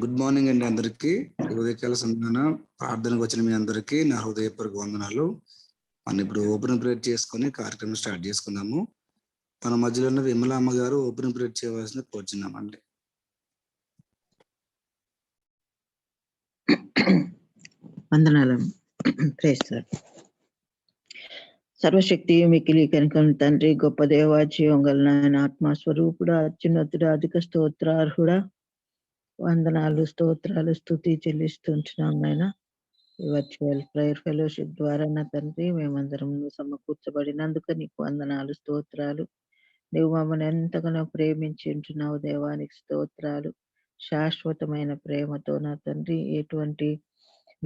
Good morning అండి అందరికి. ఈ ఉదయకాల సమయాన ప్రార్థనకు వచ్చిన మీ అందరికీ నా హృదయపూర్వక వందనాలు. మనం ఇప్పుడు ఓపెన్ ప్రేయర్ చేసుకుని కార్యక్రమం స్టార్ట్ చేసుకుందాము. మన మధ్యలో ఉన్న విమల అమ్మ గారు ఓపెన్ ప్రేయర్ చేయవలసిన కోరుచున్నామండి. వందనాలు. సర్వశక్తి మికిలి కనుక తండ్రి, గొప్ప దేవా, జీవం గల నాయన, ఆత్మస్వరూపుడా, అత్యున్నతుడా, అధిక స్తోత్రార్హుడా, వందనాలు, స్తోత్రాలు, స్తుతి చెల్లిస్తుంటున్నాం నాయన. ఈ వర్చువల్ ప్రేయర్ ఫెలోషిప్ ద్వారా నా తండ్రి మేమందరం సమకూర్చబడినందుకు నీకు వందనాలు, స్తోత్రాలు. నువ్వు మమ్మల్ని ఎంతగానో ప్రేమించి ఉంటున్నావు దేవానికి స్తోత్రాలు. శాశ్వతమైన ప్రేమతో నా తండ్రి, ఎటువంటి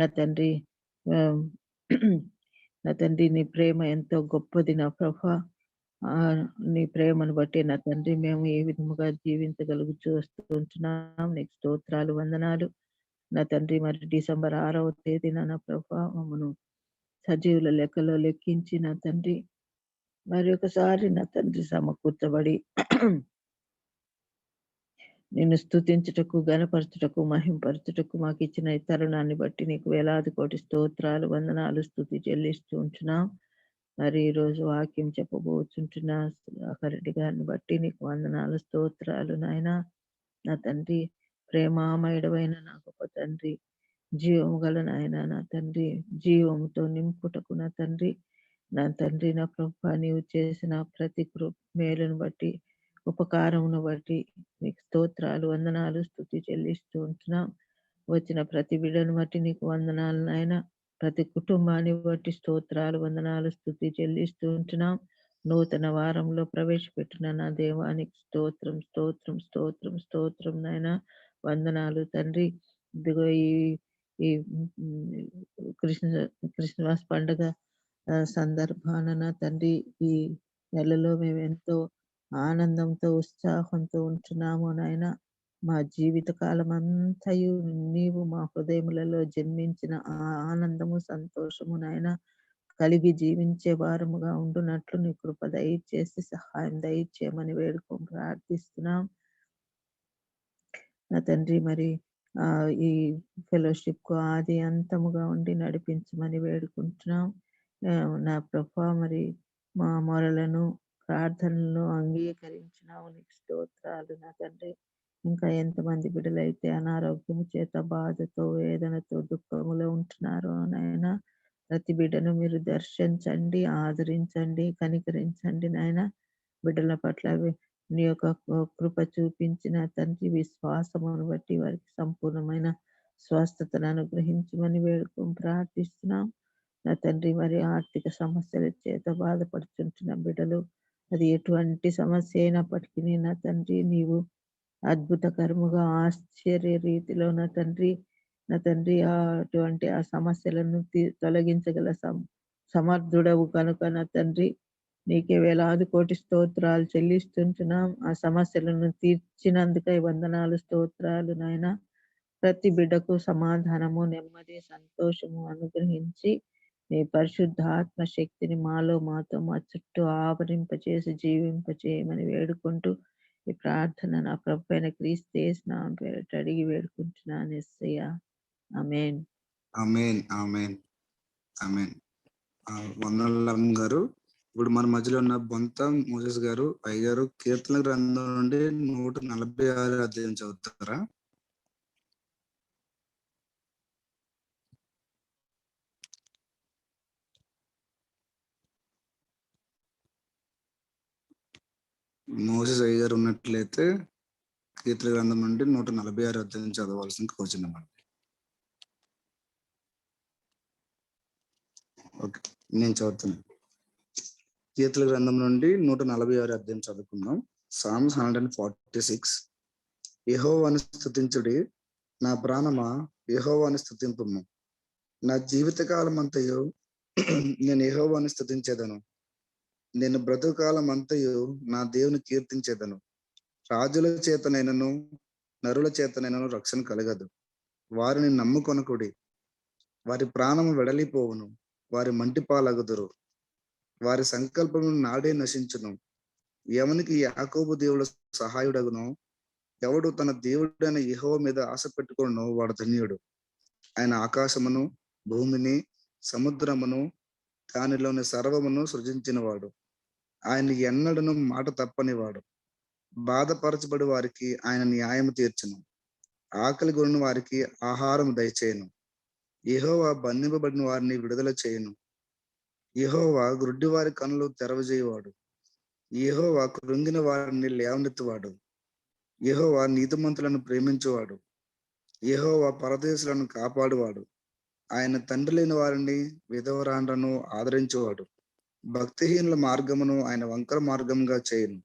నా తండ్రి నా తండ్రి నీ ప్రేమ ఎంతో గొప్పది నా ప్రభా. నీ ప్రేమను బట్టి నా తండ్రి మేము ఏ విధముగా జీవించగలుగుతూ వస్తూ ఉంటున్నాం. నీకు స్తోత్రాలు, వందనాలు నా తండ్రి. మరి డిసెంబర్ 6వ తేదీన నా ప్రభా మమ్మను సజీవుల లెక్కలో లెక్కించి నా తండ్రి మరి ఒకసారి నా తండ్రి సమకూర్చబడి నిన్ను స్తుతించుటకు, గణపరచుటకు, మహింపరచుటకు మాకు ఇచ్చిన ఈ తరుణాన్ని బట్టి నీకు వేలాది కోటి స్తోత్రాలు, వందనాలు, స్తుతి చెల్లిస్తూ ఉంటున్నాం. మరి ఈరోజు వాక్యం చెప్పబోతుంటున్నా రెడ్డి గారిని బట్టి నీకు వందనాలు, స్తోత్రాలు నాయన. నా తండ్రి ప్రేమామయుడమైన నా గొప్ప తండ్రి, జీవము గల నాయన నా తండ్రి, జీవముతో నింపుటకు నా తండ్రి, నా తండ్రి నా ప్రభా నీవు చేసిన ప్రతి మేలును బట్టి, ఉపకారమును బట్టి నీకు స్తోత్రాలు, వందనాలు, స్తుతి చెల్లిస్తూ ఉంటున్నాం. వచ్చిన ప్రతి బిడ్డను బట్టి నీకు వందనాలు నాయన. ప్రతి కుటుంబాన్ని బట్టి స్తోత్రాలు, వందనాలు, స్తుతి చెల్లిస్తూ ఉంటున్నాం. నూతన వారంలో ప్రవేశపెట్టిన నా దేవానికి స్తోత్రం, స్తోత్రం, స్తోత్రం, స్తోత్రం నాయన. వందనాలు తండ్రి. ఇదిగో ఈ క్రిస్మస్ పండుగ సందర్భాన నా తండ్రి ఈ నెలలో మేము ఎంతో ఆనందంతో, ఉత్సాహంతో ఉంటున్నాము నాయన. మా జీవిత కాలం అంతయు నీవు మా హృదయములలో జన్మించిన ఆనందము, సంతోషము నాయన కలిగి జీవించే వారముగా ఉండునట్లు నీ కృప దయచేసి సహాయం దయచేయమని వేడుకొని ప్రార్థిస్తున్నాం నా తండ్రి. మరి ఈ ఫెలోషిప్ కు ఆది అంతముగా ఉండి నడిపించమని వేడుకుంటున్నాం నా ప్రభా. మరి మా మొరలను, ప్రార్థనలను అంగీకరించినావు, నీకు స్తోత్రాలు నా తండ్రి. ఇంకా ఎంతమంది బిడ్డలైతే అనారోగ్యము చేత, బాధతో, వేదనతో, దుఃఖములో ఉంటున్నారో నాయన, ప్రతి బిడ్డను మీరు దర్శించండి, ఆదరించండి, కనికరించండి నాయన. బిడ్డల పట్ల నీ యొక్క కృప చూపించిన తండ్రి, విశ్వాసమును బట్టి వారికి సంపూర్ణమైన స్వస్థతను అనుగ్రహించమని వేడుకొని ప్రార్థిస్తున్నాం నా తండ్రి. మరి ఆర్థిక సమస్యల చేత బాధపడుతుంటున్న బిడ్డలు, అది ఎటువంటి సమస్య అయినప్పటికీ నా తండ్రి నీవు అద్భుతకరముగా, ఆశ్చర్య రీతిలో నా తండ్రి అటువంటి ఆ సమస్యలను తొలగించగల సమర్థుడవు కనుక నా తండ్రి నీకే వేలాది కోటి స్తోత్రాలు చెల్లిస్తుంటున్నాం. ఆ సమస్యలను తీర్చినందుకై వందనాలు, స్తోత్రాలు నాయన. ప్రతి బిడ్డకు సమాధానము, నెమ్మది, సంతోషము అనుగ్రహించి నీ పరిశుద్ధ ఆత్మ శక్తిని మాలో, మాతో, మా చుట్టూ ఆవరింపచేసి జీవింపచేయమని వేడుకుంటూ ఈ ప్రార్థన నా ప్రభు అయిన క్రీస్తు యేసు నామమున పేరిట అడిగి వేడుకుంటున్నాను యేసయ్యా. ఆమేన్. ఆమేన్, ఆమేన్, ఆమేన్. వందనాలు గారు. ఇప్పుడు మన మధ్యలో ఉన్న బొంత మోసెస్ గారు, అయ్యగారు కీర్తన గ్రంథం నుండి 146 అధ్యాయం చదువుతారా? మోసెస్ అయ్యగారు ఉన్నట్లయితే కీర్తన గ్రంథం నుండి 146 అధ్యాయం చదవాల్సిన కోరుచున్నామండి. ఓకే, నేను చదువుతున్నాను. కీర్తన గ్రంథం నుండి 146 అధ్యాయం చదువుకుందాం. సామ్స్ 146. యెహోవాను స్తుతించుడి, నా ప్రాణమా యెహోవాను స్తుతింపుము. నా జీవితకాలం అంతయు నేను యెహోవాను స్తుతించేదను. నేను బ్రతుకాలం అంతయు నా దేవుని కీర్తించేదను. రాజుల చేతనైనను నరుల చేతనైనను రక్షణ కలగదు. వారిని నమ్ముకొనకుడి, వారి ప్రాణము వెడలిపోవును. వారి మంటి పాలగుదురు, వారి సంకల్పము నాడే నశించును. ఎవనికి యాకోబు దేవుడు సహాయుడగునో ఎవడు తన దేవుడైన యెహోవా మీద ఆశ పెట్టుకొనునో వాడు ధన్యుడు. ఆయన ఆకాశమును, భూమిని, సముద్రమును, దానిలోని సర్వమును సృజించినవాడు. ఆయన ఎన్నడను మాట తప్పనివాడు. బాధపరచబడి వారికి ఆయన న్యాయము తీర్చును. ఆకలి గొనిన వారికి ఆహారం దయచేయును. యెహోవా బంధింపబడిన వారిని విడుదల చేయును. యెహోవా గ్రుడ్డి వారి కన్నులు తెరవజేయువాడు. యెహోవా కృంగిన వారిని లేవనెత్తువాడు. యెహోవా నీతిమంతులను ప్రేమించువాడు. యెహోవా పరదేశులను కాపాడువాడు. ఆయన తండ్రి లేని వారిని విధవరాండ్రను ఆదరించువాడు. భక్తిహీనుల మార్గమును ఆయన వంకర మార్గంగా చేయును.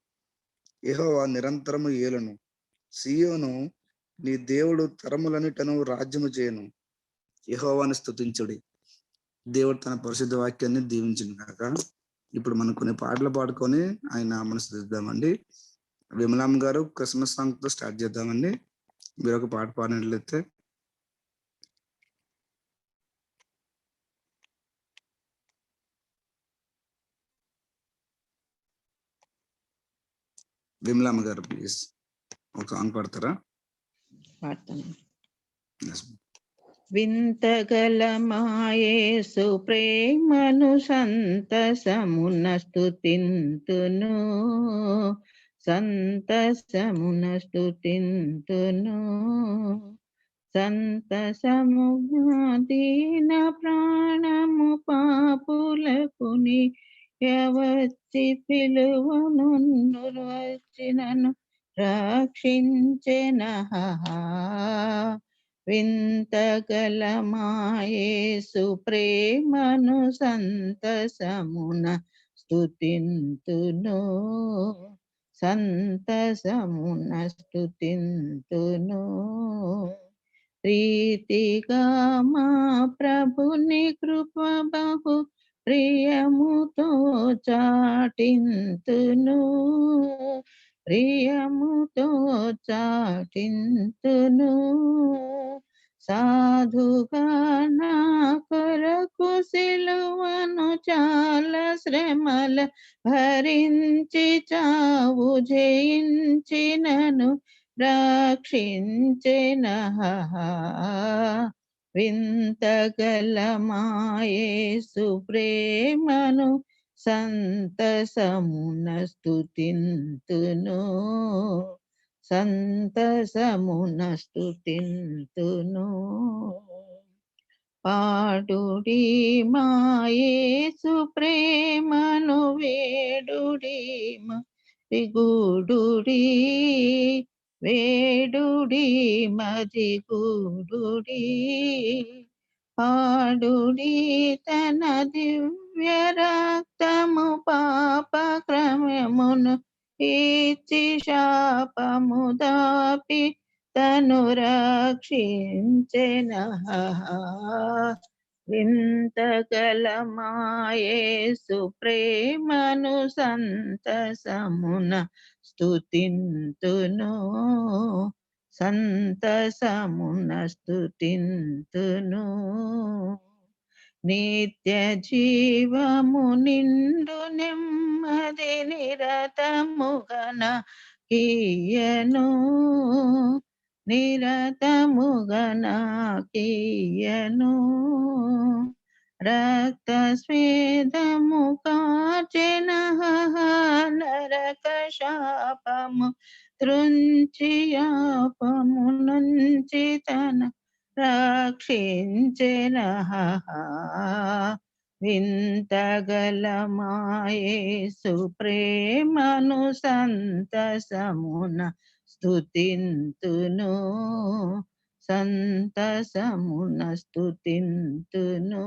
యెహోవా నిరంతరము ఏలును. సీయోను నీ దేవుడు తరములన్నిటను రాజ్యము చేయను. యెహోవాను స్తుతించుడి. దేవుడు తన పరిశుద్ధ వాక్యాన్ని దీవించును కాక. ఇప్పుడు మనం కొన్ని పాటలు పాడుకొని ఆయన నామమును స్తుతిద్దామండి. విమలమ్మ గారు క్రిస్మస్ సాంగ్ తో స్టార్ట్ చేద్దామండి. మీరు ఒక పాట పాడినట్లయితే. విమలమ్మ గారు ప్లీజ్ ఒక సాంగ్ పాడతారా? పాడతాను. Yes. వింతగల మాయేసు ప్రేమను సంతసమున స్తుతింతును, సంతసమున స్తుతింతును. సంతసముగా దీన ప్రాణము పాపులకుని వచ్చి పిలువను వచ్చినను రక్షించెన. వింతగల మాయేసు ప్రేమను సంతసమున స్తుతింతును, సంతసమున స్తుతింతును. ప్రీతిగా మా ప్రభుని కృప బహు ప్రియముతో చాటింతును, ప్రియముతో చాటింతును. సాధుగా నా కొరకు సిలువను చాలా శ్రమల భరించి చావు జయించినను రక్షించెన. వింతగల మాయేసు ప్రేమను సంతసమున స్తుతింతును, సంతసమున స్తుతింతును. పాడుడి మాయేసు ప్రేమను వేడుడి మదిగూడుడి, వేడుడి మదిగూడుడి. పాడుడి తన దివ్య రక్తము పాప క్రమమును ఇచ్చి శాపము దాపి తను రక్షించెన. వింతగల మాయేసు ప్రేమను సంతసమున స్తుతింతును, సంతసమున స్తుతింతును. నిత్య జీవము నిండు నెమ్మది నిరతముగన కీయను, నిరతముగన కీయను. రక్త స్వేదము కాచెన నరక శాపము త్రుంచి యాపము నుంచి తన రక్షించెన. వింతగల మాయేసు ప్రేమను సంతసమున స్తుతింతును, సంతసమున స్తుతింతును.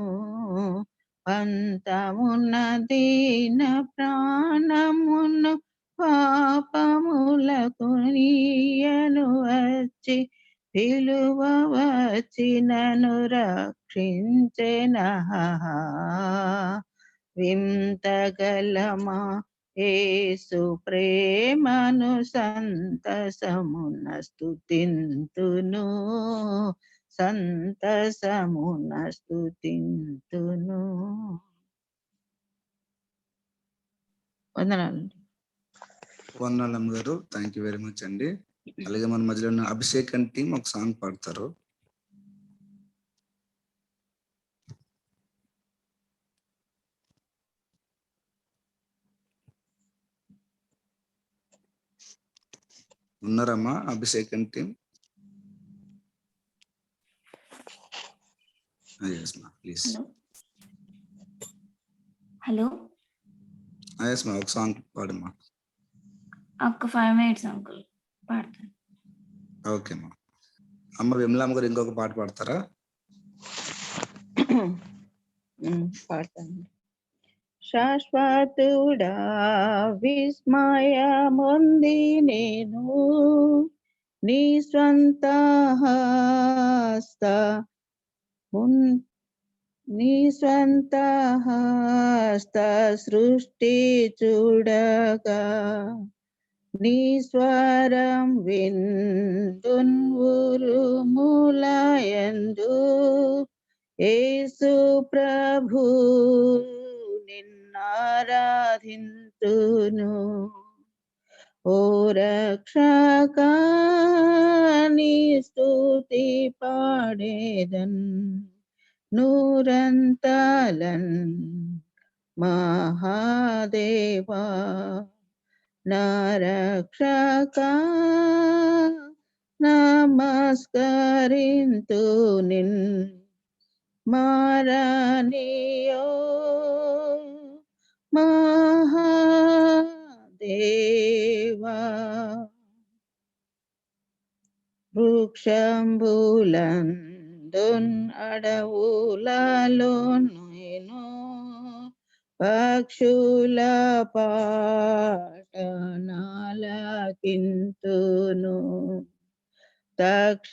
పంతమున దీన ప్రాణమును పాపములకు నీయను వచ్చి పిలువ వచ్చినను రక్షించెన. వింతగల మాయేసు ప్రేమను సంతసమున స్తుతింతును, సంతసమున స్తుతింతును. వందనాలు. వందనాలమ్మ గారు, థ్యాంక్ యూ వెరీ మచ్ అండి. అలాగే మన మధ్యలో ఉన్న అభిషేక్ అండ్ టీం ఒక సాంగ్ పాడతారు. ఉన్నారమ్మా Abhishek and team? yes ma please. Hello yes ma ఒక సాంగ్ పాడమ్మా. ఒక 5 minutes అంకుల్ పాడతాను. ఓకే మా. అమ్మ విమలామ్మ గారు ఇంకొక పాట పాడతారా? పాడతాను. శాశ్వతుడా విస్మయముంది నేను నీ స్వంత హస్త నీ స్వంత హస్త సృష్టి చూడగా నీ స్వరం విందున్ ఉరుములయందు యేసు ప్రభు నిన్నారాధింతును. ఓ రక్షకా నీ స్తుతి పాడేదన్ నూరంతలన్ మహాదేవా నా రక్షకా నమస్కరింతు నిన్ మారనియో మహాదేవా. వృక్షంబులందున్ అడవులలో నేను పక్షుల పాటనాలకింతును. తక్షణమాగ్ర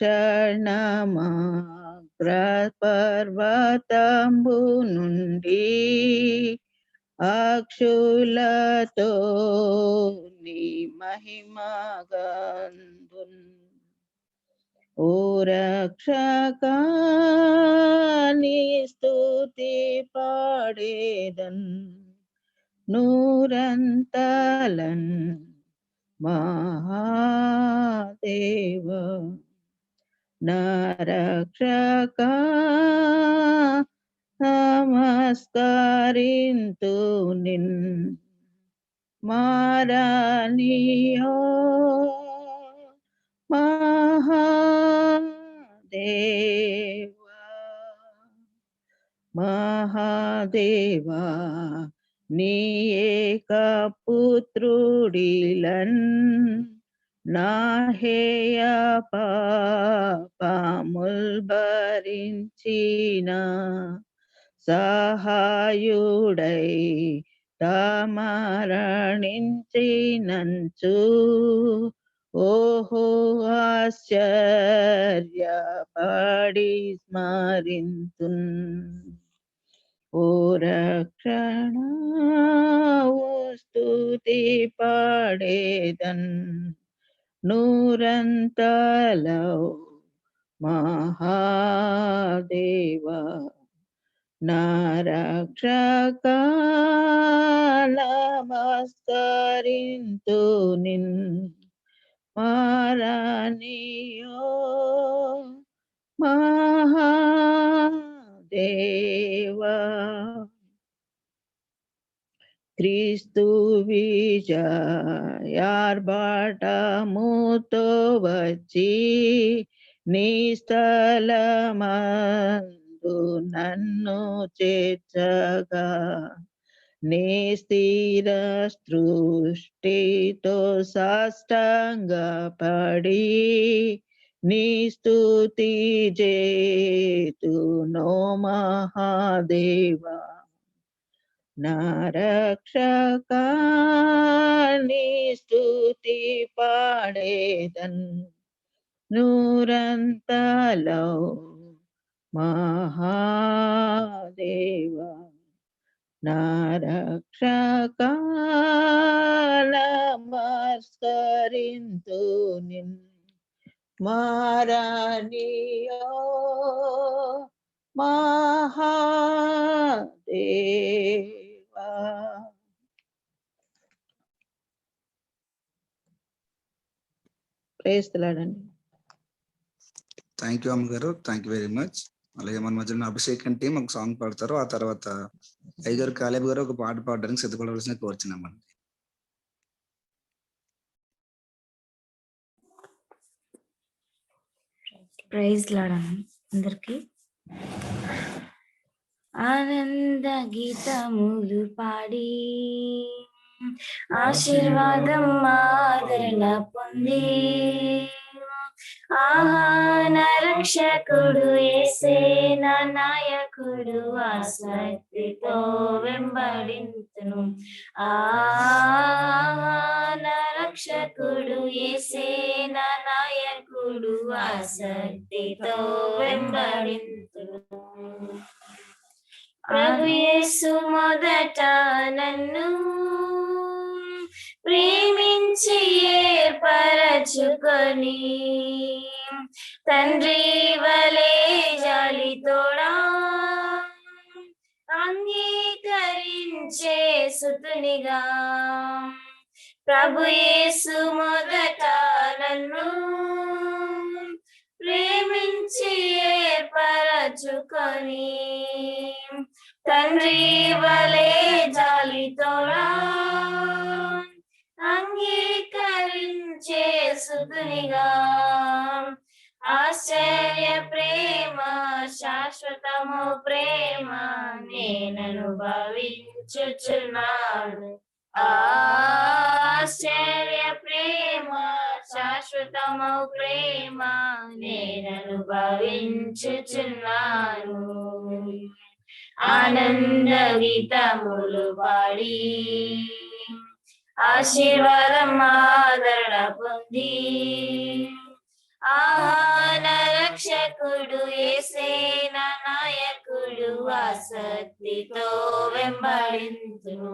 పర్వతంబు నుండి అక్షులతో నీ మహిమగందున్. ఓ రక్షకా నీ స్తుతి పాడేదన్ నూరంతలన్ మహాదేవ నా రక్షకా నమస్కరింతు నిన్ మారనియో మహాదేవా. మహాదేవా నీ ఏక పుత్రుడిలన్ నా హేయ పాపముల్ భరించిన సహాయుడై మరణించినంచు ఓహో ఆశ్చర్యపడి స్మరింతున్. ఓ రక్షణ ఓ స్తుతి పాడేదన్ నూరంతలో మహాదేవా నా రక్షకా నమస్కరింతు నిన్ మారనియో మహాదేవా. క్రీస్తు విజయార్భాటముతో వచ్చి నీ స్థలమందు నన్ను చేర్చగా నే స్థిర సృష్టితో సాష్టాంగపడి నీ స్తుతి చేతునో మహాదేవా. నా రక్షకా నీ స్తుతి పాడేదన్ నూరంతలో మహాదేవా. నా రక్షకా నమస్కరింతు నిన్ మారనియో మహాదేవా. ప్రేస్తున్నాడండి. థ్యాంక్ యూ అమ్మగారు, థ్యాంక్ యూ వెరీ మచ్. అలాగే మన మధ్యలో అభిషేక్ టీం ఒక సాంగ్ పాడతారు. ఆ తర్వాత అయ్యగారు కాలేబ్ గారు ఒక పాట పాడడానికి సిద్ధపడవలసిన కోరుచున్నామండి. ప్రైజ్ లార్డ్ అందరికి. ఆనంద గీతములు పాడి ఆశీర్వాదం ఆదరణ పొంది ఆహాన రక్షకుడు యేసే నా నాయకుడు ఆసక్తితో వెంబడింతును. ఆహాన రక్షకుడు యేసే నా నాయకుడు ఆసక్తితో వెంబడింతును. ప్రభు యేసు మొదట నన్ను ప్రేమించి ఏర్పరచుకొని తండ్రి వలే జాలితోడా అంగీకరించే సుతునిగా ప్రభు యేసు మొదట నన్ను ప్రేమించి ఏర్పరచుకొని తండ్రి వలే జాలితోడా అంగీకరించే సుతునిగా ఆశ్చర్య ప్రేమ శాశ్వతము ప్రేమ నేననుభవించుచున్నాను. ఆశ్చర్య ప్రేమ శాశ్వతము ప్రేమ నేననుభవించుచున్నాను. ఆనంద గీతములు పాడి ఆశీర్వాదం ఆదరణ పొంది ఆహాన రక్షకుడు యేసే నా నాయకుడు ఆసక్తితో వెంబడింతును.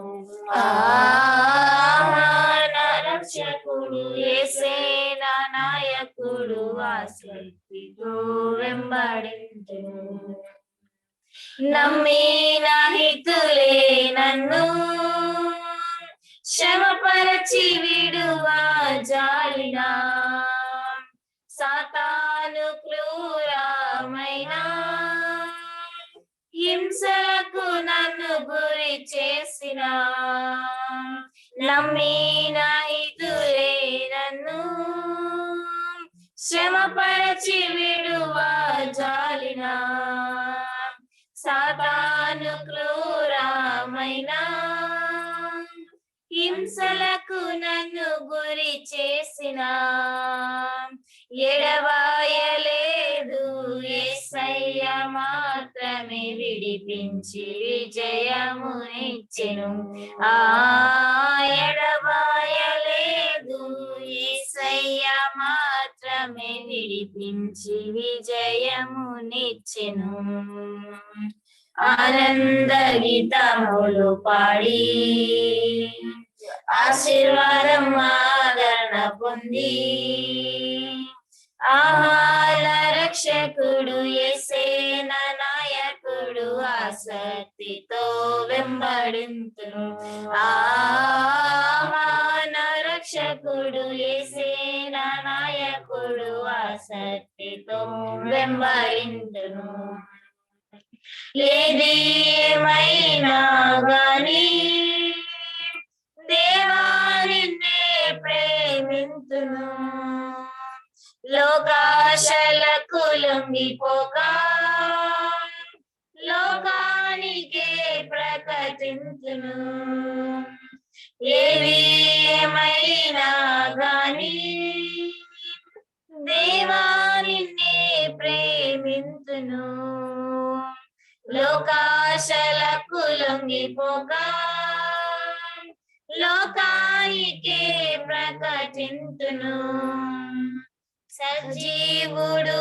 ఆహాన రక్షకుడు యేసే నా నాయకుడు ఆసక్తితో వెంబడింతును. నమ్మిన హితులే నన్ను శ్రమపరచి విడువా జాలినా సాతాను క్రూరమైన హింసలకు నన్ను గురి చేసిన నమ్మిన హితులే నన్ను శ్రమపరచి విడువా జాలినా సాతాను క్రూరమైన హింసలకు నన్ను గురి చేసిన ఎడవాయలేదు యేసయ్య మాత్రమే విడిపించి విజయమునిచ్చెను. ఆ ఎడవాయలేదు యేసయ్య మాత్రమే విడిపించి విజయమునిచ్చెను. ఆనంద గీతములు పాడి ఆశీర్వాదం ఆదరణ పొంది ఆహార రక్షకుడు యేసే నా నాయకుడు ఆసక్తితో వెంబడింతును. ఆహార రక్షకుడు యేసే నా నాయకుడు ఆసక్తితో వెంబడింతును. ఏది ఏమైనా గాని దేవా నిన్నే ప్రేమింతును. లోకాశలకు లొంగిపోక లోకానికే ప్రకటింతును. ఏది ఏమైనా గాని దేవా నిన్నే ప్రేమింతును. లోకాశలకు లొంగిపోక లోకానికే ప్రకటింతును. సజీవుడు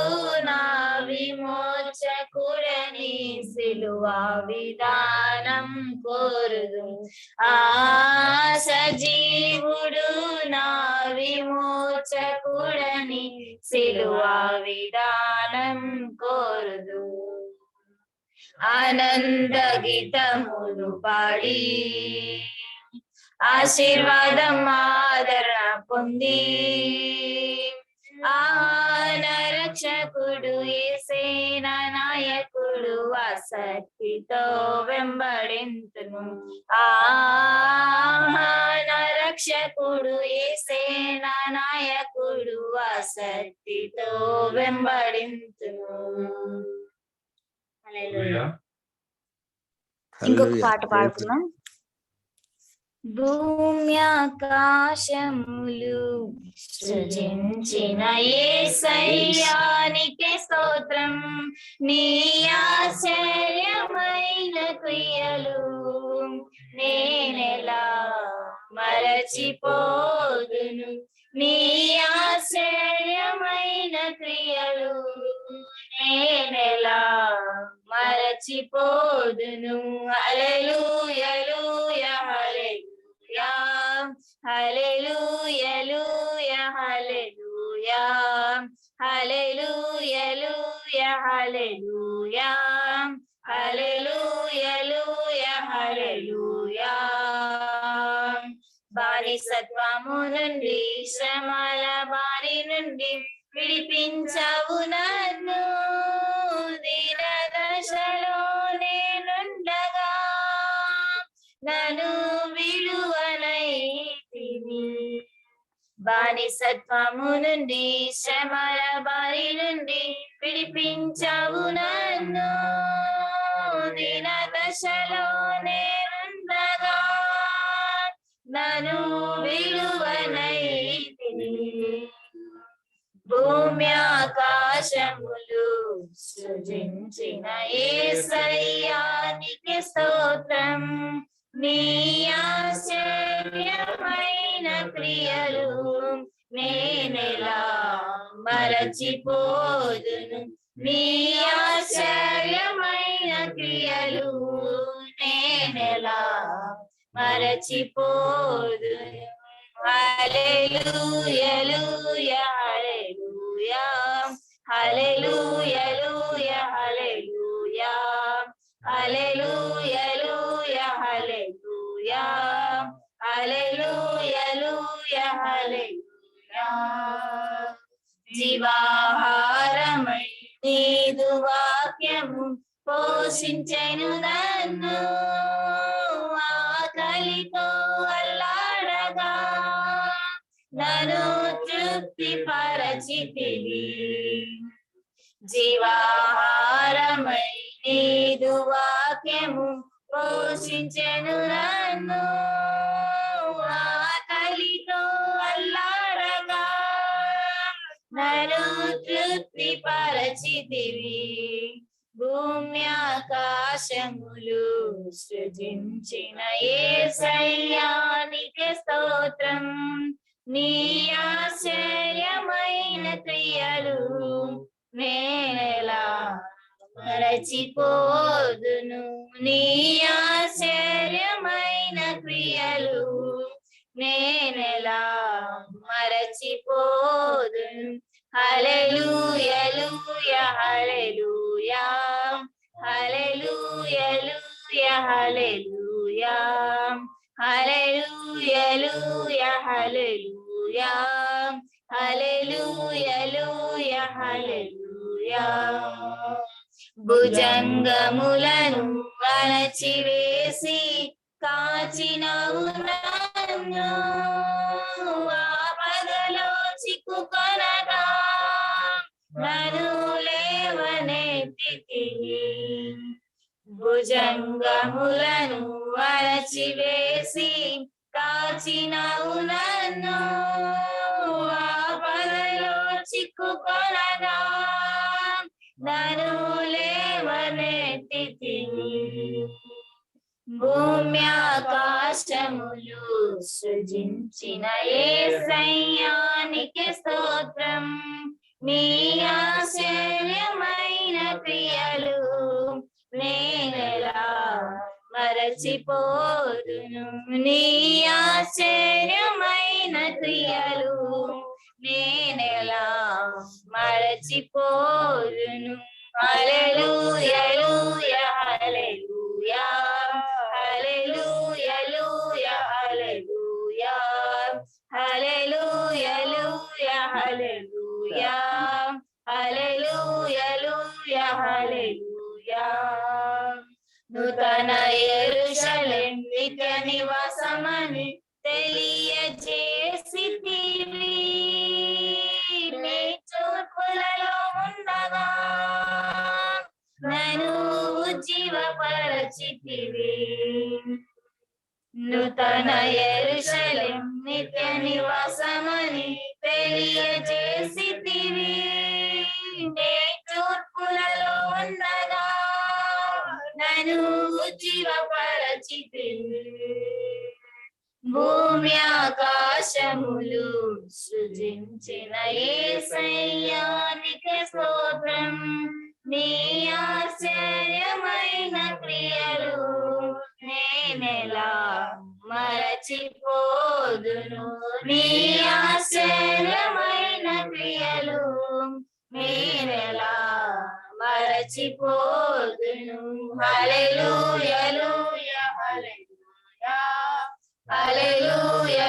నా విమోచకుడని సిలువా విధానం కోరుదు. ఆ సజీవుడు నా విమోచకుడని సిలువా విధానం కోరుదు. ఆనంద గీతములు పాడి ఆశీర్వాదం ఆదరణ పొంది రక్షకుడు యేసే నా నాయకుడు ఆసక్తితో వెంబడింతును. నా రక్షకుడు యేసే నా నాయకుడు ఆసక్తితో వెంబడింతును. హల్లెలూయా. ఇంకొక పాట పాడుకుందాం. భూమ్యాకాశములు సృజించిన యేసయ్యానికే స్తోత్రం. నీ ఆశ్చర్యమైన క్రియలు నేనెలా మరచిపోదును. నీ ఆశ్చర్యమైన క్రియలు నేనెలా మరచిపోదును. హల్లెలూయా హల్లెలూయా హల్లెలూయా హల్లెలూయా హల్లెలూయా హల్లెలూయా హల్లెలూయా హల్లెలూయా. బానిసత్వము నుండి శ్రమల బారి నుండి విడిపించవు నన్ను. దీన దశలో నేనుండగా నన్ను విడువనైతివి. బానిసత్వము నుండి శ్రమల బారి నుండి విడిపించవు నన్ను. దీన దశలో నేనుండగా నన్ను విడువనైతివి. భూమ్యాకాశములు సృజించిన యేసయ్యానికే స్తోత్రం. నీ ఆశ్చర్యమైన క్రియలు నేనెలా మరచిపోదును. నీ ఆశ్చర్యమైన క్రియలు నేనెలా మరచిపోదును. హల్లెలూయా హల్లెలూయా హల్లెలూయా హల్లెలూయా హల్లెలూయా హల్లెలూయా హల్లెలూయా హల్లెలూయా. జీవాహారమై నీదు వాక్యము పోషించెను నన్ను. ఆకలితో అల్లాడగా నన్ను తృప్తి పరచితివి. జీవాహారమై నీదు వాక్యము పోషించెను నన్ను. ఆకలితో అల్లాడగా నన్ను తృప్తి పరచితివి. భూమ్యాకాశములు సృజించిన యేసయ్యానికే స్తోత్రం. నీ ఆశ్చర్యమైన క్రియలు నేనెలా మరచిపోదును. నీ ఆశ్చర్యమైన క్రియలు నేనెలా మరచిపోదును. హల్లెలూయా హల్లెలూయా హల్లెలూయా హల్లెలూయా హల్లెలూయా హల్లెలూయా హల్లెలూయా హల్లెలూయా. భుజంగములను అణచివేసి కాచినవు నన్ను. ఆపదలో చిక్కుకొనగా నన్ను లేవనెత్తితివి. భుజంగములను అణచివేసి కాచినవు నన్ను. ఆపదలో చిక్కుకొనగా నన్ను లేవనెత్తితివి. భూమ్యాకాశములు సృజించిన యేసయ్యానికే స్తోత్రం. నీ ఆశ్చర్యమైన క్రియలు నేనెలా మరచిపోదును. నీ ఆశ్చర్యమైన క్రియలు నేనెలా మరచిపోదును. హల్లెలూయా హల్లెలూయా హల్లెలూయా హల్లెలూయా హల్లెలూయా హల్లెలూయా హల్లెలూయా. నూతన యెరూషలేం నిత్య నివాసమని తెలియజేసితివి. నీ చూపులలో ఉండగా నన్ను ఉజ్జీవపరచితివి. నూతన యెరూషలేం నిత్య నివాసమని తెలియజేసితివి. నీ తూర్పులలో ఉండగా నన్ను ఉజ్జీవపరచితివి. భూమి ఆకాశములు సృజించిన యేసయ్యానికి స్తోత్రం. నీ ఆశ్చర్యమైన క్రియలు నేనెలా మరచిపోదును. నీ ఆశ్చర్యమైన క్రియలు నేనెలా మరచిపోదును. హల్లెలూయా హల్లెలూయా హల్లెలూయా హల్లెలూయా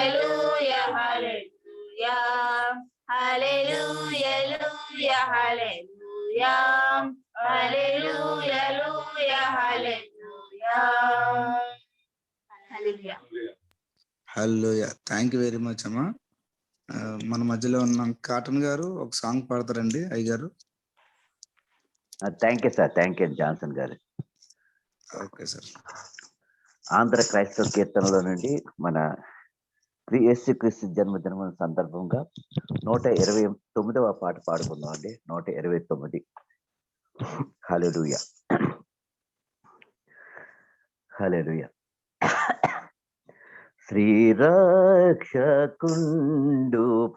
హల్లెలూయా హల్లెలూయా హల్లెలూయా హల్లెలూయా హల్లెలూయా. హల్లెలూయా. థ్యాంక్ యూ వెరీ మచ్ అమ్మా. మన మధ్యలో ఉన్న కాటన్ గారు ఒక సాంగ్ పాడతారండి అయ్యగారు. Thank you sir, thank you Johnson గారు. Okay sir. ఆంధ్ర క్రైస్తవ కీర్తనలో నుండి మన యేసుక్రీస్తు జన్మదినం సందర్భంగా 129వ పాట పాడుకుందాం అండి. 129. హల్లెలూయా హల్లెలూయా. శ్రీరక్షకుండు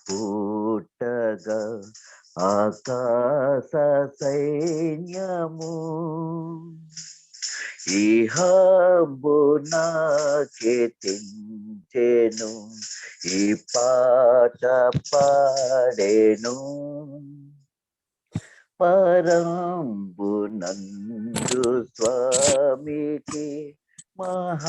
పుట్టగా ఆకాశ సైన్యము ఇహంబునాకే తెంచెను, ఈ పాట పాడెను. పరంబునందు స్వామికి మహాప్రభావము,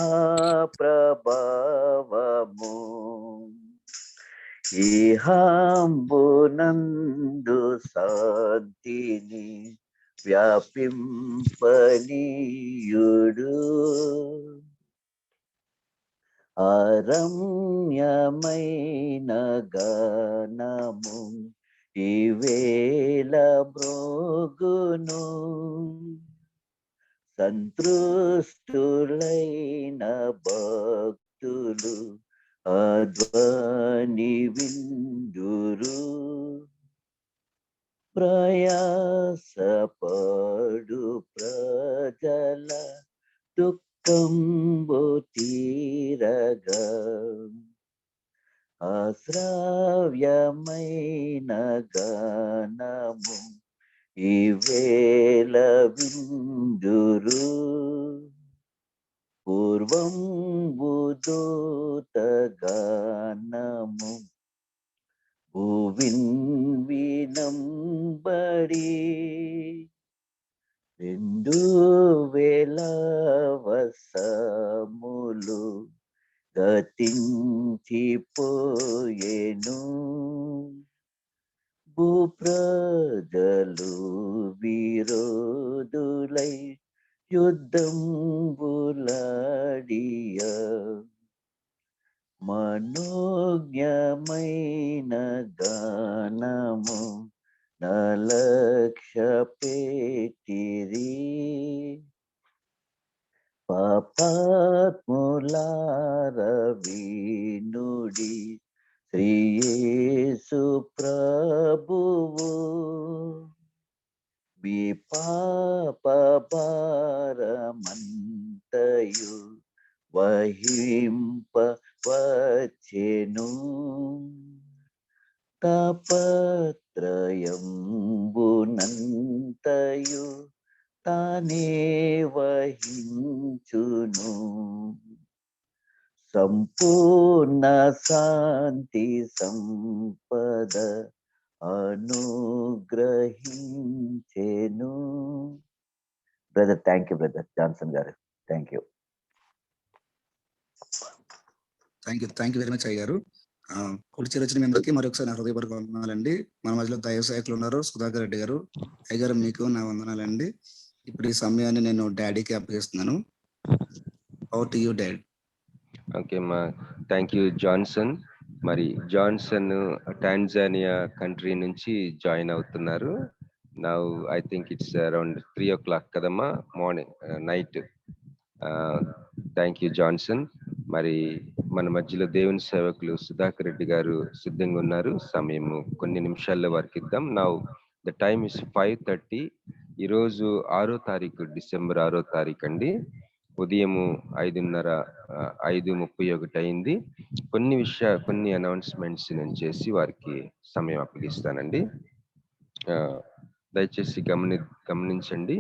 ఇహంబునందు శాంతిని వ్యాపింపనీయుడు. అరమ్యమైన గానము ఈవేళ మ్రోగును, సంతృష్టులైన భక్తులు అధ్వని విందురు. ప్రయాసపడు ప్రజల దుఃఖంబు తీరగా, అశ్రావ్యమైన గానము ఈవేళ విందురు. పూర్వంబు దూత గానము భువిన్ వినంబడి, 2000 వసములు గతించిపోయెను. భూప్రజలు విరోధులై యుద్ధంబులాడియ, మనోజ్ఞమైన గానము నలక్ష్య పెట్టిరి. పాపాత్ములార వినుడి, శ్రీ యేసు ప్రభువు మీ పాప భారమంతయు వహింప వచ్చెను. తాపత్రయంబునంతయు తానే వహించును. సంపూర్ణ శాంతి సంపద అనుగ్రహించెను. Brother, thank you brother Johnson గారు, thank you. Thank you very much అయ్యారు. కుడి చేరొచ్చిన మీ అందరికీ మరొకసారి నా హృదయపూర్వక వందనాలండి. మన మధ్యలో దైవ సహాయకులు ఉన్నారు సుధాకర్ రెడ్డి గారు. అయ్యగారు మీకు నా వందనాలండి. ఇప్పుడు ఈ సమయాన్ని నేను డాడీకి అప్పగిస్తున్నాను. Over to you dad. Okay మా థ్యాంక్ యూ జాన్సన్. మరి జాన్సన్ టాంజానియా కంట్రీ నుంచి జాయిన్ అవుతున్నారు. Now I think it's around 3 o'clock కదమ్మా, morning night. Thank you Johnson. మరి మన మధ్యలో దేవుని సేవకులు సుధాకర్ రెడ్డి గారు సిద్ధంగా ఉన్నారు. సమయము కొన్ని నిమిషాల్లో వారికి ఇద్దాం. Now the time is 5:30. ఈరోజు 6వ తారీఖు డిసెంబర్ 6వ తారీఖు అండి. ఉదయము 5:31 అయింది. కొన్ని అనౌన్స్మెంట్స్ నేను చేసి వారికి సమయం అప్పగిస్తానండి. దయచేసి గమనించండి.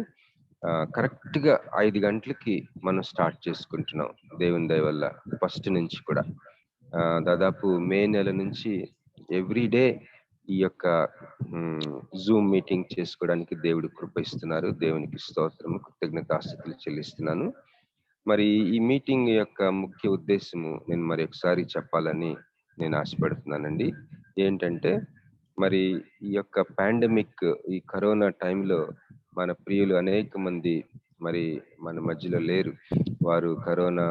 కరెక్ట్ గా 5 గంటలకి మనం స్టార్ట్ చేసుకుంటున్నాం దేవుని దయ వల్ల. ఫస్ట్ నుంచి కూడా దాదాపు మే నెల నుంచి ఎవ్రీడే ఈ యొక్క జూమ్ మీటింగ్ చేసుకోవడానికి దేవుడు కృప ఇస్తున్నారు. దేవునికి స్తోత్రము, కృతజ్ఞతాస్తుతులు చెల్లిస్తున్నాను. మరి ఈ మీటింగ్ యొక్క ముఖ్య ఉద్దేశము నేను మరి ఒకసారి చెప్పాలని నేను ఆశపడుతున్నానండి. ఏంటంటే మరి ఈ యొక్క పాండమిక్, ఈ కరోనా టైంలో మన ప్రియులు అనేక మంది మరి మన మధ్యలో లేరు. వారు కరోనా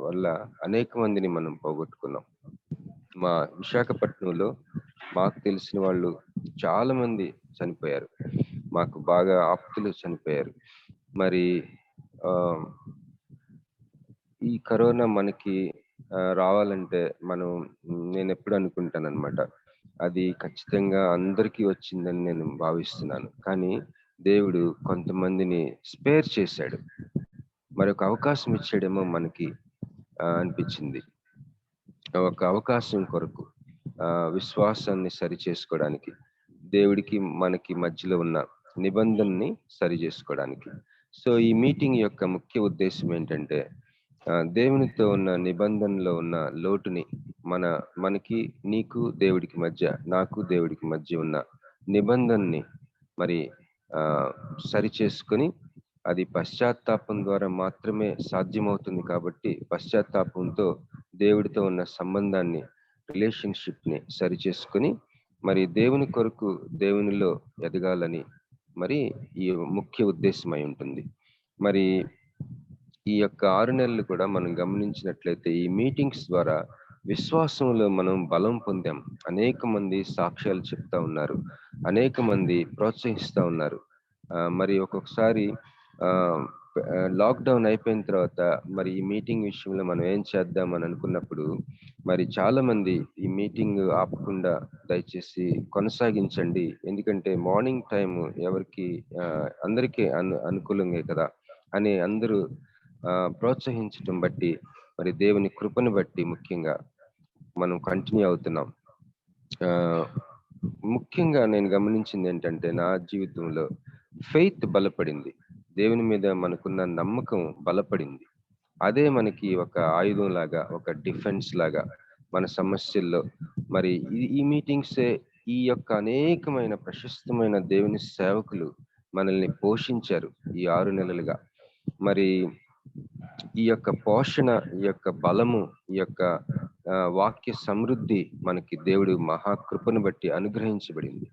వల్ల అనేక మందిని మనం పోగొట్టుకున్నాం. మా విశాఖపట్నంలో మాకు తెలిసిన వాళ్ళు చాలా మంది చనిపోయారు. మాకు బాగా ఆప్తులు చనిపోయారు. మరి ఈ కరోనా మనకి రావాలంటే నేను ఎప్పుడు అనుకుంటాను అనమాట, అది ఖచ్చితంగా అందరికీ వచ్చిందని నేను భావిస్తున్నాను. కానీ దేవుడు కొంతమందిని స్పేర్ చేశాడు, మరొక అవకాశం ఇచ్చాడేమో మనకి అనిపించింది. ఒక అవకాశం కొరకు విశ్వాసాన్ని సరి చేసుకోవడానికి, దేవుడికి మనకి మధ్యలో ఉన్న నిబంధనని సరి చేసుకోవడానికి. సో ఈ మీటింగ్ యొక్క ముఖ్య ఉద్దేశం ఏంటంటే దేవునితో ఉన్న నిబంధనలో ఉన్న లోటుని, మనకి నీకు దేవుడికి మధ్య, నాకు దేవుడికి మధ్య ఉన్న నిబంధనని మరి సరి చేసుకొని, అది పశ్చాత్తాపం ద్వారా మాత్రమే సాధ్యమవుతుంది. కాబట్టి పశ్చాత్తాపంతో దేవుడితో ఉన్న సంబంధాన్ని, రిలేషన్షిప్ ని సరి చేసుకొని మరి దేవుని కొరకు దేవునిలో ఎదగాలని మరి ఈ ముఖ్య ఉద్దేశం అయి ఉంటుంది. మరి ఈ యొక్క 6 నెలలు కూడా మనం గమనించినట్లయితే ఈ మీటింగ్స్ ద్వారా విశ్వాసంలో మనం బలం పొందాం. అనేక మంది సాక్ష్యాలు చెప్తా ఉన్నారు, అనేక మంది ప్రోత్సహిస్తా ఉన్నారు. మరి ఒక్కొక్కసారి లాక్డౌన్ అయిపోయిన తర్వాత మరి ఈ మీటింగ్ విషయంలో మనం ఏం చేద్దాం అని అనుకున్నప్పుడు మరి చాలా మంది ఈ మీటింగ్ ఆపకుండా దయచేసి కొనసాగించండి, ఎందుకంటే మార్నింగ్ టైం అందరికీ అనుకూలంగా కదా అని అందరూ ప్రోత్సహించటం బట్టి, మరి దేవుని కృపను బట్టి ముఖ్యంగా మనం కంటిన్యూ అవుతున్నాం. ముఖ్యంగా నేను గమనించింది ఏంటంటే, నా జీవితంలో ఫెయిత్ బలపడింది, దేవుని మీద మనకున్న నమ్మకం బలపడింది. అదే మనకి ఒక ఆయుధం లాగా, ఒక డిఫెన్స్ లాగా మన సమస్యల్లో. మరి ఈ మీటింగ్సే, ఈ యొక్క అనేకమైన ప్రశస్తమైన దేవుని సేవకులు మనల్ని పోషించారు ఈ 6 నెలలుగా. మరి ఈ యొక్క పోషణ, ఈ యొక్క బలము, ఈ యొక్క వాక్య సమృద్ధి మనకి దేవుడు మహాకృపను బట్టి అనుగ్రహించబడింది.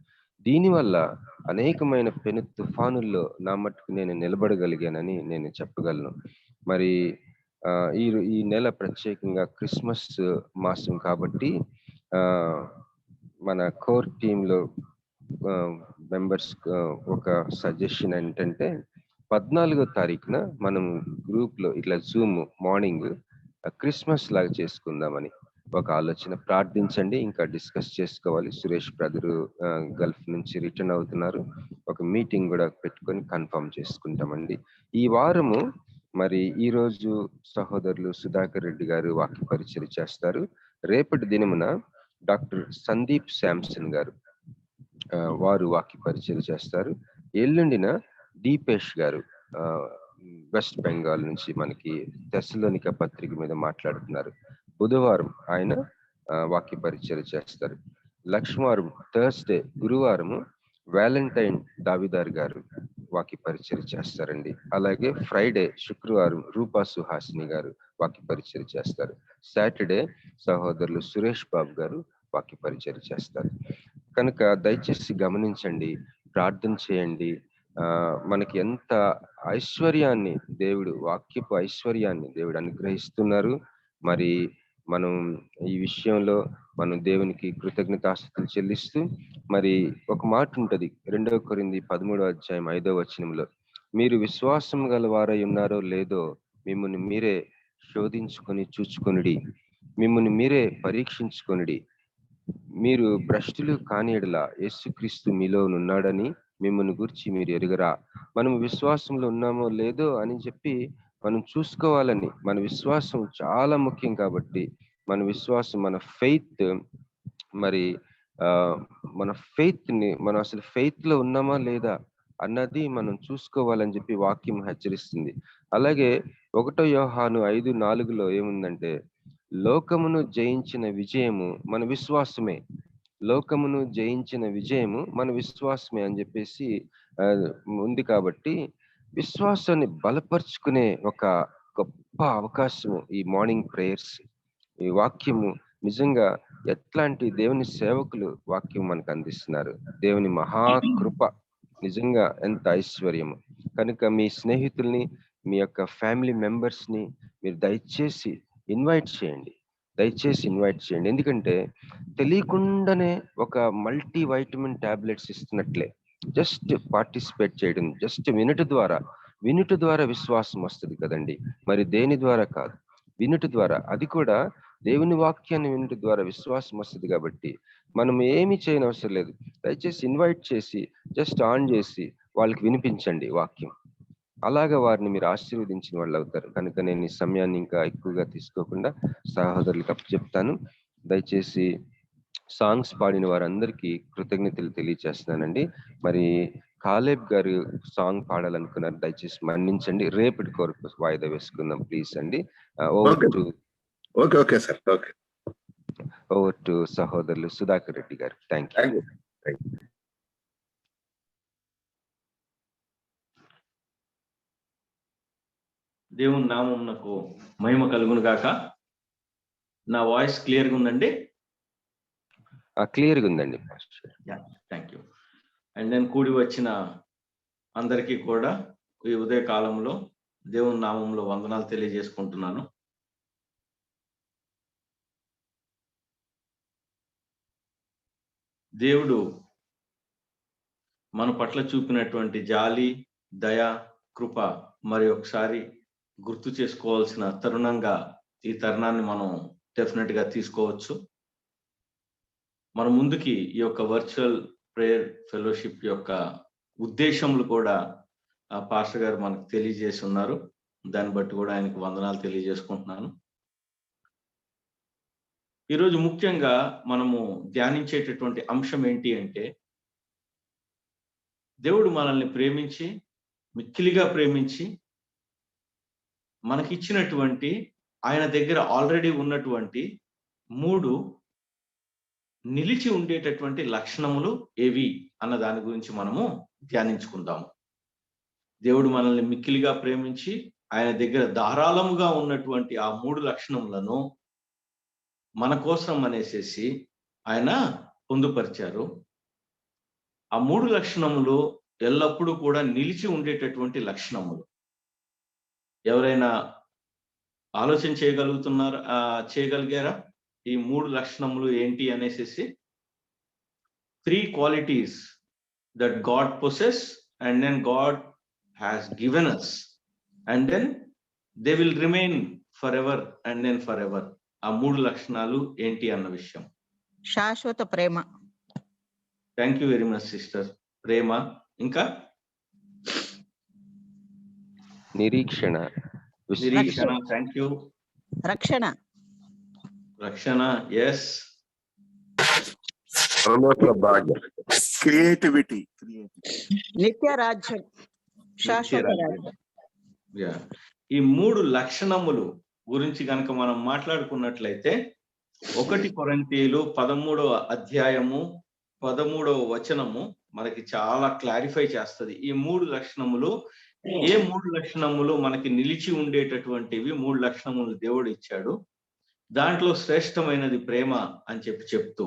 దీనివల్ల అనేకమైన పెను తుఫానుల్లో నా మట్టుకు నేను నిలబడగలిగానని నేను చెప్పగలను. మరి ఈ నెల ప్రత్యేకంగా క్రిస్మస్ మాసం కాబట్టి మన కోర్ టీంలో మెంబర్స్ ఒక సజెషన్ ఏంటంటే, 14వ తారీఖున మనం గ్రూప్ లో ఇట్లా జూమ్ మార్నింగ్ క్రిస్మస్ లాగా చేసుకుందామని ఒక ఆలోచన. ప్రార్థించండి, ఇంకా డిస్కస్ చేసుకోవాలి. సురేష్ బ్రదరు గల్ఫ్ నుంచి రిటర్న్ అవుతున్నారు. ఒక మీటింగ్ కూడా పెట్టుకొని కన్ఫర్మ్ చేసుకుంటామండి. ఈ వారము మరి ఈ రోజు సహోదరులు సుధాకర్ రెడ్డి గారు వాక్య పరిచయం చేస్తారు. రేపటి దినమున డాక్టర్ సందీప్ శాంసన్ గారు వారు వాక్య పరిచయం చేస్తారు. ఎల్లుండిన దీపేష్ గారు వెస్ట్ బెంగాల్ నుంచి మనకి తెస్సలోనిక పత్రిక మీద మాట్లాడుతున్నారు. బుధవారం ఆయన వాక్య పరిచయం చేస్తారు. లక్ష్మవారం థర్స్డే, గురువారము వ్యాలంటైన్ దావిదార్ గారు వాక్య పరిచయం చేస్తారండి. అలాగే ఫ్రైడే, శుక్రవారం రూపా సుహాసిని గారు వాక్య పరిచయం చేస్తారు. సాటర్డే సహోదరులు సురేష్ బాబు గారు వాక్య పరిచయం చేస్తారు. కనుక దయచేసి గమనించండి, ప్రార్థన చేయండి. మనకి ఎంత ఐశ్వర్యాన్ని దేవుడు, వాక్యపు ఐశ్వర్యాన్ని దేవుడు అనుగ్రహిస్తున్నారు. మరి మనం ఈ విషయంలో మనం దేవునికి కృతజ్ఞతాస్తుతులు చెల్లిస్తూ, మరి ఒక మాట ఉంటది 2 కొరింథీ 13:5 మీరు విశ్వాసం గల వారై ఉన్నారో లేదో మిమ్మల్ని మీరే శోధించుకొని చూచుకొనుడి, మిమ్మల్ని మీరే పరీక్షించుకొనుడి. మీరు భ్రష్టులు కాని యెడల యేసుక్రీస్తు మీలో ఉన్నాడని మిమ్మల్ని గురించి మీరు ఎరుగరా. మనం విశ్వాసంలో ఉన్నామో లేదో అని చెప్పి మనం చూసుకోవాలని. మన విశ్వాసం చాలా ముఖ్యం కాబట్టి మన విశ్వాసం, మన ఫెయిత్, మరి మన ఫెయిత్ ని మనం అసలు ఫెయిత్ లో ఉన్నామా లేదా అన్నది మనం చూసుకోవాలని చెప్పి వాక్యం హెచ్చరిస్తుంది. అలాగే 1 యోహాను 5:4 ఏముందంటే, లోకమును జయించిన విజయము మన విశ్వాసమే, లోకమును జయించిన విజయము మన విశ్వాసమే అని చెప్పేసి ఉంది. కాబట్టి విశ్వాసాన్ని బలపరుచుకునే ఒక గొప్ప అవకాశము ఈ మార్నింగ్ ప్రేయర్స్. ఈ వాక్యము నిజంగా ఎట్లాంటి దేవుని సేవకులు వాక్యం మనకు అందిస్తున్నారు. దేవుని మహాకృప నిజంగా ఎంత ఐశ్వర్యము. కనుక మీ స్నేహితుల్ని, మీ యొక్క ఫ్యామిలీ మెంబర్స్ ని మీరు దయచేసి ఇన్వైట్ చేయండి. ఎందుకంటే తెలియకుండానే ఒక మల్టీ వైటమిన్ టాబ్లెట్స్ ఇస్తున్నట్లే జస్ట్ పార్టిసిపేట్ చేయడం, జస్ట్ వినుట ద్వారా విశ్వాసం వస్తుంది కదండి. మరి దేని ద్వారా కాదు, వినుట ద్వారా. అది కూడా దేవుని వాక్యాన్ని వినుట ద్వారా విశ్వాసం వస్తుంది. కాబట్టి మనం ఏమి చేయని అవసరం లేదు. దయచేసి ఇన్వైట్ చేసి జస్ట్ ఆన్ చేసి వాళ్ళకి వినిపించండి వాక్యం. అలాగా వారిని మీరు ఆశీర్వదించిన వాళ్ళు అవుతారు. కనుక నేను ఈ సమయాన్ని ఇంకా ఎక్కువగా తీసుకోకుండా సహోదరులకు అప్పచెప్తాను. దయచేసి సాంగ్స్ పాడిన వారందరికీ కృతజ్ఞతలు తెలియజేస్తున్నానండి. మరి కాలేబ్ గారు సాంగ్ పాడాలనుకున్నారు, దయచేసి మన్నించండి. రేపటి కొరకు వాయిదా వేసుకుందాం ప్లీజ్ అండి. ఓవర్ టు సహోదరులు సుధాకర్ రెడ్డి గారు. Thank you. దేవుని నామమునకు మహిమ కలుగును గాక. నా వాయిస్ క్లియర్గా ఉందండి? క్లియర్గా ఉందండి. Thank you. అండ్ నేను కూడి వచ్చిన అందరికీ కూడా ఈ ఉదయ కాలంలో దేవుని నామంలో వందనాలు తెలియజేసుకుంటున్నాను. దేవుడు మన పట్ల చూపినటువంటి జాలి, దయ, కృప మరి ఒకసారి గుర్తు చేసుకోవాల్సిన తరుణంగా ఈ తరుణాన్ని మనం డెఫినెట్ గా తీసుకోవచ్చు. మన ముందుకి ఈ యొక్క వర్చువల్ ప్రేయర్ ఫెలోషిప్ యొక్క ఉద్దేశములు కూడా పాస్టర్ గారు మనకు తెలియజేసి ఉన్నారు. దాన్ని బట్టి కూడా ఆయనకు వందనాలు తెలియజేసుకుంటున్నాను. ఈరోజు ముఖ్యంగా మనము ధ్యానించేటటువంటి అంశం ఏంటి అంటే, దేవుడు మనల్ని ప్రేమించి, మిక్కిలిగా ప్రేమించి, మనకిచ్చినటువంటి ఆయన దగ్గర ఆల్రెడీ ఉన్నటువంటి 3 నిలిచి ఉండేటటువంటి లక్షణములు ఏవి అన్న దాని గురించి మనము ధ్యానించుకుందాము. దేవుడు మనల్ని మిక్కిలిగా ప్రేమించి ఆయన దగ్గర ధారాళముగా ఉన్నటువంటి ఆ 3 లక్షణములను మన కోసం అనేసేసి ఆయన పొందుపరిచారు. ఆ 3 లక్షణములు ఎల్లప్పుడూ కూడా నిలిచి ఉండేటటువంటి లక్షణములు. ఎవరైనా ఆలోచన చేయగలిగారా ఈ 3 లక్షణములు ఏంటి అనేసి? 3 qualities that God possess and then God has given us and then they will remain forever and then forever. ఆ 3 లక్షణాలు ఏంటి అన్న విషయం. శాశ్వత ప్రేమ. Thank you very much sister. ప్రేమ, ఇంకా నిరీక్షణ. Thank you. రక్షణ. ఎస్. క్రియేటివిటీ. నిత్య రాజ్యం, శాశ్వత రాజ్యం. ఈ 3 లక్షణములు గురించి కనుక మనం మాట్లాడుకున్నట్లయితే 1 కొరింథీయులు 13వ అధ్యాయము 13వ వచనము మనకి చాలా క్లారిఫై చేస్తుంది. ఈ 3 లక్షణములు ఏ 3 లక్షణములు మనకి నిలిచి ఉండేటటువంటివి 3 లక్షణములు దేవుడు ఇచ్చాడు. దాంట్లో శ్రేష్టమైనది ప్రేమ అని చెప్తూ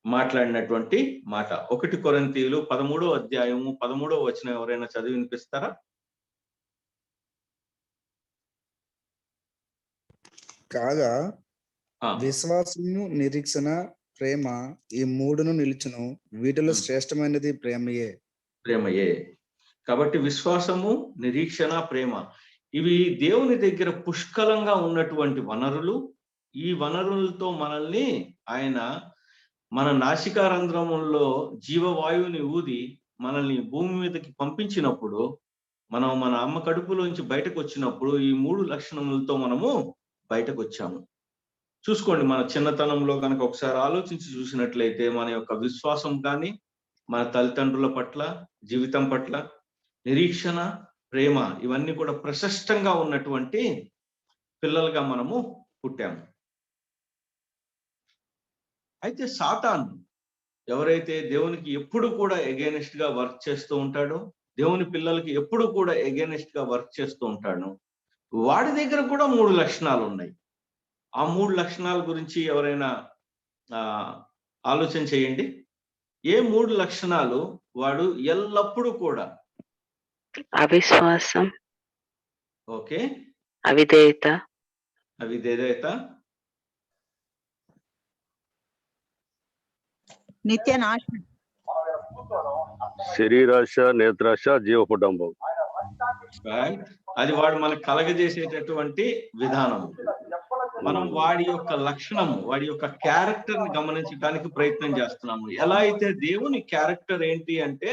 మాట్లాడినటువంటి మాట. 1 కొరింథీయులు 13వ అధ్యాయము 13వ వచనం ఎవరైనా చదివి వినిపిస్తారా? కాగా విశ్వాసము, నిరీక్షణ, ప్రేమ ఈ 3ను నిలుచును. వీటిలో శ్రేష్టమైనది ప్రేమయే. కాబట్టి విశ్వాసము, నిరీక్షణ, ప్రేమ ఇవి దేవుని దగ్గర పుష్కలంగా ఉన్నటువంటి వనరులు. ఈ వనరులతో మనల్ని ఆయన మన నాసికారంధ్రముల్లో జీవవాయువుని ఊది మనల్ని భూమి మీదకి పంపించినప్పుడు, మనం మన అమ్మ కడుపులోంచి బయటకు వచ్చినప్పుడు ఈ 3 లక్షణములతో మనము బయటకు వచ్చాము. చూసుకోండి, మన చిన్నతనంలో కనుక ఒకసారి ఆలోచించి చూసినట్లయితే మన యొక్క విశ్వాసం కానీ, మన తల్లిదండ్రుల పట్ల, జీవితం పట్ల నిరీక్షణ, ప్రేమ ఇవన్నీ కూడా ప్రశస్తంగా ఉన్నటువంటి పిల్లలుగా మనము పుట్టాము. అయితే సాతాను ఎవరైతే దేవునికి ఎప్పుడు కూడా ఎగైనెస్ట్ గా వర్క్ చేస్తూ ఉంటాడో, దేవుని పిల్లలకి ఎప్పుడు కూడా ఎగైనెస్ట్ గా వర్క్ చేస్తూ ఉంటాడు, వాడి దగ్గర కూడా 3 లక్షణాలు ఉన్నాయి. ఆ 3 లక్షణాల గురించి ఎవరైనా ఆలోచన చేయండి. ఏ 3 లక్షణాలు వాడు ఎల్లప్పుడూ కూడా? అవిశ్వాసం, ఓకే, అవిధేయత, నిత్య నాశనం, శరీరాశ, నేత్రాశ, జీవకుటుంబం. అది వాడు మనకు కలగజేసేటటువంటి విధానం. మనం వాడి యొక్క లక్షణము, వాడి యొక్క క్యారెక్టర్ ని గమనించడానికి ప్రయత్నం చేస్తున్నాము. ఎలా అయితే దేవుని క్యారెక్టర్ ఏంటి అంటే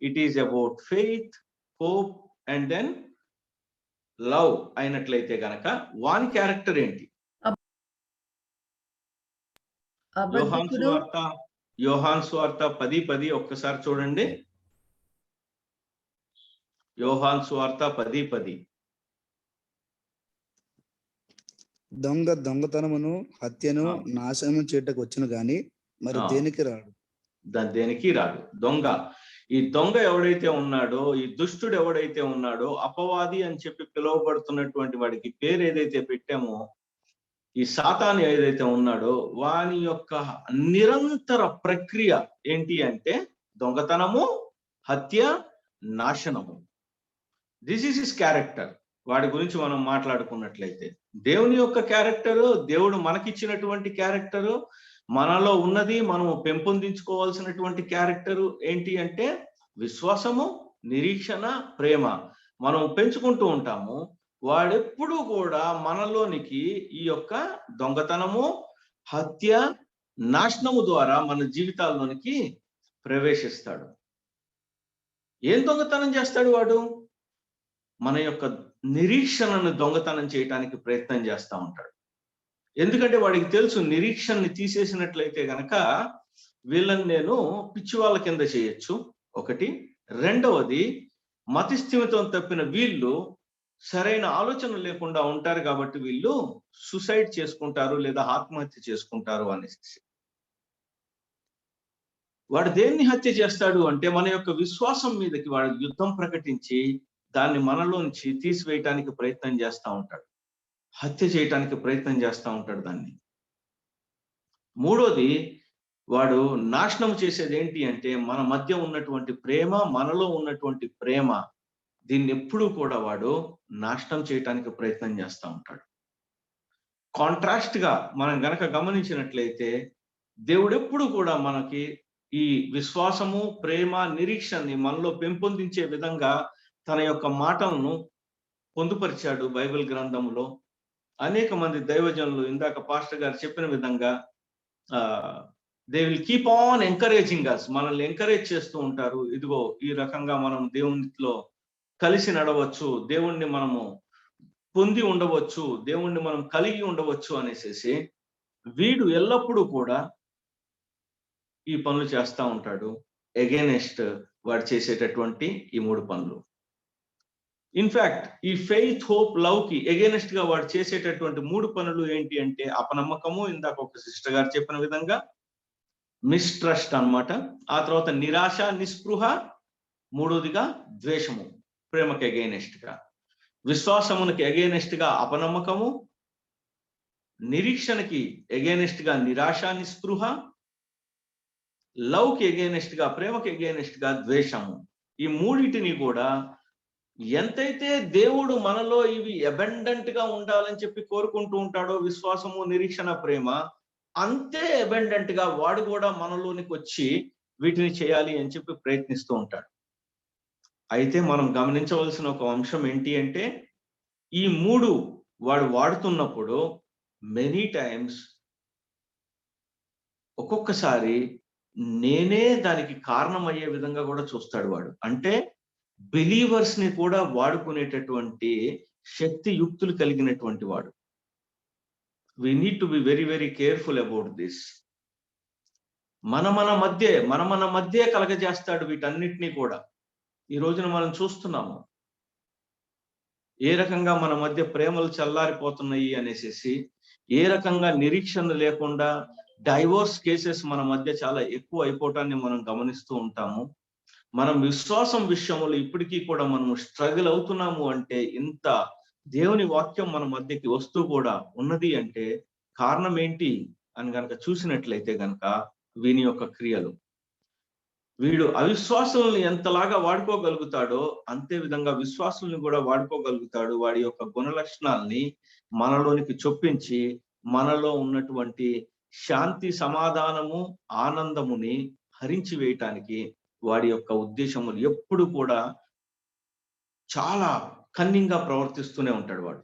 it is about faith, hope and then love అయినట్లయితే గనక వాని క్యారెక్టర్ ఏంటి? యోహాను సువార్త 10:10 ఒక్కసారి చూడండి. యోహాను సువార్త 10:10. దొంగతనమును, హత్యను, నాశనము చేయటకు వచ్చును గాని మరి దేనికి రాడు. దేనికి రాడు. ఈ దొంగ ఎవడైతే ఉన్నాడో, ఈ దుష్టుడు ఎవడైతే ఉన్నాడో, అపవాది అని చెప్పి పిలువబడుతున్నటువంటి వాడికి పేరు ఏదైతే పెట్టామో, ఈ సాతాను ఏదైతే ఉన్నాడో వాని యొక్క నిరంతర ప్రక్రియ ఏంటి అంటే దొంగతనము, హత్య, నాశనము. This is his character. వాడి గురించి మనం మాట్లాడుకున్నట్లయితే దేవుని యొక్క క్యారెక్టరు, దేవుడు మనకిచ్చినటువంటి క్యారెక్టరు, మనలో ఉన్నది మనము పెంపొందించుకోవాల్సినటువంటి క్యారెక్టరు ఏంటి అంటే విశ్వాసము, నిరీక్షణ, ప్రేమ మనం పెంచుకుంటూ ఉంటాము. వాడెప్పుడు కూడా మనలోనికి ఈ యొక్క దొంగతనము, హత్య, నాశనము ద్వారా మన జీవితాల్లోనికి ప్రవేశిస్తాడు. ఏం దొంగతనం చేస్తాడు వాడు? మన యొక్క నిరీక్షణను దొంగతనం చేయటానికి ప్రయత్నం చేస్తూ ఉంటాడు. ఎందుకంటే వాడికి తెలుసు నిరీక్షణని తీసేసినట్లయితే గనక వీళ్ళని నేను పిచ్చి వాళ్ళ కింద చేయొచ్చు, ఒకటి. రెండవది, మతిస్థిమితం తప్పిన వీళ్ళు సరైన ఆలోచన లేకుండా ఉంటారు కాబట్టి వీళ్ళు సూసైడ్ చేసుకుంటారు లేదా ఆత్మహత్య చేసుకుంటారు అనేసి. వాడు దేన్ని హత్య చేస్తాడు అంటే మన యొక్క విశ్వాసం మీదకి వాడు యుద్ధం ప్రకటించి దాన్ని మనలోంచి తీసివేయటానికి ప్రయత్నం చేస్తూ ఉంటాడు, హత్య చేయటానికి ప్రయత్నం చేస్తూ ఉంటాడు దాన్ని. మూడోది, వాడు నాశనం చేసేది ఏంటి అంటే మన మధ్య ఉన్నటువంటి ప్రేమ, మనలో ఉన్నటువంటి ప్రేమ, దీన్ని ఎప్పుడూ కూడా వాడు నాశనం చేయటానికి ప్రయత్నం చేస్తూ ఉంటాడు. కాంట్రాస్ట్ గా మనం గనక గమనించినట్లయితే దేవుడు ఎప్పుడు కూడా మనకి ఈ విశ్వాసము, ప్రేమ, నిరీక్షణని మనలో పెంపొందించే విధంగా తన యొక్క మాటలను పొందుపరిచాడు బైబిల్ గ్రంథంలో. అనేక మంది దైవజనులు ఇందాక పాస్టర్ గారు చెప్పిన విధంగా they will keep on encouraging us, మనల్ని ఎంకరేజ్ చేస్తూ ఉంటారు. ఇదిగో ఈ రకంగా మనం దేవునిలో కలిసి నడవచ్చు, దేవుణ్ణి మనము పొంది ఉండవచ్చు, దేవుణ్ణి మనం కలిగి ఉండవచ్చు అనేసి వీడు ఎల్లప్పుడూ కూడా ఈ పనులు చేస్తూ ఉంటాడు. ఎగైనెస్ట్ వాడు చేసేటటువంటి ఈ 3 పనులు. ఇన్ఫాక్ట్ ఈ ఫెయిత్, హోప్, లవ్ కి ఎగైనెస్ట్ గా వాడు చేసేటటువంటి 3 పనులు ఏంటి అంటే అపనమ్మకము, ఇందాక ఒక సిస్టర్ గారు చెప్పిన విధంగా మిస్ట్రస్ట్ అన్నమాట. ఆ తర్వాత నిరాశ, నిస్పృహ, మూడోదిగా ద్వేషము. ప్రేమకి అగైనెస్ట్ గా, విశ్వాసమునికి అగైనెస్ట్ గా అపనమ్మకము, నిరీక్షణకి అగైనెస్ట్ గా నిరాశ నిస్పృహ, లవ్ కి అగైనెస్ట్ గా ప్రేమకి అగైనెస్ట్ గా ద్వేషము. ఈ మూడింటిని కూడా ఎంతైతే దేవుడు మనలో ఇవి అబెండెంట్ గా ఉండాలని చెప్పి కోరుకుంటూ ఉంటాడో విశ్వాసము, నిరీక్షణ, ప్రేమ, అంతే అబెండెంట్ గా వాడు కూడా మనలోనికి వచ్చి వీటిని చేయాలి అని చెప్పి ప్రయత్నిస్తూ ఉంటాడు. అయితే మనం గమనించవలసిన ఒక అంశం ఏంటి అంటే, ఈ మూడు వాడు వాడుతున్నప్పుడు మెనీ టైమ్స్ ఒక్కొక్కసారి నేనే దానికి కారణమయ్యే విధంగా కూడా చూస్తాడు వాడు. అంటే బిలీవర్స్ ని కూడా వాడుకునేటటువంటి శక్తి యుక్తులు కలిగినటువంటి వాడు. We need to be very very careful about this. మన మధ్య కలగజేస్తాడు వీటన్నిటినీ కూడా. ఈ రోజున మనం చూస్తున్నాము ఏ రకంగా మన మధ్య ప్రేమలు చల్లారిపోతున్నాయి అనేసి, ఏ రకంగా నిరీక్షణ లేకుండా డైవోర్స్ కేసెస్ మన మధ్య చాలా ఎక్కువ అయిపోవటాన్ని మనం గమనిస్తూ ఉంటాము. మనం విశ్వాసం విషయంలో ఇప్పటికీ కూడా మనము స్ట్రగుల్ అవుతున్నాము అంటే, ఇంత దేవుని వాక్యం మన మధ్యకి వస్తూ కూడా ఉన్నది అంటే కారణం ఏంటి అని గనక చూసినట్లయితే గనక వీని యొక్క క్రియలు. వీడు అవిశ్వాసుల్ని ఎంతలాగా వాడుకోగలుగుతాడో అంతే విధంగా విశ్వాసుల్ని కూడా వాడుకోగలుగుతాడు. వాడి యొక్క గుణ లక్షణాలని మనలోనికి చొప్పించి మనలో ఉన్నటువంటి శాంతి, సమాధానము, ఆనందముని హరించి వేయటానికి వాడి యొక్క ఉద్దేశములు ఎప్పుడు కూడా చాలా కన్నింగ్ గా ప్రవర్తిస్తూనే ఉంటాడు వాడు.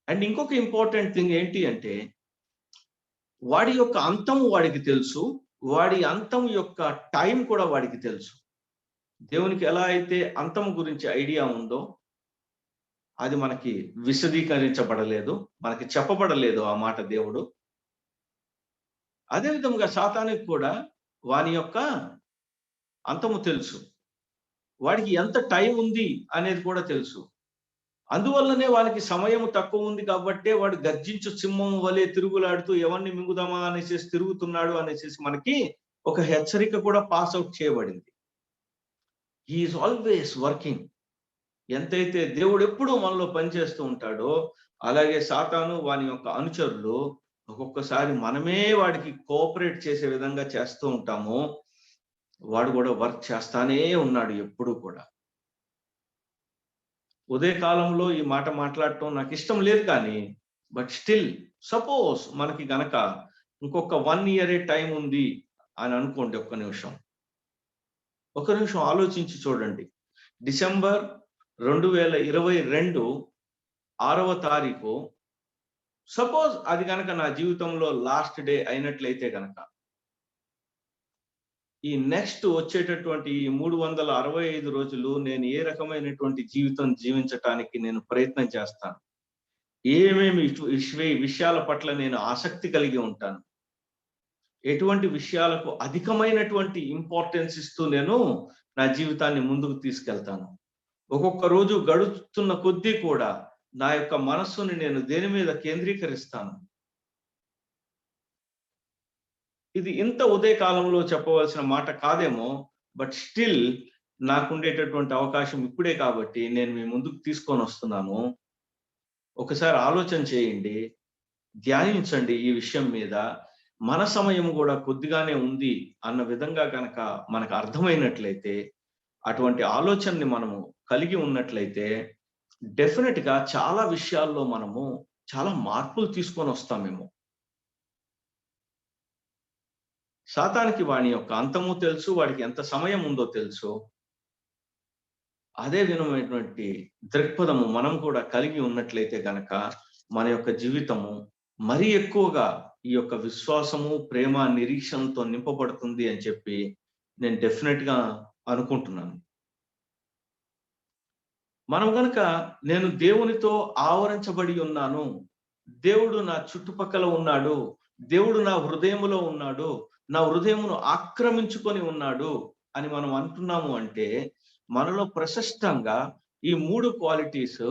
అండ్ ఇంకొక ఇంపార్టెంట్ థింగ్ ఏంటి అంటే, వాడి యొక్క అంతము వాడికి తెలుసు, వాడి అంతం యొక్క టైం కూడా వాడికి తెలుసు. దేవునికి ఎలా అయితే అంతం గురించి ఐడియా ఉందో అది మనకి విశదీకరించబడలేదు, మనకి చెప్పబడలేదు ఆ మాట దేవుడు. అదే విధంగా సాతానికి కూడా వాని యొక్క అంతము తెలుసు, వాడికి ఎంత టైం ఉంది అనేది కూడా తెలుసు. అందువల్లనే వానికి సమయం తక్కువ ఉంది కాబట్టే వాడు గర్జించు సింహం వలె తిరుగులాడుతూ ఎవరిని మింగుదామా అనేసి తిరుగుతున్నాడు అనేసి మనకి ఒక హెచ్చరిక కూడా పాస్ అవుట్ చేయబడింది. He is always working. ఎంతైతే దేవుడు ఎప్పుడూ మనలో పనిచేస్తూ ఉంటాడో, అలాగే సాతాను వాని యొక్క అనుచరులు ఒక్కొక్కసారి మనమే వాడికి కోఆపరేట్ చేసే విధంగా చేస్తూ ఉంటాము. వాడు కూడా వర్క్ చేస్తానే ఉన్నాడు ఎప్పుడూ కూడా. ఉదయకాలంలో ఈ మాట మాట్లాడటం నాకు ఇష్టం లేదు, కానీ బట్ స్టిల్ సపోజ్ మనకి గనక ఇంకొక 1 year టైం ఉంది అని అనుకోండి. ఒక్క నిమిషం ఆలోచించి చూడండి. డిసెంబర్ 2022 6వ తారీఖు సపోజ్ అది గనక నా జీవితంలో లాస్ట్ డే అయినట్లయితే గనక, ఈ నెక్స్ట్ వచ్చేటటువంటి 365 రోజులు నేను ఏ రకమైనటువంటి జీవితం జీవించటానికి నేను ప్రయత్నం చేస్తాను, ఏమేమి విషయాల పట్ల నేను ఆసక్తి కలిగి ఉంటాను, ఎటువంటి విషయాలకు అధికమైనటువంటి ఇంపార్టెన్స్ ఇస్తూ నేను నా జీవితాన్ని ముందుకు తీసుకెళ్తాను. ఒక్కొక్క రోజు గడుస్తున్న కొద్దీ కూడా నా యొక్క మనస్సుని నేను దేని మీద కేంద్రీకరిస్తాను. ఇది ఇంత ఉదయకాలంలో చెప్పవలసిన మాట కాదేమో, బట్ స్టిల్ నాకుండేటటువంటి అవకాశం ఇప్పుడే కాబట్టి నేను మీ ముందుకు తీసుకొని వస్తున్నాను. ఒకసారి ఆలోచన చేయండి, ధ్యానించండి ఈ విషయం మీద. మన సమయం కూడా కొద్దిగానే ఉంది అన్న విధంగా కనుక మనకు అర్థమైనట్లయితే, అటువంటి ఆలోచనని మనము కలిగి ఉన్నట్లయితే డెఫినెట్ గా చాలా విషయాల్లో మనము చాలా మార్పులు తీసుకొని వస్తామేమో. సాతానికి వాడి యొక్క అంతము తెలుసు, వాడికి ఎంత సమయం ఉందో తెలుసు. అదే విధమైనటువంటి దృక్పథము మనం కూడా కలిగి ఉన్నట్లయితే గనక మన యొక్క జీవితము మరీ ఎక్కువగా ఈ యొక్క విశ్వాసము, ప్రేమ, నిరీక్షణతో నింపబడుతుంది అని చెప్పి నేను డెఫినెట్ గా అనుకుంటున్నాను. మనం గనక నేను దేవునితో ఆవరించబడి ఉన్నాను, దేవుడు నా చుట్టుపక్కల ఉన్నాడు, దేవుడు నా హృదయములో ఉన్నాడు, నా హృదయమును ఆక్రమించుకొని ఉన్నాడు అని మనం అంటున్నాము అంటే, మనలో ప్రశస్తంగా ఈ 3 క్వాలిటీస్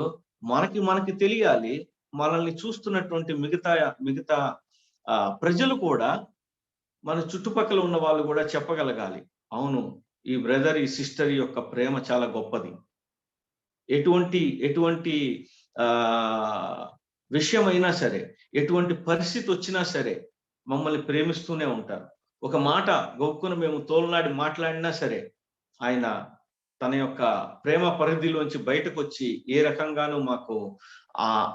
మనకి తెలియాలి. మనల్ని చూస్తున్నటువంటి మిగతా ప్రజలు కూడా, మన చుట్టుపక్కల ఉన్న వాళ్ళు కూడా చెప్పగలగాలి, అవును ఈ బ్రదర్, ఈ సిస్టర్ యొక్క ప్రేమ చాలా గొప్పది, ఎటువంటి విషయమైనా సరే, ఎటువంటి పరిస్థితి వచ్చినా సరే మమ్మల్ని ప్రేమిస్తూనే ఉంటారు. ఒక మాట గొప్పను మేము తోలనాడి మాట్లాడినా సరే ఆయన తన యొక్క ప్రేమ పరిధిలోంచి బయటకు వచ్చి ఏ రకంగానూ మాకు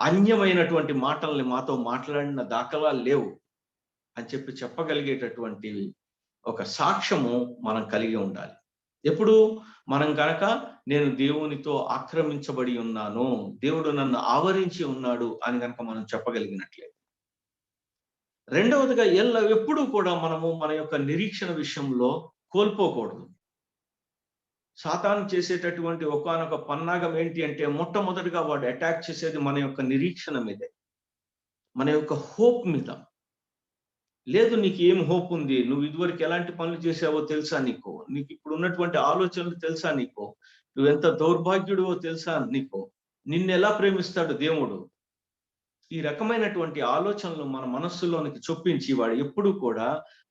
అన్యమైనటువంటి మాటల్ని మాతో మాట్లాడిన దాఖలాలు లేవు అని చెప్పగలిగేటటువంటి ఒక సాక్ష్యము మనం కలిగి ఉండాలి. ఎప్పుడు మనం కనుక నేను దేవునితో ఆక్రమించబడి ఉన్నాను, దేవుడు నన్ను ఆవరించి ఉన్నాడు అని కనుక మనం చెప్పగలిగినట్లే. రెండవదిగా ఎప్పుడూ కూడా మనము మన యొక్క నిరీక్షణ విషయంలో కోల్పోకూడదు. సాతాను చేసేటటువంటి ఒకానొక పన్నాగం ఏంటి అంటే, మొట్టమొదటిగా వాడు అటాక్ చేసేది మన యొక్క నిరీక్షణ మీదే, మన యొక్క హోప్ మీద. లేదు నీకు ఏం హోప్ ఉంది, నువ్వు ఇదివరకు ఎలాంటి పనులు చేసావో తెలుసా నీకు ఇప్పుడు ఉన్నటువంటి ఆలోచనలు తెలుసా నీకు, నువ్వు ఎంత దౌర్భాగ్యుడివో తెలుసా నీకు, నిన్ను ఎలా ప్రేమిస్తాడు దేవుడు. ఈ రకమైనటువంటి ఆలోచనలు మన మనస్సులోనికి చొప్పించి వాడు ఎప్పుడు కూడా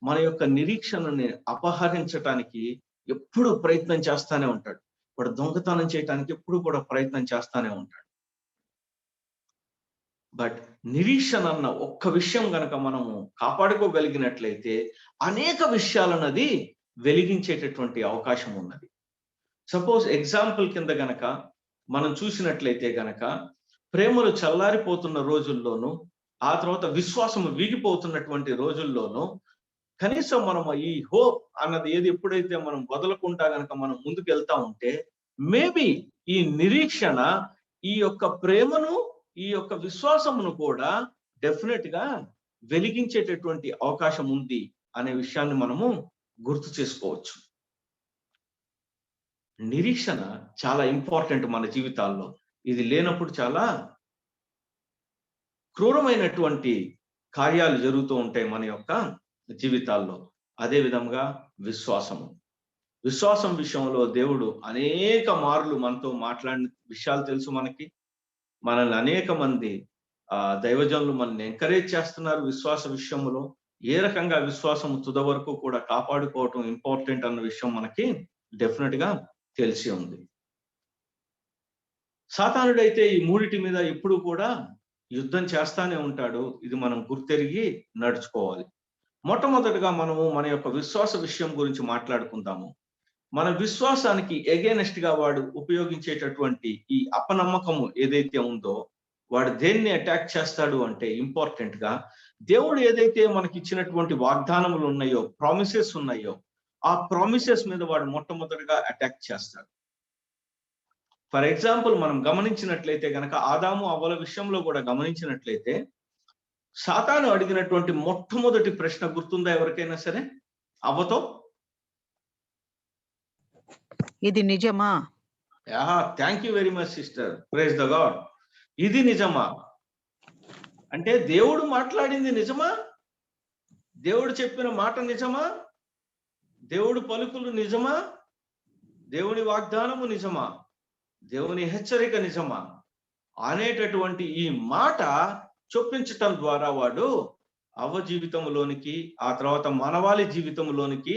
మన యొక్క నిరీక్షణని అపహరించటానికి ఎప్పుడు ప్రయత్నం చేస్తానే ఉంటాడు. వాడు దొంగతనం చేయటానికి ఎప్పుడు కూడా ప్రయత్నం చేస్తానే ఉంటాడు. బట్ నిరీక్షణ అన్న ఒక్క విషయం గనక మనము కాపాడుకోగలిగినట్లయితే అనేక విషయాలన్నది వెలిగించేటటువంటి అవకాశం ఉన్నది. సపోజ్ ఎగ్జాంపుల్ కింద గనక మనం చూసినట్లయితే గనక, ప్రేమలు చల్లారిపోతున్న రోజుల్లోనూ, ఆ తర్వాత విశ్వాసము వీగిపోతున్నటువంటి రోజుల్లోనూ కనీసం మనం ఈ హోప్ అన్నది ఎప్పుడైతే మనం వదలకుండా గనక మనం ముందుకు వెళ్తా ఉంటే, మేబీ ఈ నిరీక్షణ ఈ యొక్క ప్రేమను, ఈ యొక్క విశ్వాసమును కూడా డెఫినెట్ గా వెలిగించేటటువంటి అవకాశం ఉంది అనే విషయాన్ని మనము గుర్తు చేసుకోవచ్చు. నిరీక్షణ చాలా ఇంపార్టెంట్ మన జీవితాల్లో. ఇది లేనప్పుడు చాలా క్రూరమైనటువంటి కార్యాలు జరుగుతూ ఉంటాయి మన యొక్క జీవితాల్లో. అదే విధంగా విశ్వాసం విషయంలో దేవుడు అనేక మార్లు మనతో మాట్లాడిన విషయాలు తెలుసు మనకి. మనల్ని అనేక మంది దైవజనులు మనల్ని ఎంకరేజ్ చేస్తున్నారు విశ్వాస విషయంలో. ఏ రకంగా విశ్వాసము తుద వరకు కూడా కాపాడుకోవటం ఇంపార్టెంట్ అన్న విషయం మనకి డెఫినెట్ గా తెలిసి ఉంది. సాతానుడైతే ఈ మూడిటి మీద ఎప్పుడు కూడా యుద్ధం చేస్తానే ఉంటాడు. ఇది మనం గుర్తెరిగి నడుచుకోవాలి. మొట్టమొదటిగా మనము మన యొక్క విశ్వాస విషయం గురించి మాట్లాడుకుందాము. మన విశ్వాసానికి ఎగైనెస్ట్ గా వాడు ఉపయోగించేటటువంటి ఈ అపనమ్మకము ఏదైతే ఉందో, వాడు దేన్ని అటాక్ చేస్తాడు అంటే, ఇంపార్టెంట్ గా దేవుడు ఏదైతే మనకి ఇచ్చినటువంటి వాగ్దానములు ఉన్నాయో, ప్రామిసెస్ ఉన్నాయో, ఆ ప్రామిసెస్ మీద వాడు మొట్టమొదటిగా అటాక్ చేస్తాడు. ఫర్ ఎగ్జాంపుల్ మనం గమనించినట్లయితే గనక, ఆదాము అవ్వల విషయంలో కూడా గమనించినట్లయితే, సాతాను అడిగినటువంటి మొట్టమొదటి ప్రశ్న గుర్తుందా ఎవరికైనా సరే? అవ్వతో, ఇది నిజమా? Thank you very much sister, praise the God. ఇది నిజమా అంటే, దేవుడు మాట్లాడింది నిజమా? దేవుడు చెప్పిన మాట నిజమా? దేవుడు పలుకులు నిజమా? దేవుని వాగ్దానము నిజమా? దేవుని హెచ్చరిక నిజమా అనేటటువంటి ఈ మాట చొప్పించటం ద్వారా వాడు అవ్వ జీవితంలోనికి, ఆ తర్వాత మానవాళి జీవితంలోనికి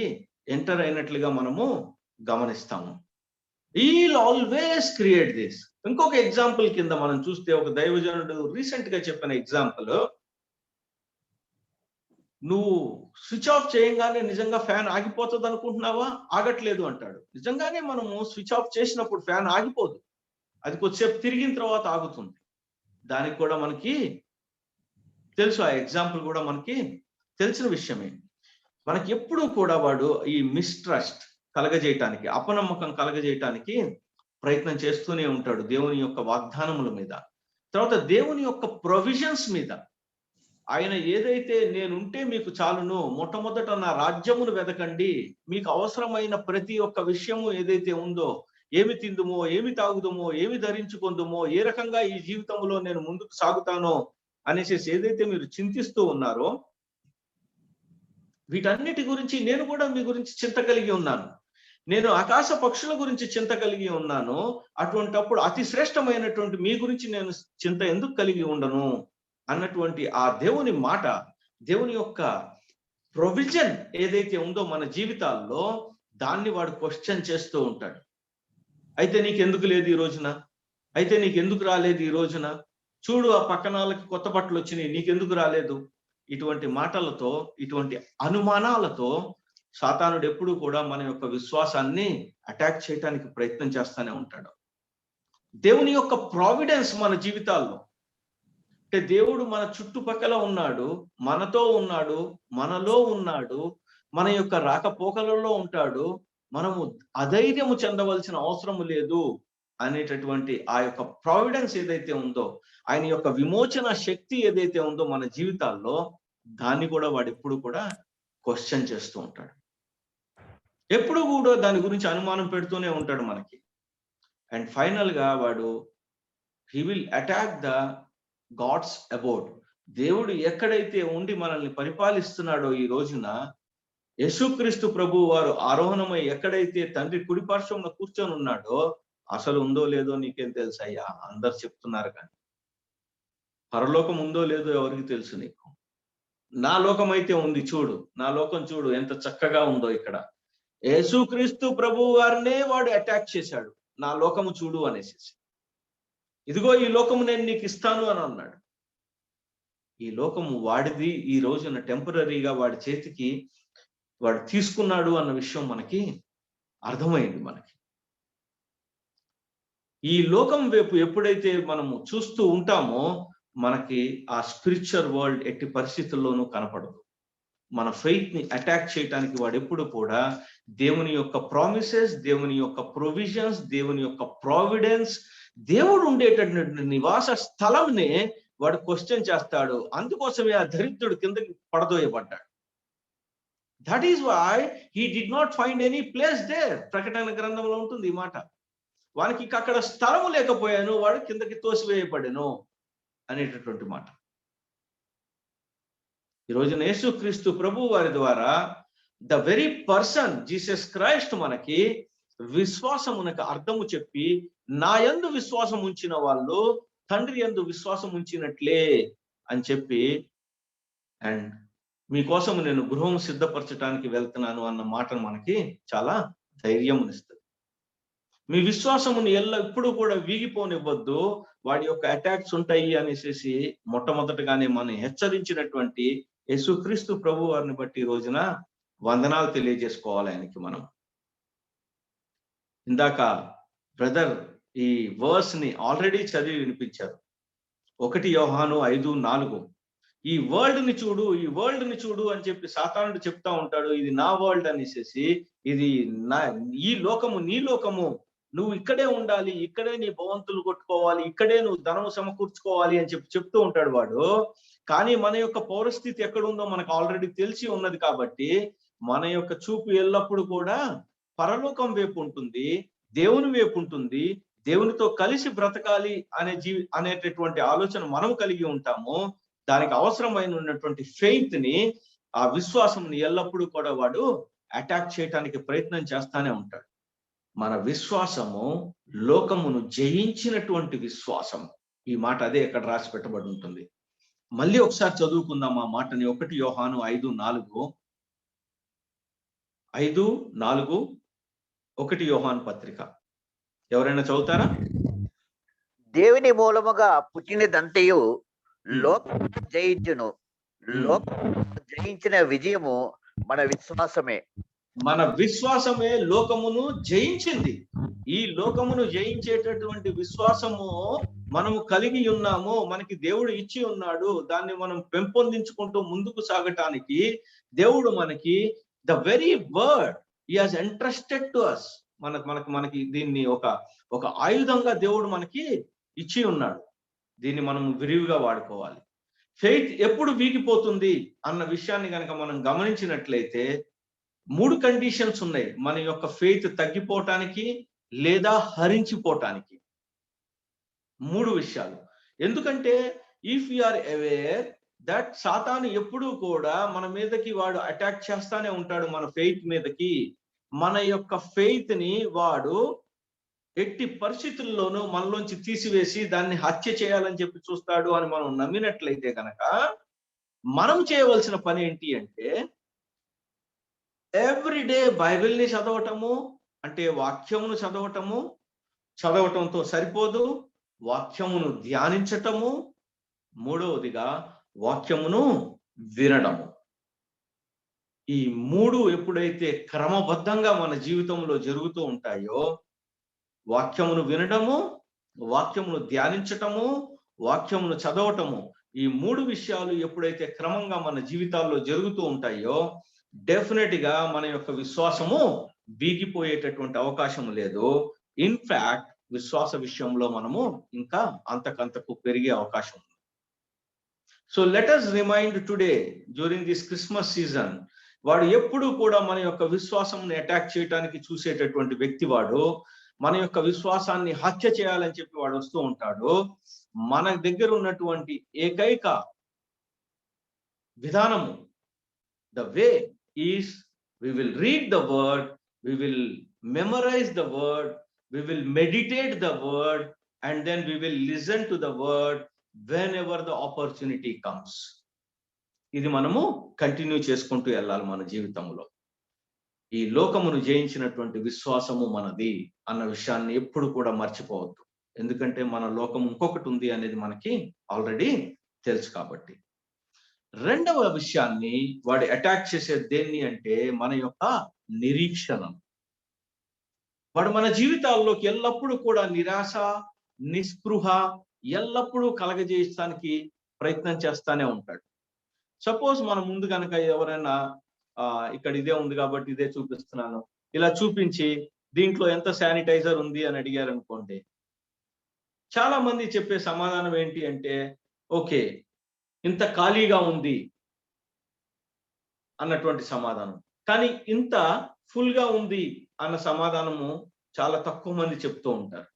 ఎంటర్ అయినట్లుగా మనము గమనిస్తాము. He'll always create this. ఇంకొక ఎగ్జాంపుల్ కింద మనం చూస్తే, ఒక దైవజనుడు రీసెంట్ గా చెప్పిన ఎగ్జాంపుల్, నువ్వు స్విచ్ ఆఫ్ చేయంగానే నిజంగా ఫ్యాన్ ఆగిపోతుంది అనుకుంటున్నావా? ఆగట్లేదు అంటాడు. నిజంగానే మనము స్విచ్ ఆఫ్ చేసినప్పుడు ఫ్యాన్ ఆగిపోదు, అది కొద్దిసేపు తిరిగిన తర్వాత ఆగుతుంది. దానికి కూడా మనకి తెలుసు, ఆ ఎగ్జాంపుల్ కూడా మనకి తెలిసిన విషయమే. మనకి ఎప్పుడు కూడా వాడు ఈ మిస్ట్రస్ట్ కలగజేయటానికి, అపనమ్మకం కలగజేయటానికి ప్రయత్నం చేస్తూనే ఉంటాడు దేవుని యొక్క వాగ్దానముల మీద. తర్వాత దేవుని యొక్క ప్రొవిజన్స్ మీద. ఆయన ఏదైతే నేనుంటే మీకు చాలును, మొట్టమొదట నా రాజ్యమును వెదకండి, మీకు అవసరమైన ప్రతి ఒక్క విషయము ఏదైతే ఉందో, ఏమి తిందుమో, ఏమి తాగుదుమో, ఏమి ధరించుకుందుమో, ఏ రకంగా ఈ జీవితంలో నేను ముందుకు సాగుతానో అనేసి ఏదైతే మీరు చింతిస్తూ ఉన్నారో, వీటన్నిటి గురించి నేను కూడా మీ గురించి చింత కలిగి ఉన్నాను. నేను ఆకాశ పక్షుల గురించి చింత కలిగి ఉన్నాను. అటువంటప్పుడు అతి శ్రేష్టమైనటువంటి మీ గురించి నేను చింత ఎందుకు కలిగి ఉండను అన్నటువంటి ఆ దేవుని మాట, దేవుని యొక్క ప్రొవిజన్ ఏదైతే ఉందో మన జీవితాల్లో, దాన్ని వాడు క్వశ్చన్ చేస్తూ ఉంటాడు. అయితే నీకెందుకు లేదు ఈ రోజున? అయితే నీకెందుకు రాలేదు ఈ రోజున? చూడు ఆ పక్కన వాళ్ళకి కొత్త బట్టలు వచ్చినాయి, నీకెందుకు రాలేదు? ఇటువంటి మాటలతో, ఇటువంటి అనుమానాలతో సాతానుడు ఎప్పుడు కూడా మన యొక్క విశ్వాసాన్ని అటాక్ చేయడానికి ప్రయత్నం చేస్తూనే ఉంటాడు. దేవుని యొక్క ప్రావిడెన్స్ మన జీవితాల్లో, అంటే దేవుడు మన చుట్టుపక్కల ఉన్నాడు, మనతో ఉన్నాడు, మనలో ఉన్నాడు, మన యొక్క రాకపోకలలో ఉంటాడు. మనము అధైర్యము చెందవలసిన అవసరం లేదు అనేటటువంటి ఆ యొక్క ప్రావిడెన్స్ ఏదైతే ఉందో, ఆయన యొక్క విమోచన శక్తి ఏదైతే ఉందో మన జీవితాల్లో, దాన్ని కూడా వాడు ఎప్పుడు కూడా క్వశ్చన్ చేస్తూ ఉంటాడు. ఎప్పుడు కూడా దాని గురించి అనుమానం పెడుతూనే ఉంటాడు మనకి. అండ్ ఫైనల్ గా వాడు he will attack the gods about. దేవుడు ఎక్కడైతే ఉండి మనల్ని పరిపాలిస్తున్నాడో ఈ రోజున, యేసుక్రీస్తు ప్రభు వారు ఆరోహణమై ఎక్కడైతే తండ్రి కుడిపార్శ్వంలో కూర్చొని ఉన్నాడో, అసలు ఉందో లేదో నీకేం తెలుసు అయ్యా? అందరు చెప్తున్నారు కానీ పరలోకం ఉందో లేదో ఎవరికి తెలుసు? నీకు నా లోకం అయితే ఉంది, చూడు నా లోకం చూడు ఎంత చక్కగా ఉందో. ఇక్కడ యేసుక్రీస్తు ప్రభు వారినే వాడు అటాక్ చేశాడు, నా లోకము చూడు అనేసి. ఇదిగో ఈ లోకము నేను నీకు ఇస్తాను అని అన్నాడు. ఈ లోకము వాడిది, ఈ రోజున టెంపరీగా వాడి చేతికి వాడు తీసుకున్నాడు అన్న విషయం మనకి అర్థమైంది. మనకి ఈ లోకం వైపు ఎప్పుడైతే మనము చూస్తూ ఉంటామో, మనకి ఆ స్పిరిచువల్ వరల్డ్ ఎట్టి పరిస్థితుల్లోనూ కనపడదు. మన ఫెయిత్ ని అటాక్ చేయడానికి వాడు ఎప్పుడు కూడా దేవుని యొక్క ప్రామిసెస్, దేవుని యొక్క ప్రొవిజన్స్, దేవుని యొక్క ప్రావిడెన్స్, దేవుడు ఉండేటటువంటి నివాస స్థలంనే వాడు క్వశ్చన్ చేస్తాడు. అందుకోసమే ఆ దరిద్రుడు కిందకి పడదోయబడ్డాడు. That is why he did not find any place there. ప్రకటన గ్రంథంలో ఉంటుంది ఈ మాట. వానికి అక్కడ స్థలము లేకపోయాను, వాడు కిందకి తోసివేయబడెను అనేటటువంటి మాట. ఈ రోజున యేసుక్రీస్తు ప్రభు వారి ద్వారా the very person Jesus Christ మనకి విశ్వాసమునకు అర్థము చెప్పి, నా యందు విశ్వాసం ఉంచిన వాళ్ళు తండ్రి యందు విశ్వాసం ఉంచినట్లే అని చెప్పి, అండ్ మీకోసం నేను గృహం సిద్ధపరచడానికి వెళ్తున్నాను అన్న మాటను మనకి చాలా ధైర్యమునిస్తుంది. మీ విశ్వాసముని ఎప్పుడు కూడా వీగిపోనివ్వద్దు, వాడి యొక్క అటాక్స్ ఉంటాయి అనేసి మొట్టమొదటిగానే మనం హెచ్చరించినటువంటి యేసుక్రీస్తు ప్రభు వారిని బట్టి ఈ రోజున వందనాలు తెలియజేసుకోవాలి ఆయనకి. మనం ఇందాక బ్రదర్ ఈ వర్స్ ని ఆల్రెడీ చదివి వినిపించారు. 1 యోహాను 5:4. ఈ వరల్డ్ ని చూడు, ఈ వరల్డ్ ని చూడు అని చెప్పి సాతానుడు చెప్తా ఉంటాడు. ఇది నా వరల్డ్ అనేసి, ఇది నా, ఈ లోకము నీ లోకము, నువ్వు ఇక్కడే ఉండాలి, ఇక్కడే నీ భవంతులు కొట్టుకోవాలి, ఇక్కడే నువ్వు ధనము సమకూర్చుకోవాలి అని చెప్పి చెప్తూ ఉంటాడు వాడు. కానీ మన యొక్క పౌరస్థితి ఎక్కడుందో మనకు ఆల్రెడీ తెలిసి ఉన్నది కాబట్టి మన యొక్క చూపు ఎల్లప్పుడూ కూడా పరలోకం వైపు ఉంటుంది, దేవుని వైపు ఉంటుంది. దేవునితో కలిసి బ్రతకాలి అనేటటువంటి ఆలోచన మనం కలిగి ఉంటాము. దానికి అవసరమైన ఉన్నటువంటి ఫెయిత్ ని, ఆ విశ్వాసంని ఎల్లప్పుడూ కూడా వాడు అటాక్ చేయడానికి ప్రయత్నం చేస్తానే ఉంటాడు. మన విశ్వాసము లోకమును జయించినటువంటి విశ్వాసం. ఈ మాట అదే ఇక్కడ రాసి పెట్టబడి ఉంటుంది. మళ్ళీ ఒకసారి చదువుకుందాం ఆ మాటని. 1 యోహాను 5:4. 5:4 1 యోహాను పత్రిక. ఎవరైనా చదువుతారా? దేవుని మూలముగా పుట్టినదంతయు లోకము జయించును, లోకము జయించిన విజయము మన విశ్వాసమే. మన విశ్వాసమే లోకమును జయించింది. ఈ లోకమును జయించేటటువంటి విశ్వాసము మనము కలిగి ఉన్నాము, మనకి దేవుడు ఇచ్చి ఉన్నాడు. దాన్ని మనం పెంపొందించుకుంటూ ముందుకు సాగటానికి దేవుడు మనకి the very word he has entrusted to us, మనకి దీన్ని ఒక ఆయుధంగా దేవుడు మనకి ఇచ్చి ఉన్నాడు. దీన్ని మనం విరివిగా వాడుకోవాలి. ఫెయిత్ ఎప్పుడు వీగిపోతుంది అన్న విషయాన్ని కనుక మనం గమనించినట్లయితే 3 కండిషన్స్ ఉన్నాయి మన యొక్క ఫెయిత్ తగ్గిపోవటానికి లేదా హరించిపోవటానికి. 3 విషయాలు. ఎందుకంటే if you are aware that సాతాను ఎప్పుడూ కూడా మన మీదకి వాడు అటాక్ చేస్తానే ఉంటాడు, మన ఫెయిత్ మీదకి. మన యొక్క ఫెయిత్ ని వాడు ఎట్టి పరిస్థితుల్లోనూ మనలోంచి తీసివేసి దాన్ని హత్య చేయాలని చెప్పి చూస్తాడు అని మనం నమ్మినట్లయితే కనుక మనం చేయవలసిన పని ఏంటి అంటే, ఎవ్రీడే బైబిల్ని చదవటము, అంటే వాక్యమును చదవటంతో సరిపోదు. వాక్యమును ధ్యానించటము, మూడవదిగా వాక్యమును వినడము. ఈ మూడు ఎప్పుడైతే క్రమబద్ధంగా మన జీవితంలో జరుగుతూ ఉంటాయో, వాక్యమును వినడము, వాక్యమును ధ్యానించటము, వాక్యమును చదవటము, ఈ మూడు విషయాలు ఎప్పుడైతే క్రమంగా మన జీవితాల్లో జరుగుతూ ఉంటాయో, డెఫినెట్ గా మన యొక్క విశ్వాసము బీగిపోయేటటువంటి అవకాశం లేదు. ఇన్ఫాక్ట్ విశ్వాస విషయంలో మనము ఇంకా అంతకంతకు పెరిగే అవకాశం ఉంది. So let us remind today during this Christmas season, వాడు ఎప్పుడు కూడా మన యొక్క విశ్వాసంని అటాక్ చేయడానికి చూసేటటువంటి వ్యక్తి వాడు. మన యొక్క విశ్వాసాన్ని హత్య చేయాలని చెప్పి వాడు వస్తూ ఉంటాడు. మన దగ్గర ఉన్నటువంటి ఏకైక విధానము, the way is we will read the word, we will memorize the word, we will meditate the word, and then we will listen to the word whenever the opportunity comes. ఇది మనము కంటిన్యూ చేసుకుంటూ వెళ్ళాలి మన జీవితంలో. ఈ లోకమును జయించినటువంటి విశ్వాసము మనది అన్న విషయాన్ని ఎప్పుడు కూడా మర్చిపోవద్దు. ఎందుకంటే మన లోకం ఇంకొకటి ఉంది అనేది మనకి ఆల్రెడీ తెలుసు కాబట్టి. రెండవ విషయాన్ని వాడు అటాక్ చేసేది దేన్ని అంటే మన యొక్క నిరీక్షణ. వాడు మన జీవితాల్లోకి ఎల్లప్పుడూ కూడా నిరాశ, నిస్పృహ ఎల్లప్పుడూ కలగజేయడానికి ప్రయత్నం చేస్తానే ఉంటాడు. సపోజ్ మన ముందు కనుక ఎవరైనా ఇక్కడ ఇదే ఉంది కాబట్టి ఇదే చూపిస్తున్నాను, ఇలా చూపించి దీంట్లో ఎంత శానిటైజర్ ఉంది అని అడిగారు అనుకోండి, చాలా మంది చెప్పే సమాధానం ఏంటి అంటే, ఓకే ఇంత ఖాళీగా ఉంది అన్నటువంటి సమాధానం. కానీ ఇంత ఫుల్ గా ఉంది అన్న సమాధానము చాలా తక్కువ మంది చెప్తూ ఉంటారు.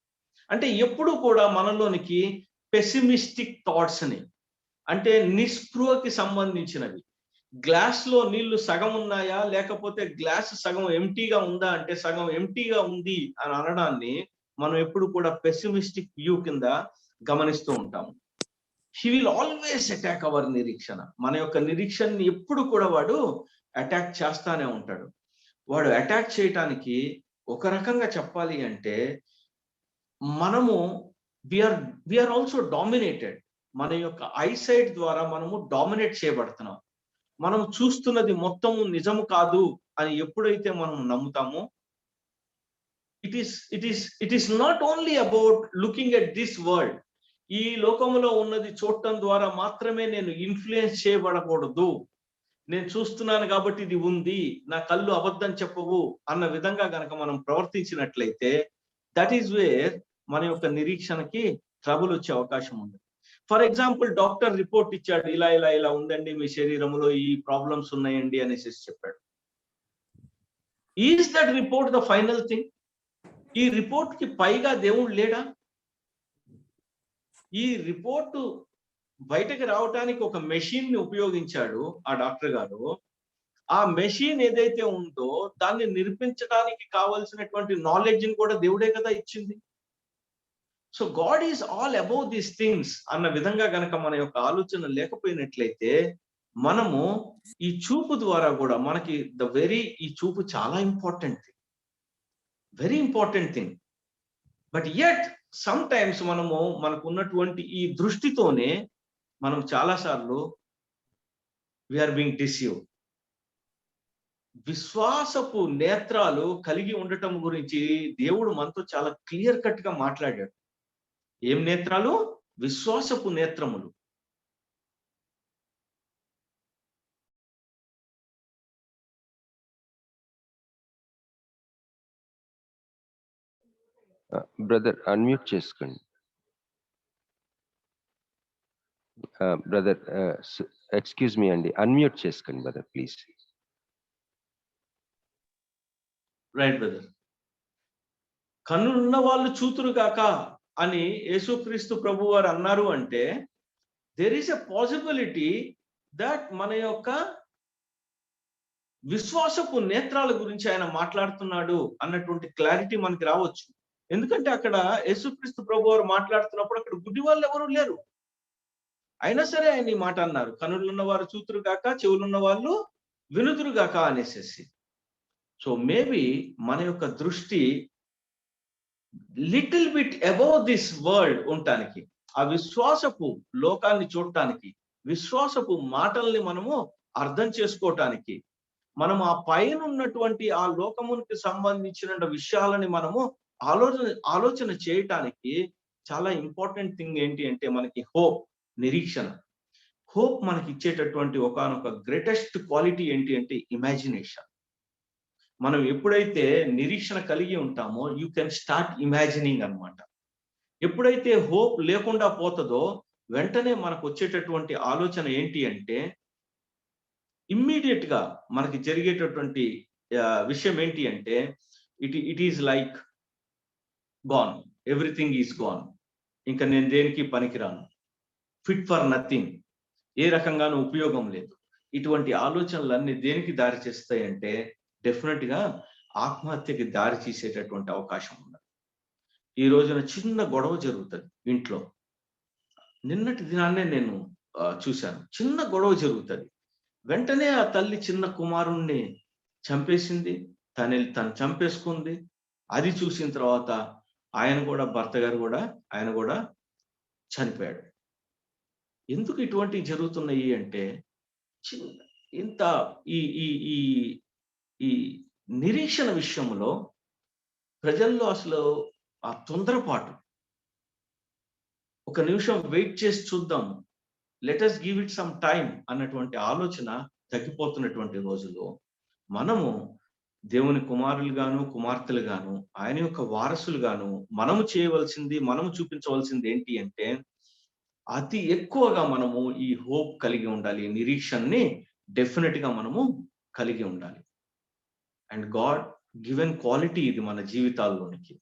అంటే ఎప్పుడు కూడా మనలోనికి పెసిమిస్టిక్ థాట్స్ ని, అంటే నిస్పృహకి సంబంధించినవి, గ్లాస్ లో నీళ్లు సగం ఉన్నాయా లేకపోతే గ్లాస్ సగం ఎంటీగా ఉందా అంటే సగం ఎంటీగా ఉంది అని అనడాన్ని మనం ఎప్పుడు కూడా పెసిమిస్టిక్ వ్యూ కింద గమనిస్తూ ఉంటాము. He will always attack our నిరీక్షణ. మన యొక్క నిరీక్షణని ఎప్పుడు కూడా వాడు అటాక్ చేస్తానే ఉంటాడు. వాడు అటాక్ చేయటానికి ఒక రకంగా చెప్పాలి అంటే మనము వీఆర్ ఆల్సో డామినేటెడ్. మన యొక్క ఐసైట్ ద్వారా మనము డామినేట్ చేయబడుతున్నాం. మనం చూస్తున్నది మొత్తము నిజము కాదు అని ఎప్పుడైతే మనం నమ్ముతామో, it is not only about looking at this world. ఈ లోకంలో ఉన్నది చూడటం ద్వారా మాత్రమే నేను ఇన్ఫ్లుయెన్స్ చేయబడకూడదు. నేను చూస్తున్నాను కాబట్టి ఇది ఉంది, నా కళ్ళు అబద్ధం చెప్పవు అన్న విధంగా గనక మనం ప్రవర్తించినట్లయితే, దట్ ఈస్ వేర్ మన యొక్క నిరీక్షణకి ట్రబుల్ వచ్చే అవకాశం ఉంది. ఫర్ ఎగ్జాంపుల్, డాక్టర్ రిపోర్ట్ ఇచ్చాడు, ఇలా ఇలా ఇలా ఉందండి, మీ శరీరంలో ఈ ప్రాబ్లమ్స్ ఉన్నాయండి అనేసి చెప్పాడు. Is that report the final thing? ఈ రిపోర్ట్ కి పైగా దేవుడు లేడా? ఈ రిపోర్టు బయటకు రావటానికి ఒక మెషిన్ ని ఉపయోగించాడు ఆ డాక్టర్ గారు. ఆ మెషిన్ ఏదైతే ఉందో దాన్ని నిర్మించడానికి కావలసినటువంటి నాలెడ్జ్ ని కూడా దేవుడే కదా ఇచ్చింది. So God is all about these things అన్న విధంగా గనక మన యొక్క ఆలోచన లేకపోయినట్లయితే, మనము ఈ చూపు ద్వారా కూడా మనకి ఈ చూపు చాలా important thing, very important thing. But at some times మనకు ఉన్నటువంటి ఈ దృష్టితోనే మనం చాలాసార్లు వీఆర్ బీయింగ్ డిసీవ్డ్. విశ్వాసపు నేత్రాలు కలిగి ఉండటం గురించి దేవుడు మనతో చాలా క్లియర్ కట్ గా మాట్లాడాడు. ఏం నేత్రాలు? విశ్వాసపు నేత్రములు. బ్రదర్ అన్మ్యూట్ చేసుకోండి. బ్రదర్ ఎక్స్క్యూజ్ మీ అండి, అన్మ్యూట్ చేసుకోండి బ్రదర్ ప్లీజ్. Right brother. కన్నులున్న వాళ్ళు చూతురు కాక అని యేసుక్రీస్తు ప్రభు వారు అన్నారు అంటే, there is a possibility that మన యొక్క విశ్వాసపు నేత్రాల గురించి ఆయన మాట్లాడుతున్నాడు అన్నటువంటి క్లారిటీ మనకి రావచ్చు. ఎందుకంటే అక్కడ యేసుక్రీస్తు ప్రభు వారు మాట్లాడుతున్నప్పుడు అక్కడ గుడ్డి వాళ్ళు ఎవరు లేరు. అయినా సరే ఆయన ఈ మాట అన్నారు, కనులున్న వారు చూతురు గాక, చెవులున్న వాళ్ళు వినుతురు గాక అనేసి. సో మేబీ మన యొక్క దృష్టి little bit above this world ఉండటానికి, ఆ విశ్వాసపు లోకాన్ని చూడటానికి, విశ్వాసపు మాటల్ని మనము అర్థం చేసుకోవటానికి, మనం ఆ పైన ఉన్నటువంటి ఆ లోకమునికి సంబంధించిన విషయాలని మనము ఆలోచన చేయటానికి చాలా ఇంపార్టెంట్ థింగ్ ఏంటి అంటే మనకి హోప్, నిరీక్షణ. హోప్ మనకి ఇచ్చేటటువంటి ఒకానొక గ్రేటెస్ట్ క్వాలిటీ ఏంటి అంటే ఇమాజినేషన్. మనం ఎప్పుడైతే నిరీక్షణ కలిగి ఉంటామో యూ కెన్ స్టార్ట్ ఇమాజినింగ్ అన్నమాట. ఎప్పుడైతే హోప్ లేకుండా పోతుందో వెంటనే మనకు వచ్చేటటువంటి ఆలోచన ఏంటి అంటే ఇమ్మీడియట్ గా మనకి జరిగేటటువంటి విషయం ఏంటి అంటే it is like gone, everything is gone, ఇంకా నేను దేనికి పనికిరాను, ఫిట్ ఫర్ నథింగ్, ఏ రకంగానూ ఉపయోగం లేదు. ఇటువంటి ఆలోచనలన్నీ దేనికి దారి చేస్తాయంటే డెఫినెట్ గా ఆత్మహత్యకి దారి తీసేటటువంటి అవకాశం ఉంది. ఈ రోజున చిన్న గొడవ జరుగుతుంది ఇంట్లో. నిన్నటి దినాన్నే నేను చూశాను, చిన్న గొడవ జరుగుతుంది, వెంటనే ఆ తల్లి చిన్న కుమారుణ్ణి చంపేసింది, తను చంపేసుకుంది. అది చూసిన తర్వాత భర్త గారు కూడా చనిపోయాడు. ఎందుకు ఇటువంటివి జరుగుతున్నాయి అంటే ఇంత ఈ నిరీక్షణ విషయంలో ప్రజల్లో అసలు ఆ తొందరపాటు, ఒక నిమిషం వెయిట్ చేసి చూద్దాం, let us give it some time అన్నటువంటి ఆలోచన తగ్గిపోతున్నటువంటి రోజుల్లో మనము దేవుని కుమారులు గాను కుమార్తెలు గాను ఆయన యొక్క వారసులు గాను మనము చేయవలసింది, మనము చూపించవలసింది ఏంటి అంటే అతి ఎక్కువగా మనము ఈ హోప్ కలిగి ఉండాలి, నిరీక్షణని డెఫినెట్ గా మనము కలిగి ఉండాలి. అండ్ గాడ్ గివెన్ క్వాలిటీ ఇది మన జీవితాల్లోనికి.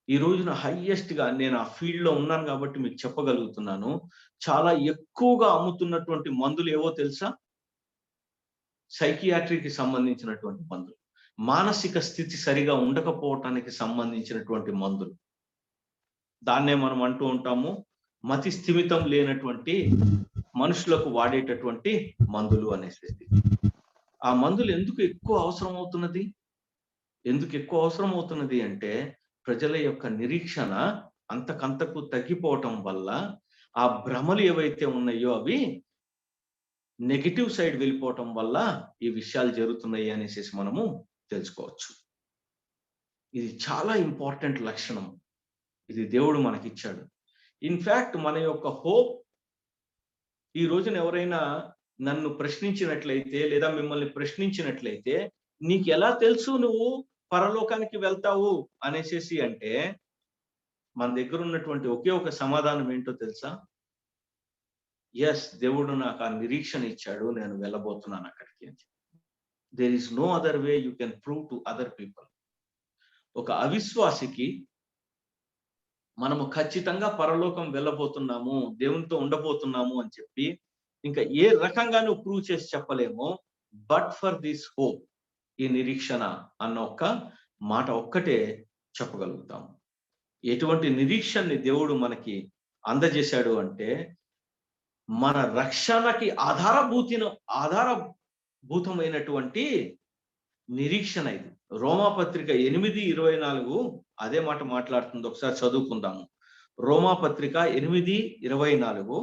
ఈ రోజున హైయెస్ట్ గా నేను ఆ ఫీల్డ్ లో ఉన్నాను కాబట్టి మీకు చెప్పగలుగుతున్నాను, చాలా ఎక్కువగా అమ్ముతున్నటువంటి మందులు ఏవో తెలుసా? సైకియాట్రీకి సంబంధించినటువంటి మందులు, మానసిక స్థితి సరిగా ఉండకపోవటానికి సంబంధించినటువంటి మందులు. దాన్నే మనం అంటూ ఉంటాము మతి స్థిమితం లేనటువంటి మనుషులకు వాడేటటువంటి మందులు అనేసి. ఆ మందులు ఎందుకు ఎక్కువ అవసరం అవుతున్నది అంటే ప్రజల యొక్క నిరీక్షణ అంతకంతకు తగ్గిపోవటం వల్ల ఆ భ్రమలు ఏవైతే ఉన్నాయో అవి నెగిటివ్ సైడ్ వెళ్ళిపోవటం వల్ల ఈ విషయాలు జరుగుతున్నాయి అనేసి మనము తెలుసుకోవచ్చు. ఇది చాలా ఇంపార్టెంట్ లక్షణం, ఇది దేవుడు మనకిచ్చాడు. ఇన్ఫ్యాక్ట్ మన యొక్క హోప్, ఈ రోజున ఎవరైనా నన్ను ప్రశ్నించినట్లయితే లేదా మిమ్మల్ని ప్రశ్నించినట్లయితే నీకు ఎలా తెలుసు నువ్వు పరలోకానికి వెళ్తావు అనేసి అంటే మన దగ్గర ఉన్నటువంటి ఒకే ఒక సమాధానం ఏంటో తెలుసా? ఎస్, దేవుడు నాకు ఆ నిరీక్షణ ఇచ్చాడు, నేను వెళ్ళబోతున్నాను అక్కడికి అని. There is no other way you can prove to other people. ఒక అవిశ్వాసికి మనము ఖచ్చితంగా పరలోకం వెళ్ళబోతున్నాము, దేవునితో ఉండబోతున్నాము అని చెప్పి ఇంకా ఏ రకంగానూ ప్రూవ్ చేసి చెప్పలేము. బట్ ఫర్ దిస్ హోప్, ఈ నిరీక్షణ అన్న ఒక్క మాట ఒక్కటే చెప్పగలుగుతాము. ఎటువంటి నిరీక్షణని దేవుడు మనకి అందజేశాడు అంటే మన రక్షణకి ఆధారభూతమైనటువంటి నిరీక్షణ ఇది. రోమాపత్రిక 8:24 అదే మాట మాట్లాడుతుంది. ఒకసారి చదువుకుందాము. రోమాపత్రిక 8:24.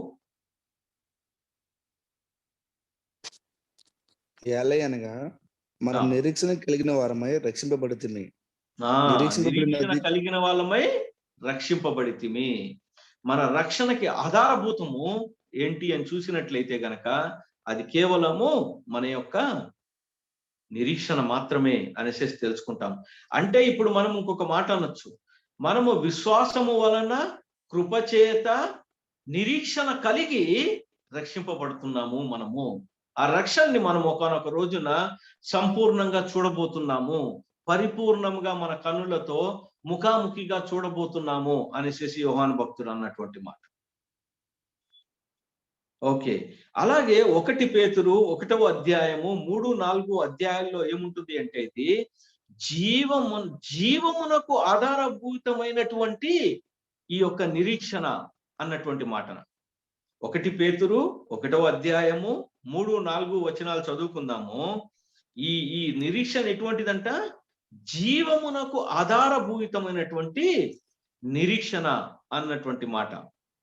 అనగా మనం నిరీక్షణ కలిగిన వారమై రక్షింపబడితిమి. నిరీక్షణ కలిగిన వాళ్ళమై రక్షింపబడితిమి. మన రక్షణకి ఆధారభూతము ఏంటి అని చూసినట్లయితే గనక అది కేవలము మన యొక్క నిరీక్షణ మాత్రమే అనేసి తెలుసుకుంటాం. అంటే ఇప్పుడు మనం ఇంకొక మాట అనొచ్చు, మనము విశ్వాసము వలన కృపచేత నిరీక్షణ కలిగి రక్షింపబడుతున్నాము. మనము ఆ రక్షణని మనం ఒకనొక రోజున సంపూర్ణంగా చూడబోతున్నాము, పరిపూర్ణంగా మన కన్నులతో ముఖాముఖిగా చూడబోతున్నాము అనేసి యోహాను భక్తుడు అన్నటువంటి మాట. ఓకే, అలాగే 1 పేతురు 1వ అధ్యాయము 3-4 అధ్యాయాల్లో ఏముంటుంది అంటే ఇది జీవమునకు ఆధారభూతమైనటువంటి ఈ యొక్క నిరీక్షణ అన్నటువంటి మాటన. 1 పేతురు 1వ అధ్యాయము 3-4 వచనాలు చదువుకుందాము. ఈ నిరీక్షణ ఎటువంటిదంట? జీవమునకు ఆధారభూతమైనటువంటి నిరీక్షణ అన్నటువంటి మాట.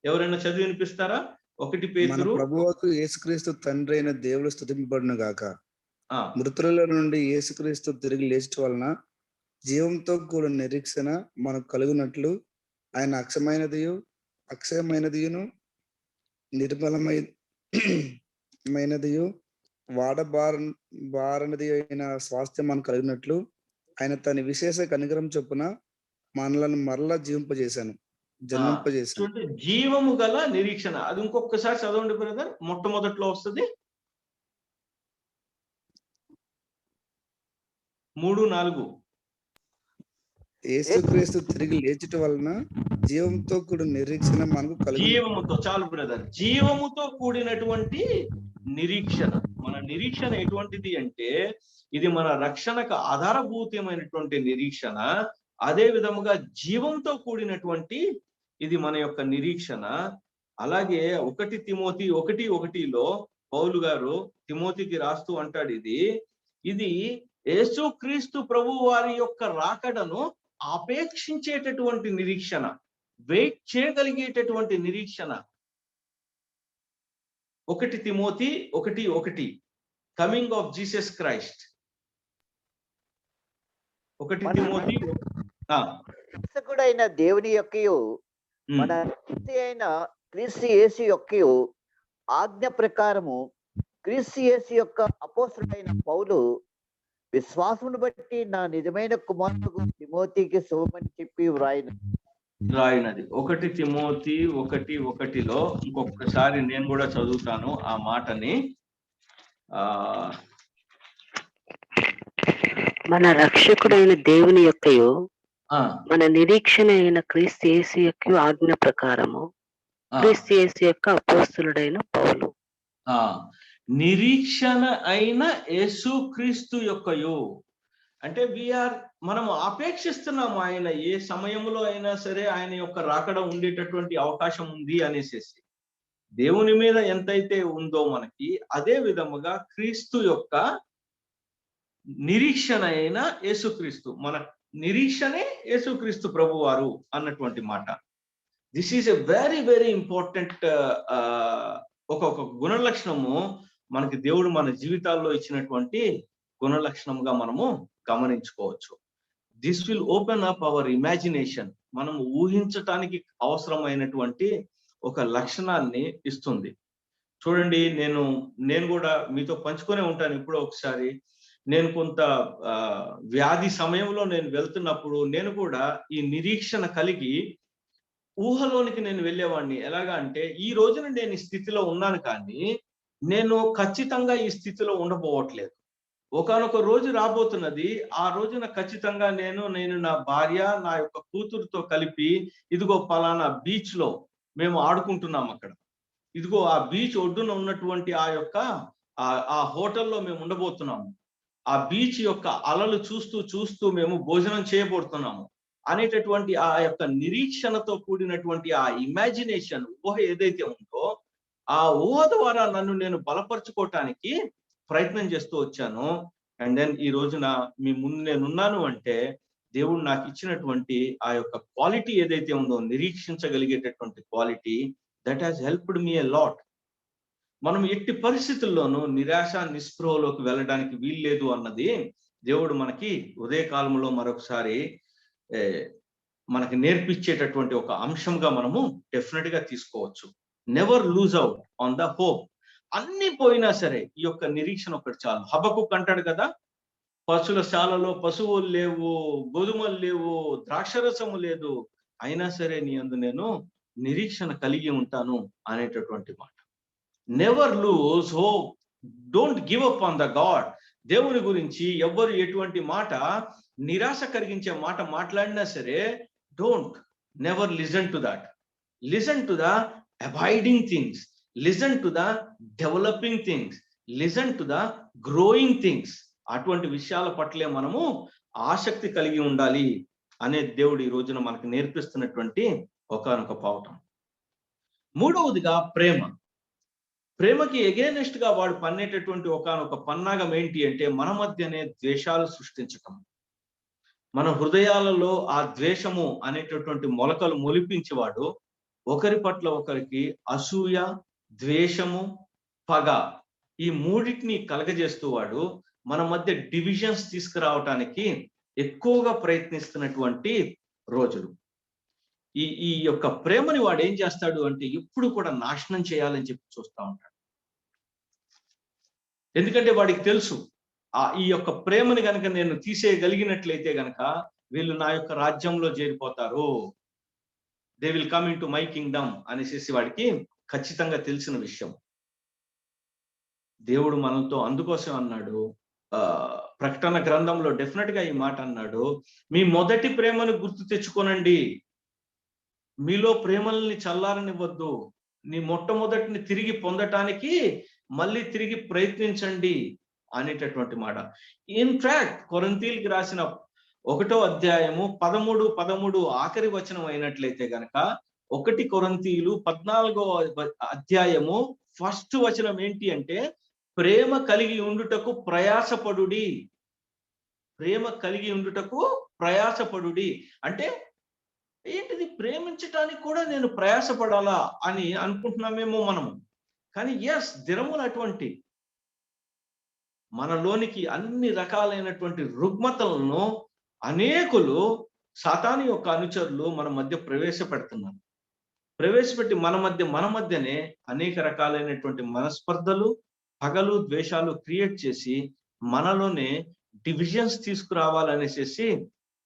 ఎవరైనా చదివి వినిపిస్తారా? 1 మన పేతురు. ప్రభువుకు యేసుక్రీస్తు తండ్రి అయిన దేవుడు స్తుతింపబడును గాక. ఆ, మృతుల నుండి యేసుక్రీస్తు తిరిగి లేచట వలన జీవంతో కూడిన నిరీక్షణ మనకు కలుగునట్లు ఆయన అక్షయమైనదియును నిర్మలమైనదియు వాడబారనిది అయిన స్వాస్థ్యం మనకు కలిగినట్లు ఆయన తన విశేష కనికరం చొప్పున మనలను మరలా జన్మింపజేశాను. చూడండి, జీవము గల నిరీక్షణ. అది ఇంకొకసారి చదవండి బ్రదర్. మొట్టమొదట్లో వస్తుంది 3-4. యేసుక్రీస్తు తిరిగి లేచుట వలన జీవంతో కూడిన నిరీక్షణ మనకు కలిగి. జీవముతో, చాలు బ్రదర్, జీవముతో కూడినటువంటి నిరీక్షణ. మన నిరీక్షణ ఎటువంటిది అంటే ఇది మన రక్షణకు ఆధారభూతమైనటువంటి నిరీక్షణ. అదే విధముగా జీవంతో కూడినటువంటి ఇది మన యొక్క నిరీక్షణ. అలాగే 1 తిమోతి 1:1లో పౌలు గారు తిమోతికి రాస్తూ అంటాడు, ఇది యేసుక్రీస్తు ప్రభు వారి యొక్క రాకడను అపేక్షించేటటువంటి నిరీక్షణ, వెయిట్ చేయగలిగేటటువంటి నిరీక్షణ. 1 Timothy 1:1 coming of Jesus Christ. 1 Timothy రక్షకుడైన దేవుని యొక్కయు మన అయిన క్రీస్తు యేసు యొక్కయు ఆజ్ఞ ప్రకారము క్రీస్తు యేసు యొక్క అపోస్తుడైన పౌలు విశ్వాసమును బట్టి నా నిజమైన కుమారుడు తిమోతికి శుభమని చెప్పి రాయినది. 1 తిమోతి 1:1లో ఇంకొకసారి నేను కూడా చదువుతాను ఆ మాటని. మన రక్షకుడైన దేవుని యొక్కయు మన నిరీక్షణ అయిన క్రీస్తు యేసు యొక్క ఆజ్ఞ ప్రకారము క్రీస్తు యేసు యొక్క అపోస్తులుడైన పౌలు. నిరీక్షణ అయిన యేసు క్రీస్తు యొక్కయు అంటే మనము అపేక్షిస్తున్నాము ఆయన ఏ సమయంలో అయినా సరే ఆయన యొక్క రాకడ ఉండేటటువంటి అవకాశం ఉంది అనేసి. దేవుని మీద ఎంతైతే ఉందో మనకి, అదే విధముగా క్రీస్తు యొక్క నిరీక్షణ అయిన యేసుక్రీస్తు, మన నిరీక్షణే యేసుక్రీస్తు ప్రభువారు అన్నటువంటి మాట. This is a very very important ఒక గుణలక్షణము మనకి దేవుడు మన జీవితాల్లో ఇచ్చినటువంటి గుణలక్షణంగా మనము గమనించుకోవచ్చు. This will open up our imagination. మనము ఊహించటానికి అవసరమైనటువంటి ఒక లక్షణాన్ని ఇస్తుంది. చూడండి, నేను కూడా మీతో పంచుకొనే ఉంటాను. ఎప్పుడో ఒకసారి నేను కొంత వ్యాధి సమయంలో నేను వెళ్తున్నప్పుడు నేను కూడా ఈ నిరీక్షణ కలిగి ఊహలోనికి నేను వెళ్ళేవాడిని. ఎలాగా అంటే ఈ రోజున నేను ఈ స్థితిలో ఉన్నాను, కానీ నేను ఖచ్చితంగా ఈ స్థితిలో ఉండబోవట్లేదు. ఒకానొక రోజు రాబోతున్నది. ఆ రోజున ఖచ్చితంగా నేను నా భార్య, నా యొక్క కూతురుతో కలిపి ఇదిగో పలానా బీచ్ లో మేము ఆడుకుంటున్నాం. అక్కడ ఇదిగో ఆ బీచ్ ఒడ్డున ఉన్నటువంటి ఆ హోటల్లో మేము ఉండబోతున్నాము. ఆ బీచ్ యొక్క అలలు చూస్తూ మేము భోజనం చేయబోతున్నాము అనేటటువంటి ఆ యొక్క నిరీక్షణతో కూడినటువంటి ఆ ఇమాజినేషన్, ఊహ ఏదైతే ఉందో ఆ ఊహ ద్వారా నన్ను నేను బలపరుచుకోవటానికి ప్రయత్నం చేస్తూ వచ్చాను. అండ్ దెన్ ఈ రోజున మీ ముందు నేనున్నాను అంటే దేవుడు నాకు ఇచ్చినటువంటి ఆ యొక్క క్వాలిటీ ఏదైతే ఉందో, నిరీక్షించగలిగేటటువంటి quality, that has helped me a lot. మనం ఎట్టి పరిస్థితుల్లోనూ నిరాశ నిస్పృహలోకి వెళ్ళడానికి వీల్లేదు అన్నది దేవుడు మనకి ఉదయకాలంలో మరొకసారి మనకి నేర్పించేటటువంటి ఒక అంశంగా మనము డెఫినెట్ గా తీసుకోవచ్చు. Never loose out on the hope. అన్ని పోయినా సరే ఈ యొక్క నిరీక్షణ ఒకటి చాలు. హబక్కుకు అంటాడు కదా, పశువుల శాలలో పశువులు లేవు, గోధుమలు లేవు, ద్రాక్షరసము లేదు, అయినా సరే నీ యందు నేను నిరీక్షణ కలిగి ఉంటాను అనేటటువంటి మాట. Never lose hope, don't give up on the God. దేవుని గురించి ఎవ్వరు ఎటువంటి మాట నిరాశ కలిగించే మాట మాట్లాడినా సరే, never listen to that. Listen to the avoiding things, listen to the developing things, listen to the growing things. అటువంటి విషయాల పట్లే మనము ఆసక్తి కలిగి ఉండాలి అనే దేవుడు ఈ రోజున మనకు నేర్పిస్తున్నటువంటి ఒకానొక పాఠం. మూడవదిగా ప్రేమ. ప్రేమకి ఎగేనెస్ట్ గా వాడు పన్నేటటువంటి ఒకానొక పన్నాగం ఏంటి అంటే మన మధ్యనే ద్వేషాలు సృష్టించటం. మన హృదయాలలో ఆ ద్వేషము అనేటటువంటి మొలకలు మొలిపించేవాడు ఒకరి పట్ల ఒకరికి అసూయ, ద్వేషము, పగ ఈ మూడింటిని కలగజేస్తూ వాడు మన మధ్య డివిజన్స్ తీసుకురావటానికి ఎక్కువగా ప్రయత్నిస్తున్నటువంటి రోజులు. ఈ యొక్క ప్రేమని వాడు ఏం చేస్తాడు అంటే ఎప్పుడు కూడా నాశనం చేయాలని చెప్పి చూస్తూ ఉంటాడు. ఎందుకంటే వాడికి తెలుసు ఈ యొక్క ప్రేమని గనక నేను తీసేయగలిగినట్లయితే గనక వీళ్ళు నా యొక్క రాజ్యంలో చేరిపోతారు, they will come into my kingdom అనేసి వాడికి ఖచ్చితంగా తెలిసిన విషయం. దేవుడు మనతో అందుకోసం అన్నాడు, ప్రకటన గ్రంథంలో డెఫినెట్ గా ఈ మాట అన్నాడు, మీ మొదటి ప్రేమను గుర్తు తెచ్చుకోనండి, మీలో ప్రేమల్ని చల్లారనివ్వద్దు, నీ మొట్టమొదటిని తిరిగి పొందటానికి మళ్ళీ తిరిగి ప్రయత్నించండి అనేటటువంటి మాట. ఇన్ఫాక్ట్ కొరింథీయులకు రాసిన 1వ అధ్యాయము 13 ఆఖరి వచనం అయినట్లయితే గనక 1 కొరింథీయులు 14వ అధ్యాయము ఫస్ట్ వచనం ఏంటి అంటే ప్రేమ కలిగి ఉండుటకు ప్రయాసపడుడి. ప్రేమ కలిగి ఉండుటకు ప్రయాసపడుడి అంటే ఏంటిది? ప్రేమించటానికి కూడా నేను ప్రయాసపడాలా అని అనుకుంటున్నామేమో మనము. కానీ ఎస్, దినములు అటువంటి మనలోనికి అన్ని రకాలైనటువంటి రుగ్మతలను అనేకులు సాతాను యొక్క అనుచరులు మన మధ్య ప్రవేశపెడుతున్నారు. ప్రవేశపెట్టి మన మధ్యనే అనేక రకాలైనటువంటి మనస్పర్ధలు, పగలు, ద్వేషాలు క్రియేట్ చేసి మనలోనే డివిజన్స్ తీసుకురావాలనేసి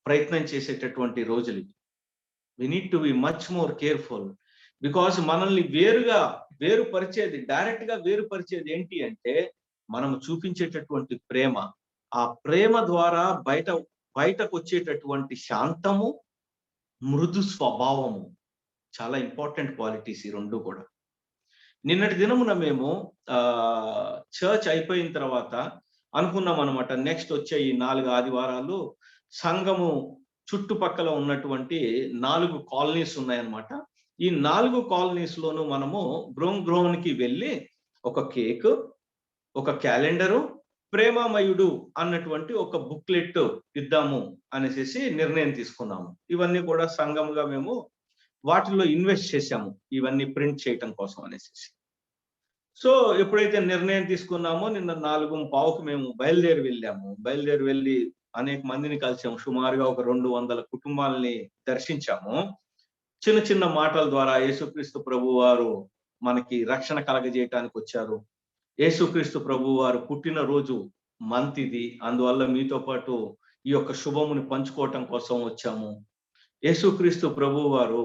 ప్రయత్నం చేసేటటువంటి రోజులు. We need to be much more careful. Because మనల్ని వేరుపరిచేది, డైరెక్ట్ గా వేరుపరిచేది ఏంటి అంటే మనం చూపించేటటువంటి ప్రేమ. ఆ ప్రేమ ద్వారా బయటకు వచ్చేటటువంటి శాంతము, మృదు స్వభావము చాలా ఇంపార్టెంట్ క్వాలిటీస్ ఈ రెండు కూడా. నిన్నటి దినమున మేము చర్చ్ అయిపోయిన తర్వాత అనుకున్నాం అనమాట, నెక్స్ట్ వచ్చే ఈ 4 ఆదివారాలు సంఘము చుట్టుపక్కల ఉన్నటువంటి 4 కాలనీస్ ఉన్నాయన్నమాట. ఈ 4 కాలనీస్ లోనూ మనము గ్రోన్కి వెళ్ళి ఒక కేక్, ఒక క్యాలెండరు, ప్రేమమయుడు అన్నటువంటి ఒక బుక్లెట్ ఇద్దాము అనేసి నిర్ణయం తీసుకున్నాము. ఇవన్నీ కూడా సంఘముగా మేము వాటిల్లో ఇన్వెస్ట్ చేశాము, ఇవన్నీ ప్రింట్ చేయటం కోసం అనేసి. సో ఎప్పుడైతే నిర్ణయం తీసుకున్నామో నిన్న 4:15కు మేము బయలుదేరి వెళ్ళి అనేక మందిని కలిసాము. సుమారుగా ఒక 200 కుటుంబాలని దర్శించాము. చిన్న మాటల ద్వారా యేసుక్రీస్తు ప్రభు వారు మనకి రక్షణ కలగజేయటానికి వచ్చారు. యేసుక్రీస్తు ప్రభు వారు పుట్టినరోజు మంత్ ఇది, అందువల్ల మీతో పాటు ఈ యొక్క శుభముని పంచుకోవటం కోసం వచ్చాము. యేసుక్రీస్తు ప్రభు వారు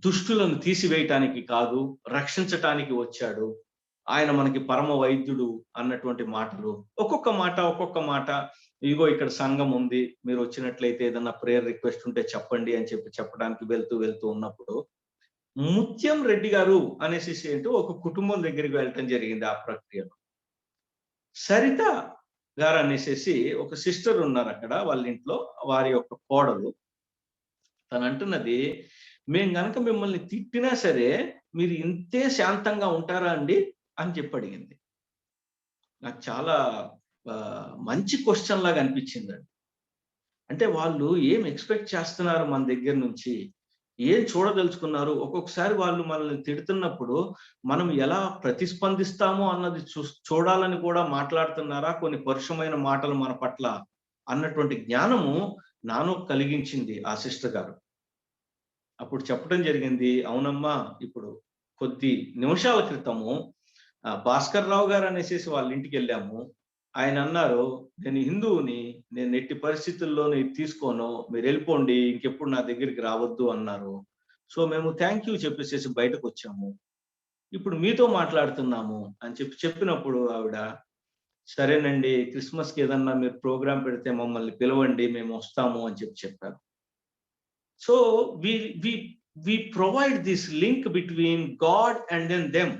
దుష్టులను తీసివేయటానికి కాదు, రక్షించటానికి వచ్చాడు. ఆయన మనకి పరమ వైద్యుడు అన్నటువంటి మాటలు, ఒక్కొక్క మాట ఇగో ఇక్కడ సంఘం ఉంది, మీరు వచ్చినట్లయితే ఏదన్నా ప్రేయర్ రిక్వెస్ట్ ఉంటే చెప్పండి అని చెప్పడానికి వెళ్తూ ఉన్నప్పుడు ముత్యం రెడ్డి గారు అనేసి ఏంటో ఒక కుటుంబం దగ్గరికి వెళ్ళటం జరిగింది. ఆ ప్రక్రియలో సరిత గారు అనేసి ఒక సిస్టర్ ఉన్నారు అక్కడ వాళ్ళ ఇంట్లో, వారి యొక్క కోడలు. తను అంటున్నది, మేము గనక మిమ్మల్ని తిట్టినా సరే మీరు ఇంతే శాంతంగా ఉంటారా అండి అని చెప్పి అడిగింది. నాకు చాలా మంచి క్వశ్చన్ లాగా అనిపించిందండి. అంటే వాళ్ళు ఏం ఎక్స్పెక్ట్ చేస్తున్నారు మన దగ్గర నుంచి, ఏం చూడదలుచుకున్నారు? ఒక్కొక్కసారి వాళ్ళు మనల్ని తిడుతున్నప్పుడు మనం ఎలా ప్రతిస్పందిస్తామో అన్నది చూడాలని కూడా మాట్లాడుతున్నారా, కొన్ని పరుషమైన మాటలు మన పట్ల అన్నటువంటి జ్ఞానము నాను కలిగించింది ఆ సిస్టర్ గారు. అప్పుడు చెప్పడం జరిగింది, అవునమ్మా, ఇప్పుడు కొద్ది నిమిషాల క్రితము భాస్కర్ రావు గారు అనేసి వాళ్ళ ఇంటికి వెళ్ళాము. ఆయన అన్నారు, నేను హిందువుని, నేను ఎట్టి పరిస్థితుల్లోనూ ఇది తీసుకోను, మీరు వెళ్ళిపోండి, ఇంకెప్పుడు నా దగ్గరికి రావద్దు అన్నారు. సో మేము థ్యాంక్ యూ చెప్పేసి బయటకు వచ్చాము, ఇప్పుడు మీతో మాట్లాడుతున్నాము అని చెప్పినప్పుడు ఆవిడ, సరేనండి, క్రిస్మస్కి ఏదన్నా మీరు ప్రోగ్రాం పెడితే మమ్మల్ని పిలవండి, మేము వస్తాము అని చెప్పారు. So we provide this link between God and then them.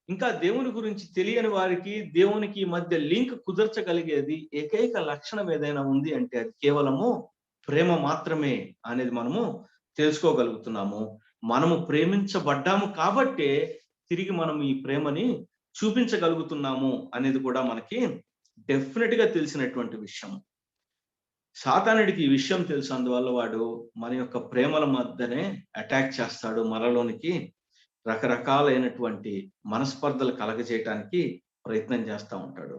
ఇంకా దేవుని గురించి తెలియని వారికి దేవునికి మధ్య లింక్ కుదర్చగలిగేది ఏకైక లక్షణం ఏదైనా ఉంది అంటే అది కేవలము ప్రేమ మాత్రమే అనేది మనము తెలుసుకోగలుగుతున్నాము. మనము ప్రేమించబడ్డాము కాబట్టే తిరిగి మనం ఈ ప్రేమని చూపించగలుగుతున్నాము అనేది కూడా మనకి డెఫినెట్ గా తెలిసినటువంటి విషయం. సాతానుడికి ఈ విషయం తెలుసు, అందువల్ల వాడు మన యొక్క ప్రేమల మధ్యనే అటాక్ చేస్తాడు, మనలోనికి రకరకాలైనటువంటి మనస్పర్ధలు కలగజేయటానికి ప్రయత్నం చేస్తూ ఉంటాడు.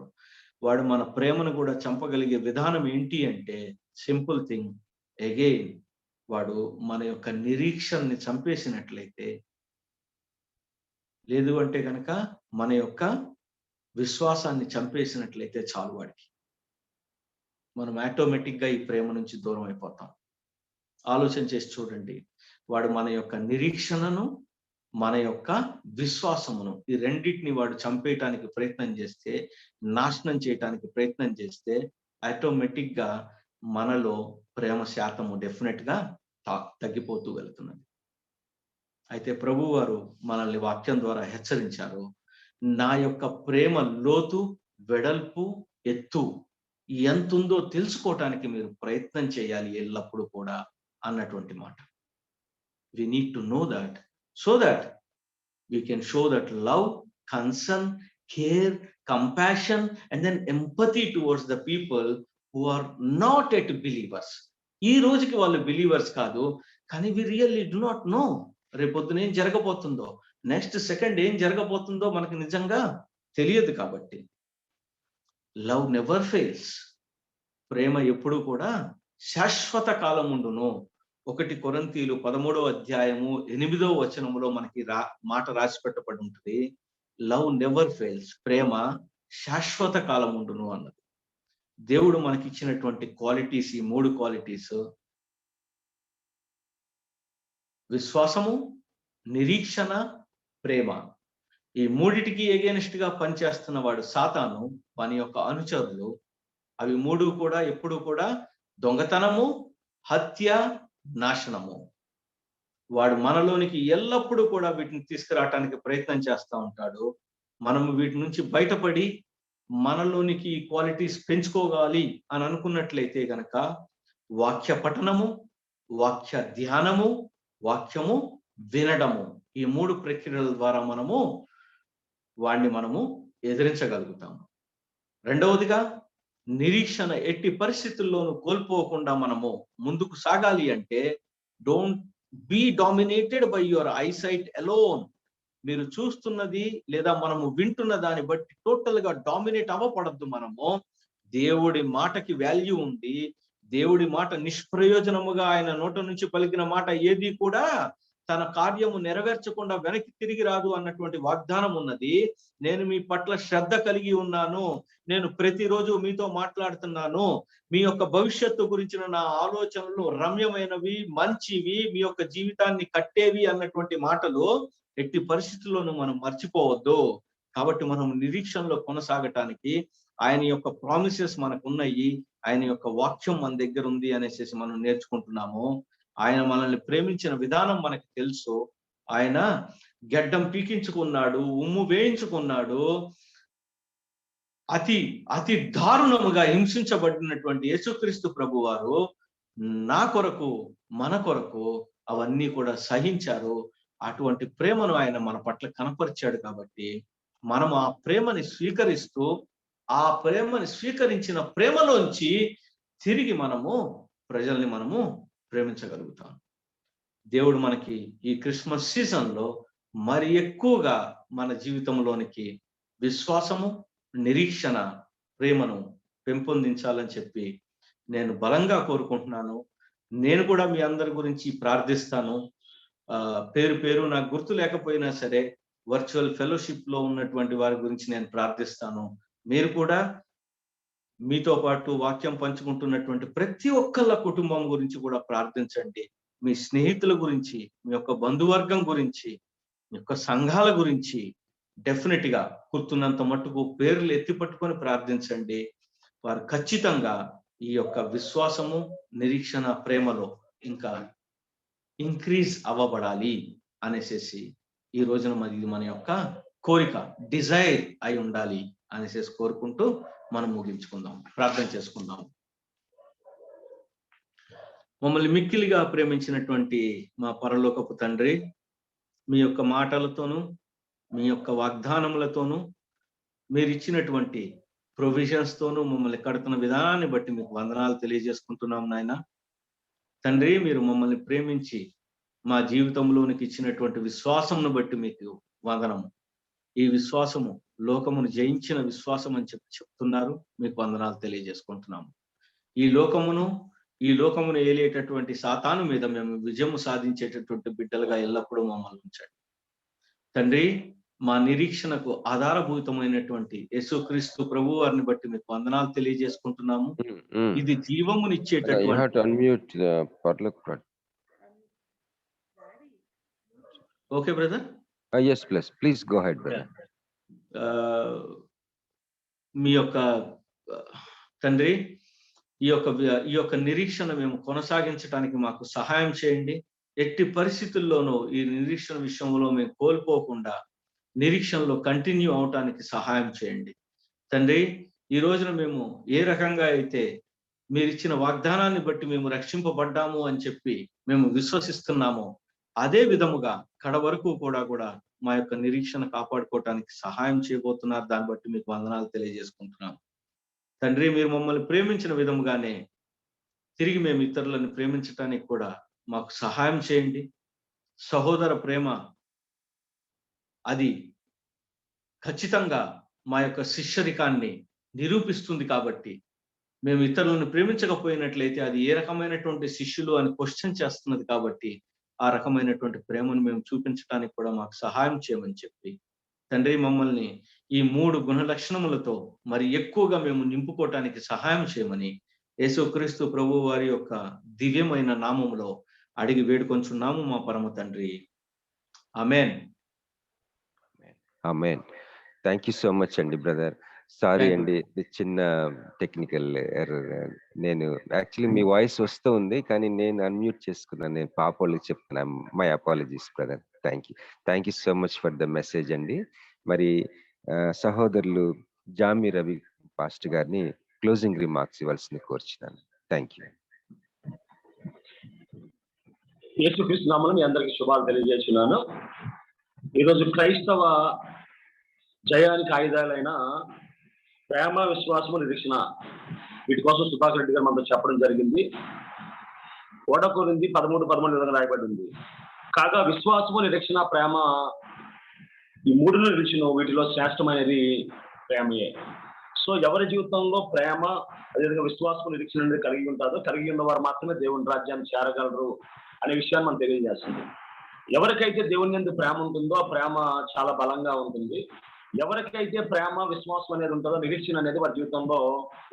వాడు మన ప్రేమను కూడా చంపగలిగే విధానం ఏంటి అంటే సింపుల్ థింగ్, అగైన్ వాడు మన యొక్క నిరీక్షణని చంపేసినట్లయితే, లేదు అంటే కనుక మన యొక్క విశ్వాసాన్ని చంపేసినట్లయితే చాలు, వాడికి మనం ఆటోమేటిక్గా ఈ ప్రేమ నుంచి దూరం అయిపోతాం. ఆలోచన చేసి చూడండి, వాడు మన యొక్క నిరీక్షణను, మన యొక్క విశ్వాసమును, ఈ రెండింటిని వాడు చంపేయటానికి ప్రయత్నం చేస్తే, నాశనం చేయటానికి ప్రయత్నం చేస్తే, ఆటోమేటిక్గా మనలో ప్రేమ శాతము డెఫినెట్గా తగ్గిపోతూ వెళ్తున్నది. అయితే ప్రభు వారు మనల్ని వాక్యం ద్వారా హెచ్చరించారు, నా యొక్క ప్రేమ లోతు, వెడల్పు, ఎత్తు ఎంతుందో తెలుసుకోవటానికి మీరు ప్రయత్నం చేయాలి ఎల్లప్పుడూ కూడా అన్నటువంటి మాట. We need to know that so that we can show that love, concern, care, compassion and then empathy towards the people who are not yet believers. ఈ రోజుకి వాళ్ళు బిలీవర్స్ కాదు, కానీ we really do not know రేపొద్దున ఏం జరగబోతుందో, next second ఏం జరగబోతుందో మనకు నిజంగా తెలియదు. కాబట్టి లవ్ నెవర్ ఫెయిల్స్, ప్రేమ ఎప్పుడూ కూడా శాశ్వత కాలం ఉండును. 1 కొరింథీయులు 13వ అధ్యాయము 8వ వచనములో మనకి మాట రాసి పెట్టబడి ఉంటుంది, లవ్ నెవర్ ఫెయిల్స్, ప్రేమ శాశ్వత కాలం ఉండును అన్నది. దేవుడు మనకి ఇచ్చినటువంటి క్వాలిటీస్, ఈ 3 క్వాలిటీస్, విశ్వాసము, నిరీక్షణ, ప్రేమ, ఈ మూడిటికి ఎగెనిస్ట్ గా పనిచేస్తున్న వాడు సాతాను, వాని యొక్క అనుచరులు. అవి 3 కూడా ఎప్పుడు కూడా దొంగతనము, హత్య, నాశనము. వాడు మనలోనికి ఎల్లప్పుడూ కూడా వీటిని తీసుకురావటానికి ప్రయత్నం చేస్తూ ఉంటాడు. మనము వీటి నుంచి బయటపడి మనలోనికి ఈ క్వాలిటీస్ పెంచుకోవాలి అని అనుకున్నట్లయితే గనక వాక్య పఠనము, వాక్య ధ్యానము, వాక్యము వినడము, ఈ 3 ప్రక్రియల ద్వారా మనము ఎదిరించగలుగుతాము. రెండవదిగా నిరీక్షణ ఎట్టి పరిస్థితుల్లోనూ కోల్పోకుండా మనము ముందుకు సాగాలి అంటే, don't be dominated by your eyesight alone. మీరు చూస్తున్నది లేదా మనము వింటున్న దాన్ని బట్టి టోటల్ గా డామినేట్ అవ్వకూడదు. మనము దేవుడి మాటకి వాల్యూ ఉంది. దేవుడి మాట నిష్ప్రయోజనముగా ఆయన నోట నుంచి పలికిన మాట ఏది కూడా తన కార్యము నెరవేర్చకుండా వెనక్కి తిరిగి రాదు అన్నటువంటి వాగ్దానం ఉన్నది. నేను మీ పట్ల శ్రద్ధ కలిగి ఉన్నాను, నేను ప్రతిరోజు మీతో మాట్లాడుతున్నాను, మీ యొక్క భవిష్యత్తు గురించిన నా ఆలోచనలు రమ్యమైనవి, మంచివి, మీ యొక్క జీవితాన్ని కట్టేవి అన్నటువంటి మాటలు ఎట్టి పరిస్థితుల్లోనూ మనం మర్చిపోవద్దు. కాబట్టి మనం నిరీక్షణలో కొనసాగటానికి ఆయన యొక్క ప్రామిసెస్ మనకు ఉన్నాయి, ఆయన యొక్క వాక్యం మన దగ్గర ఉంది అనేసి మనం నేర్చుకుంటున్నాము. ఆయన మనల్ని ప్రేమించిన విధానం మనకు తెలుసు. ఆయన గడ్డం పీకించుకున్నాడు, ఉమ్ము వేయించుకున్నాడు, అతి అతి దారుణముగా హింసించబడినటువంటి యేసుక్రీస్తు ప్రభు వారు నా కొరకు, మన కొరకు అవన్నీ కూడా సహించారు. అటువంటి ప్రేమను ఆయన మన పట్ల కనపరిచాడు. కాబట్టి మనం ఆ ప్రేమని స్వీకరిస్తూ, ఆ ప్రేమని స్వీకరించిన ప్రేమలోంచి తిరిగి ప్రజల్ని ప్రేమించగలుగుతాం. దేవుడు మనకి ఈ క్రిస్మస్ సీజన్ లో మరి ఎక్కువగా మన జీవితంలోనికి విశ్వాసము, నిరీక్షణ, ప్రేమను పెంపొందించాలని చెప్పి నేను బలంగా కోరుకుంటున్నాను. నేను కూడా మీ అందరి గురించి ప్రార్థిస్తాను. పేరు పేరు నాకు గుర్తు లేకపోయినా సరే వర్చువల్ ఫెలోషిప్ లో ఉన్నటువంటి వారి గురించి నేను ప్రార్థిస్తాను. మీరు కూడా మీతో పాటు వాక్యం పంచుకుంటున్నటువంటి ప్రతి ఒక్కళ్ళ కుటుంబం గురించి కూడా ప్రార్థించండి. మీ స్నేహితుల గురించి, మీ యొక్క బంధువర్గం గురించి, మీ యొక్క సంఘాల గురించి డెఫినెట్ గా గుర్తున్నంత మట్టుకు పేర్లు ఎత్తి పట్టుకొని ప్రార్థించండి. వారు ఖచ్చితంగా ఈ యొక్క విశ్వాసము, నిరీక్షణ, ప్రేమలో ఇంకా ఇంక్రీజ్ అవ్వబడాలి అనేసి ఈ రోజున మన యొక్క కోరిక, డిజైర్ అయి ఉండాలి అనేసి కోరుకుంటూ మనం ముగించుకుందాం, ప్రార్థన చేసుకుందాం. మమ్మల్ని మిక్కిలిగా ప్రేమించినటువంటి మా పరలోకపు తండ్రి, మీ యొక్క మాటలతోనూ, మీ యొక్క వాగ్దానములతోనూ, మీరు ఇచ్చినటువంటి ప్రొవిజన్స్ తోనూ మమ్మల్ని కడుతున్న విధానాన్ని బట్టి మీకు వందనాలు తెలియజేసుకుంటున్నాం నాయన. తండ్రి, మీరు మమ్మల్ని ప్రేమించి మా జీవితంలోనికి ఇచ్చినటువంటి విశ్వాసమును బట్టి మీకు వందనము. ఈ విశ్వాసము లోకమును జయించిన విశ్వాసం అని చెప్తున్నారు. మీకు వందనాలు తెలియజేసుకుంటున్నాము. ఈ లోకమును ఏలేటటువంటి సాతాను మీద మేము విజయము సాధించేటటువంటి బిడ్డలుగా ఎల్లప్పుడూ మమ్మల్ని ఉంచండి తండ్రి. మా నిరీక్షణకు ఆధారభూతమైనటువంటి యేసుక్రీస్తు ప్రభు వారిని బట్టి మీకు వందనాలు తెలియజేసుకుంటున్నాము. ఇది జీవమునిచ్చేటటువంటి. Okay brother. yes please go ahead brother. మీ యొక్క తండ్రి, ఈ యొక్క నిరీక్షణ మేము కొనసాగించడానికి మాకు సహాయం చేయండి. ఎట్టి పరిస్థితుల్లోనూ ఈ నిరీక్షణ విషయంలో మేము కోల్పోకుండా నిరీక్షణలో కంటిన్యూ అవటానికి సహాయం చేయండి తండ్రి. ఈ రోజున మేము ఏ రకంగా అయితే మీరు ఇచ్చిన వాగ్దానాన్ని బట్టి మేము రక్షింపబడ్డాము అని చెప్పి మేము విశ్వసిస్తున్నామో, అదే విధముగా కడ వరకు కూడా మా యొక్క నిరీక్షణ కాపాడుకోవటానికి సహాయం చేయబోతున్నారు. దాన్ని బట్టి మీకు వందనాలు తెలియజేసుకుంటున్నాం తండ్రి. మీరు మమ్మల్ని ప్రేమించిన విధముగానే తిరిగి మేము ఇతరులను ప్రేమించటానికి కూడా మాకు సహాయం చేయండి. సహోదర ప్రేమ అది ఖచ్చితంగా మా యొక్క శిష్యరికాన్ని నిరూపిస్తుంది. కాబట్టి మేము ఇతరులను ప్రేమించకపోయినట్లయితే అది ఏ రకమైనటువంటి శిష్యులు అని క్వశ్చన్ చేస్తున్నది. కాబట్టి ఆ రకమైనటువంటి ప్రేమను మేము చూపించడానికి కూడా మాకు సహాయం చేయమని చెప్పి తండ్రి, మమ్మల్ని ఈ 3 గుణ లక్షణములతో మరి ఎక్కువగా మేము నింపుకోవటానికి సహాయం చేయమని యేసుక్రీస్తు ప్రభు వారి యొక్క దివ్యమైన నామములో అడిగి వేడుకొంచున్నాము మా పరమ తండ్రి. ఆమేన్. ఆమేన్. థ్యాంక్ యూ సో మచ్ అండి బ్రదర్. సారీ అండి, చిన్న టెక్నికల్ ఎర్రర్. నేను యాక్చువల్లీ మీ వాయిస్ వస్తూ ఉంది, కానీ నేను అన్మ్యూట్ చేసుకున్నాను. నేను పాపోళ్ళకి చెప్తున్నాను. My apologies brother. Thank you so much for the message అండి. మరి సహోదరులు జామి రవి పాస్టర్ గారిని క్లోజింగ్ రిమార్క్స్ ఇవ్వాల్సింది కోరుచున్నాను. Thank you. యేసుక్రీస్తు నామమున మీ అందరికీ శుభాలు తెలియజేస్తున్నాను. ఈరోజు క్రైస్తవ జయానికి ఆయుధాలైన ప్రేమ, విశ్వాసము, నిరీక్షణ, వీటి కోసం సుభాష్ రెడ్డి గారు మనతో చెప్పడం జరిగింది. 1 కొరింథీ 13:13 విధంగా రాయబడింది. కాగా విశ్వాసము, నిరీక్షణ, ప్రేమ, ఈ 3 నిరీక్షణ, వీటిలో శ్రేష్టమైనది ప్రేమయే. సో ఎవరి జీవితంలో ప్రేమ, అదేవిధంగా విశ్వాసము, నిరీక్షణ అనేది కలిగి ఉంటారో, కలిగి ఉన్న వారు మాత్రమే దేవుని రాజ్యాన్ని చేరగలరు అనే విషయాన్ని మనం తెలియజేస్తుంది. ఎవరికైతే దేవుని యందు ప్రేమ ఉంటుందో ఆ ప్రేమ చాలా బలంగా ఉంటుంది. ఎవరికైతే ప్రేమ, విశ్వాసం అనేది ఉంటుందో, నిరీక్షణ అనేది వారి జీవితంలో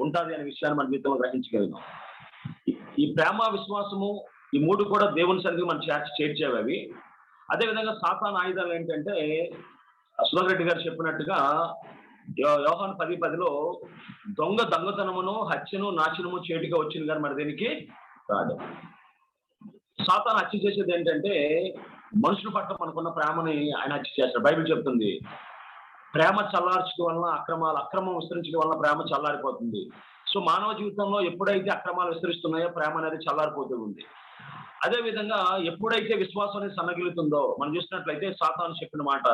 ఉంటుంది అనే విషయాన్ని మన జీవితంలో గ్రహించగలిగాం. ఈ ప్రేమ, విశ్వాసము, ఈ 3 కూడా దేవుని సన్నిధికి మనం చేర్చేవి అవి. అదేవిధంగా సాతాను ఆయుధాలు ఏంటంటే సుభాష్ రెడ్డి గారు చెప్పినట్టుగా యోహాను 10:10లో దొంగతనమును, హత్యను, నాశనము చేటుగా వచ్చింది కానీ మరి దేనికి రాదు. సాతాను హత్య చేసేది ఏంటంటే మనుషుల పట్ల మనకున్న ప్రేమని ఆయన హత్య చేస్తాడు. బైబిల్ చెప్తుంది, ప్రేమ చల్లార్చడం వలన అక్రమం విస్తరించడం వలన ప్రేమ చల్లారిపోతుంది. సో మానవ జీవితంలో ఎప్పుడైతే అక్రమాలు విస్తరిస్తున్నాయో ప్రేమ అనేది చల్లారిపోతూ ఉంది. అదే విధంగా ఎప్పుడైతే విశ్వాసం అనేది సన్నగిలుతుందో, మనం చూసినట్లయితే సాతాను చెప్పిన మాట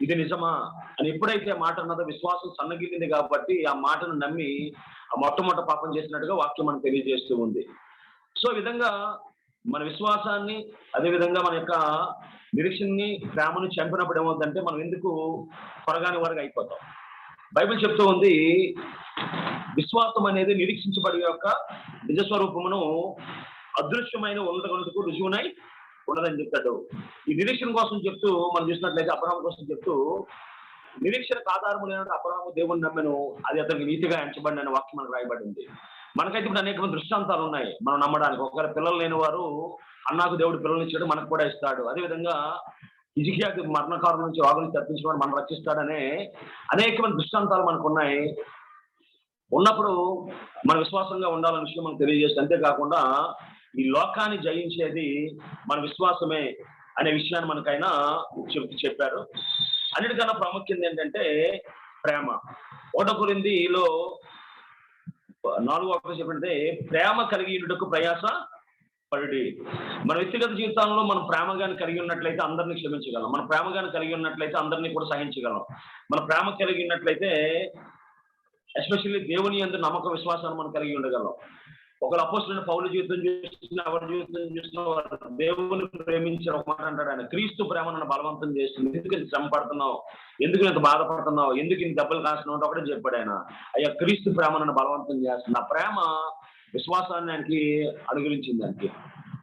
ఇది నిజమా అని ఎప్పుడైతే మాట అన్నదో విశ్వాసం సన్నగిలింది. కాబట్టి ఆ మాటను నమ్మి ఆ మొట్టమొదటి పాపం చేసినట్టుగా వాక్యం మనకు తెలియజేస్తూ ఉంది. సో ఈ విధంగా మన విశ్వాసాన్ని, అదేవిధంగా మన యొక్క నిరీక్షణని, ప్రేమను చంపినప్పుడు ఏమవుతుందంటే మనం ఎందుకు త్వరగాని వారుగా అయిపోతాం. బైబిల్ చెప్తూ ఉంది, విశ్వాసం అనేది నిరీక్షించబడి యొక్క నిజస్వరూపమును అదృశ్యమైన ఉండగొందుకు రుజువునై ఉండదని చెప్తాడు. ఈ నిరీక్షణ కోసం చెప్తూ మనం చూసినట్లయితే అబ్రహాము కోసం చెప్తూ, నిరీక్షణకు ఆధారము లేనట్టు అబ్రహాము దేవుని నమ్మెను, అది అతనికి నీతిగా ఎంచబడిన అనే వాక్యం మనకు రాయబడింది. మనకైతే ఇప్పుడు అనేక దృష్టాంతాలు ఉన్నాయి మనం నమ్మడానికి. ఒకవేళ పిల్లలు లేని వారు అన్నాకు దేవుడు పిల్లలు ఇచ్చాడు, మనకు కూడా ఇస్తాడు. అదేవిధంగా హిజ్కియాకి మరణకారుల నుంచి వాగుని తప్పించిన వాడు మనం రక్షిస్తాడనే అనేకమైన దృష్టాంతాలు మనకు ఉన్నాయి. ఉన్నప్పుడు మన విశ్వాసంగా ఉండాలనే విషయం మనకు తెలియజేస్తుంది. అంతేకాకుండా ఈ లోకాన్ని జయించేది మన విశ్వాసమే అనే విషయాన్ని మనకైనా చెప్పారు. అన్నిటికన్నా ప్రాముఖ్యం ఏంటంటే ప్రేమ. 1 కొరింథీలో 4:1 చెప్పండి, ప్రేమ కలిగి ఉండుటకు ప్రయాస పడుడి. మన వ్యక్తిగత జీవితంలో మనం ప్రేమగాని కలిగి ఉన్నట్లయితే అందరినీ క్షమించగలం. మన ప్రేమగాని కలిగి ఉన్నట్లయితే అందరినీ కూడా సహించగలం. మన ప్రేమ కలిగి ఉన్నట్లయితే ఎస్పెషల్లీ దేవుని యందు నమ్మక విశ్వాసాన్ని మనం కలిగి ఉండగలం. ఒకరు అపోస్తలుడైన పౌలు జీవితం చూసిన, ఎవరి జీవితం చూసిన దేవుని ప్రేమించిన ఒక మాట అంటాడు ఆయన, క్రీస్తు ప్రేమ నన్ను బలవంతం చేస్తుంది. ఎందుకు ఇంత శ్రమ పడుతున్నావు, ఎందుకు ఇంత బాధపడుతున్నావు, ఎందుకు ఇంత దెబ్బలు కాస్తున్నావు అంటే ఒకటే చెప్పాడు ఆయన, అయ్యా క్రీస్తు ప్రేమ నన్ను బలవంతం చేస్తుంది. ఆ ప్రేమ విశ్వాసాన్ని ఆయనకి అనుగ్రహించింది ఆయనకి.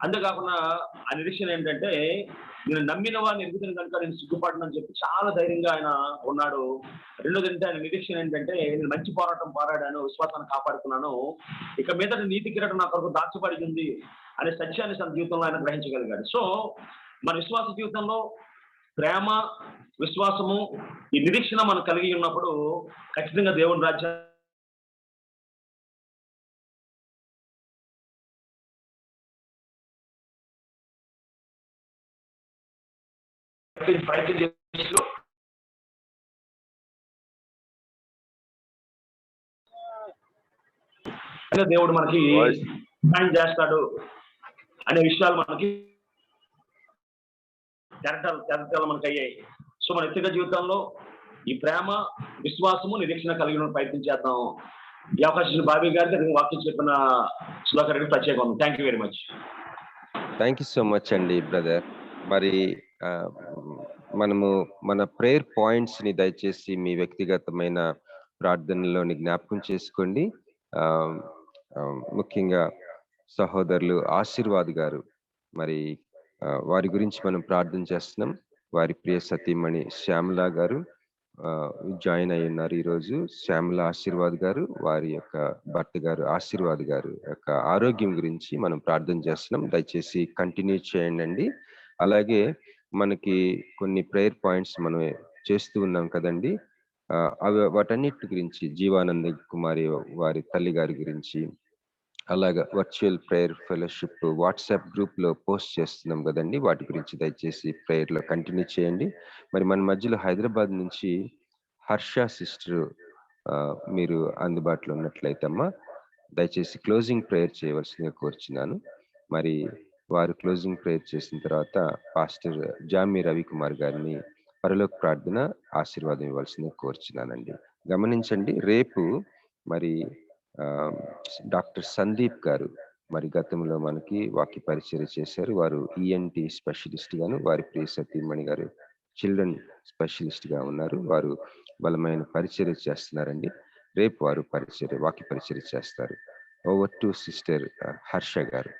అంతేకాకుండా ఆ నిరీక్షణ ఏంటంటే, నేను నమ్మిన వాడిని ఎరుగుతున్న కనుక నేను సిగ్గుపడనని చెప్పి చాలా ధైర్యంగా ఆయన ఉన్నాడు. రెండోది ఏంటంటే ఆయన నిరీక్షణ ఏంటంటే, నేను మంచి పోరాటం పోరాడాను, విశ్వాసాన్ని కాపాడుకున్నాను, ఇక మీద నీతి కిరీటం నా కొరకు దాచబడి ఉంది అనే సత్యాన్ని తన జీవితంలో ఆయన గ్రహించగలిగాడు. సో మన విశ్వాస జీవితంలో ప్రేమ, విశ్వాసము, ఈ నిరీక్షణ మనం కలిగి ఉన్నప్పుడు ఖచ్చితంగా దేవుని రాజ్యం ప్రయత్నం చేస్తూ దేవుడు మనకి సహాయం చేస్తాడు అనే విషయాలు మనకి తెరటాలు మనకి అయ్యాయి. సో మన వ్యక్తిగత జీవితంలో ఈ ప్రేమ, విశ్వాసము, నిరీక్షణ కలిగిన ప్రయత్నం చేద్దాం. ఈ అవకాశం బాబీ గారికి వాక్యం చెప్పిన సుధాకర్ రెడ్డి ప్రత్యేకం. Thank you very much. Thank you so much అండి బ్రదర్. మరి మనము మన ప్రేయర్ పాయింట్స్ ని దయచేసి మీ వ్యక్తిగతమైన ప్రార్థనలోని జ్ఞాపకం చేసుకోండి. ముఖ్యంగా సహోదరులు ఆశీర్వాద్ గారు, మరి వారి గురించి మనం ప్రార్థన చేస్తున్నాం. వారి ప్రియ సతీమణి శ్యామల గారు జాయిన్ అయి ఉన్నారు ఈరోజు. శ్యామల ఆశీర్వాద్ గారు, వారి యొక్క భర్త గారు ఆశీర్వాద్ గారు యొక్క ఆరోగ్యం గురించి మనం ప్రార్థన చేస్తున్నాం. దయచేసి కంటిన్యూ చేయండి. అలాగే మనకి కొన్ని ప్రేయర్ పాయింట్స్ మనం చేస్తూ ఉన్నాం కదండి, అవి వాటన్నిటి గురించి జీవానంద కుమారి వారి తల్లి గారి గురించి, అలాగా virtual prayer fellowship WhatsApp group లో పోస్ట్ చేస్తున్నాం కదండి, వాటి గురించి దయచేసి ప్రేయర్ లో కంటిన్యూ చేయండి. మరి మన మధ్యలో హైదరాబాద్ నుంచి హర్ష సిస్టర్ మీరు అందుబాటులో ఉన్నట్లయితే అమ్మా దయచేసి క్లోజింగ్ ప్రేయర్ చేయవలసిందిగా కోరుచున్నాను. మరి వారు క్లోజింగ్ ప్రేయర్ చేసిన తర్వాత పాస్టర్ జామి రవికుమార్ గారిని పరలోక ప్రార్థన ఆశీర్వాదం ఇవ్వాల్సిందిగా కోరుచున్నానండి. గమనించండి, రేపు మరి డాక్టర్ సందీప్ గారు మరి గతంలో మనకి వాక్య పరిచర్య చేశారు. వారు ఈఎన్టీ స్పెషలిస్ట్ గాను, వారి ప్రియ సతీమణి గారు చిల్డ్రన్ స్పెషలిస్ట్ గా ఉన్నారు. వారు బలమైన పరిచర్య చేస్తున్నారండి. రేపు వారు వాక్య పరిచర్య చేస్తారు. ఓవర్ టు సిస్టర్ హర్ష గారు.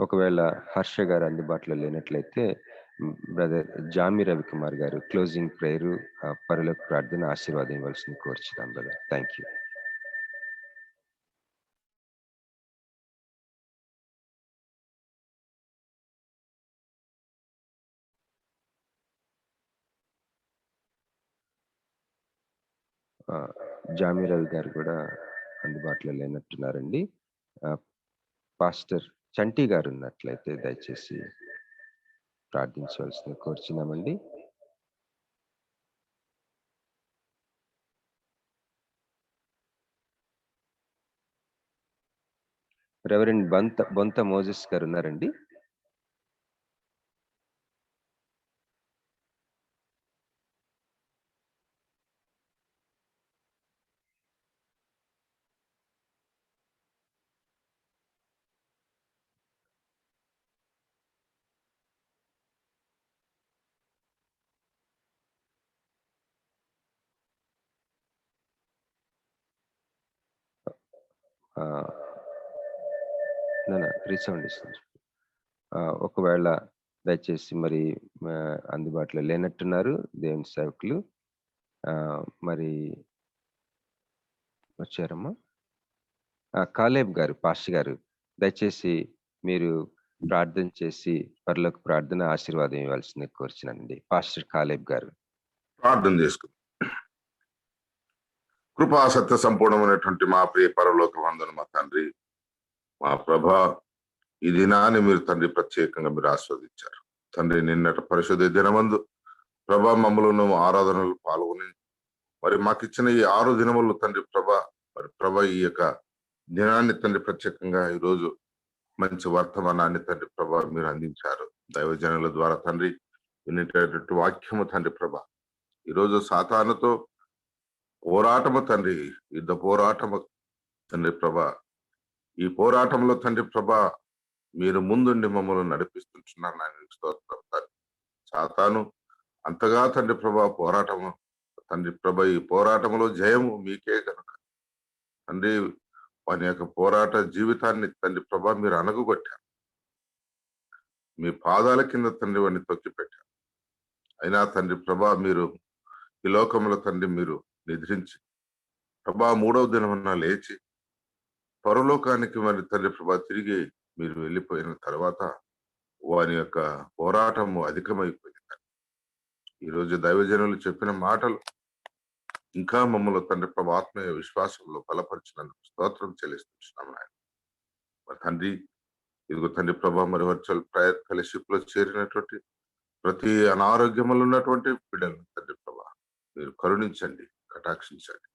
ఒకవేళ హర్ష గారు అందుబాటులో లేనట్లయితే బ్రదర్ జామి రవికుమార్ గారు క్లోజింగ్ ప్రేయర్ పరలోక ప్రార్థన ఆశీర్వాదం ఇవ్వాల్సింది కోరుచున్నాం brother. Thank you. Jami Ravi గారు కూడా అందుబాటులో లేనట్టున్నారండి. పాస్టర్ చంటి గారు ఉన్నట్లయితే దయచేసి ప్రార్థించవలసింది కోరుచున్నామండి. రెవరెండ్ బొంత మోజెస్ గారు ఉన్నారండి. రీసౌండ్ ఇస్తుంది. ఒకవేళ దయచేసి మరి అందుబాటులో లేనట్టున్నారు దేవుని సేవకులు. మరి వచ్చారమ్మా కాలేబ్ గారు, పాస్టర్ గారు దయచేసి మీరు ప్రార్థన చేసి పరలోక ప్రార్థన ఆశీర్వాదం ఇవ్వాల్సింది కోరుచున్నానండి. పాస్టర్ కాలేబ్ గారు ప్రార్థన చేసుకుందాం. కృపా సత్య సంపూర్ణమైనటువంటి మా ప్రియ పరలోక వందన మా తండ్రి, మా ప్రభా, ఈ దినాన్ని మీరు తండ్రి ప్రత్యేకంగా మీరు ఆస్వాదించారు తండ్రి. నిన్నటి పరిశుద్ధ దినమందు ప్రభా మమ్మల్ని ఆరాధనలు పాల్గొని మరి మాకు ఇచ్చిన ఈ 6 దినములు తండ్రి ప్రభా, మరి ప్రభా ఈ యొక్క దినాన్ని తండ్రి ప్రత్యేకంగా ఈరోజు మంచి వర్తమానాన్ని తండ్రి ప్రభా మీరు అందించారు. దైవజనుల ద్వారా తండ్రి వినేటటువంటి వాక్యము తండ్రి ప్రభా ఈరోజు సాతానుతో పోరాటము తండ్రి, యుద్ధ పోరాటము తండ్రి ప్రభా. ఈ పోరాటంలో తండ్రి ప్రభా మీరు ముందుండి మమ్మల్ని నడిపిస్తుంటున్నారు నాయన. స్తోత్రం తండ్రి. సాతాను అంతగా తండ్రి ప్రభా పోరాటము తండ్రి ప్రభా, ఈ పోరాటంలో జయము మీకే కనుక తండ్రి వాని యొక్క పోరాట జీవితాన్ని తండ్రి ప్రభా మీరు అనగుగొట్టారు. మీ పాదాల కింద తండ్రి వాడిని తొక్కిపెట్టారు. అయినా తండ్రి ప్రభా మీరు ఈ లోకంలో తండ్రి మీరు నిద్రించి ప్రభా 3వ దినమున లేచి పరలోకానికి మరి తండ్రి ప్రభా తిరిగి మీరు వెళ్ళిపోయిన తర్వాత వాని యొక్క పోరాటము అధికమైపోయింది. ఈరోజు దైవజనులు చెప్పిన మాటలు ఇంకా మమ్మల్ని తండ్రి ప్రభా ఆత్మీయ విశ్వాసంలో బలపరిచినందుకు స్తోత్రం చెల్లిస్తున్నాం నాయన. మరి తండ్రి ఇదిగో తండ్రి ప్రభా మరి వర్చువల్ ప్రేయర్ ఫెలోషిప్ లో చేరినటువంటి ప్రతి అనారోగ్యములు ఉన్నటువంటి బిడ్డలను తండ్రి ప్రభా మీరు కరుణించండి, కటాక్షించండి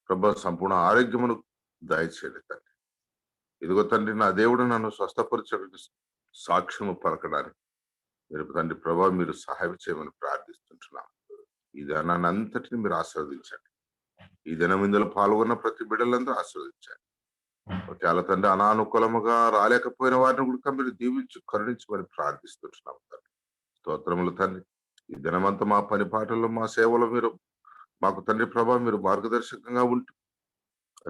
ప్రభా. సంపూర్ణ ఆరోగ్యమును దయచేయండి తండ్రి. ఇదిగో తండ్రి నా దేవుడు నన్ను స్వస్థపరచడానికి సాక్ష్యము పలకడానికి మీరు తండ్రి ప్రభా మీరు సహాయం చేయమని ప్రార్థిస్తుంటున్నాం. ఈ దినాన్ని అంతటిని మీరు ఆశీర్వదించండి. ఈ దినం ఇందులో పాల్గొన్న ప్రతి బిడ్డలందరూ ఆశీర్వదించండి. ఒకవేళ తండ్రి అనానుకూలముగా రాలేకపోయిన వారిని కూడా మీరు దీవించి కరుణించమని ప్రార్థిస్తుంటున్నాం తండ్రి. స్తోత్రములు తండ్రి. ఈ దినమంతా మా పని పాటల్లో మా సేవలో మీరు మాకు తండ్రి ప్రభా మీరు మార్గదర్శకంగా ఉంటూ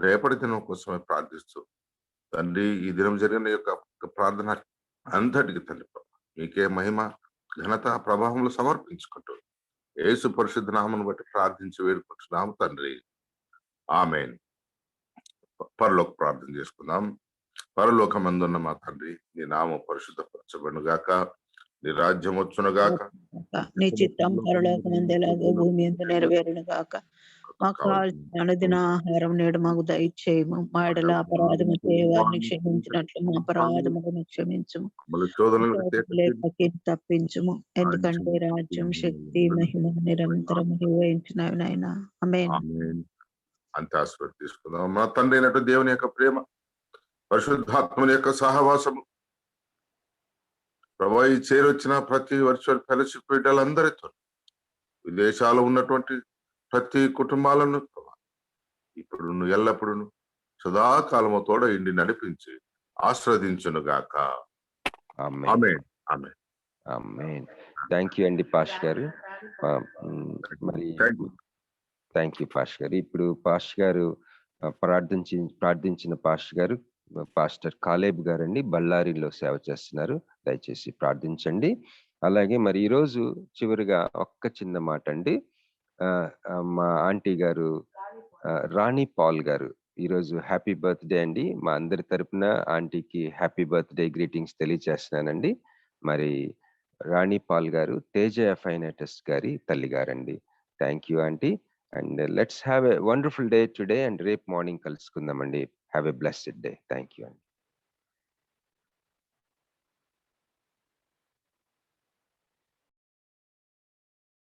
రేపటి దినం కోసమే ప్రార్థిస్తూ తండ్రి ఈ దినం జరిగిన యొక్క ప్రార్థన అంతటికి తండ్రి ప్రభా మీకే మహిమ ఘనత ప్రభావంలో సమర్పించుకుంటూ యేసు పరిశుద్ధ నామమును బట్టి ప్రార్థించి వేడుకుంటున్నాము తండ్రి. ఆమేన్. పరలోక ప్రార్థన చేసుకుందాం. పరలోకమందున్న మా తండ్రి, నీ నామం పరిశుద్ధపరచబడును గాక, నీ రాజ్యం వచ్చును గాక, నీ చిత్తం పరలోకమందెలాగో భూమి యందు నెరవేరును గాక. మాకు కావాల్సిన అనుదిన ఆహారం నేడు మాకు దయచేయము. మా ఎడల అపరాధము వారిని క్షమించినట్లు మా అపరాధములను క్షమించుము. శోధనలోకి తప్పించుము. ఎందుకంటే రాజ్యం, శక్తి, మహిమ నిరంతరం నిర్వహించినవి నాయనా. ఆమేన్. అంతే ఆశీర్వాదం తీసుకుందాం. మా తండ్రి అయినట్టు దేవుని యొక్క ప్రేమ, పరిశుద్ధాత్మని యొక్క సహవాసము ప్రభా ఈ చేరొచ్చిన ప్రతి వర్చువల్ ఫెలోషిప్ బిడ్డలందరితో, విదేశాల్లో ఉన్నటువంటి ప్రతి కుటుంబాలను ఇప్పుడు ఎల్లప్పుడూ సదాకాలము తోడ ఇండి నడిపించి ఆస్వాదించును గాక. ఆమేన్. ఆమేన్. ఆమేన్. థ్యాంక్ యూ అండి పాష్ గారు. మరి థ్యాంక్ యూ పాష్ గారు. ఇప్పుడు పాష్ గారు ప్రార్థించిన పాష్ గారు పాస్టర్ కాలేబ్ గారండి, బళ్ళారిలో సేవ చేస్తున్నారు. దయచేసి ప్రార్థించండి. అలాగే మరి ఈరోజు చివరిగా ఒక్క చిన్న మాట అండి. మా ఆంటీ గారు రాణి పాల్ గారు ఈరోజు హ్యాపీ బర్త్డే అండి. మా అందరి తరపున ఆంటీకి హ్యాపీ బర్త్డే గ్రీటింగ్స్ తెలియజేస్తున్నానండి. మరి రాణి పాల్ గారు తేజ ఫైనైటస్ గారి తల్లి గారండి. Thank you aunty. And let's have a wonderful day today. And రేపు మార్నింగ్ కలుసుకుందామండి. Have a blessed day. Thank you అండి.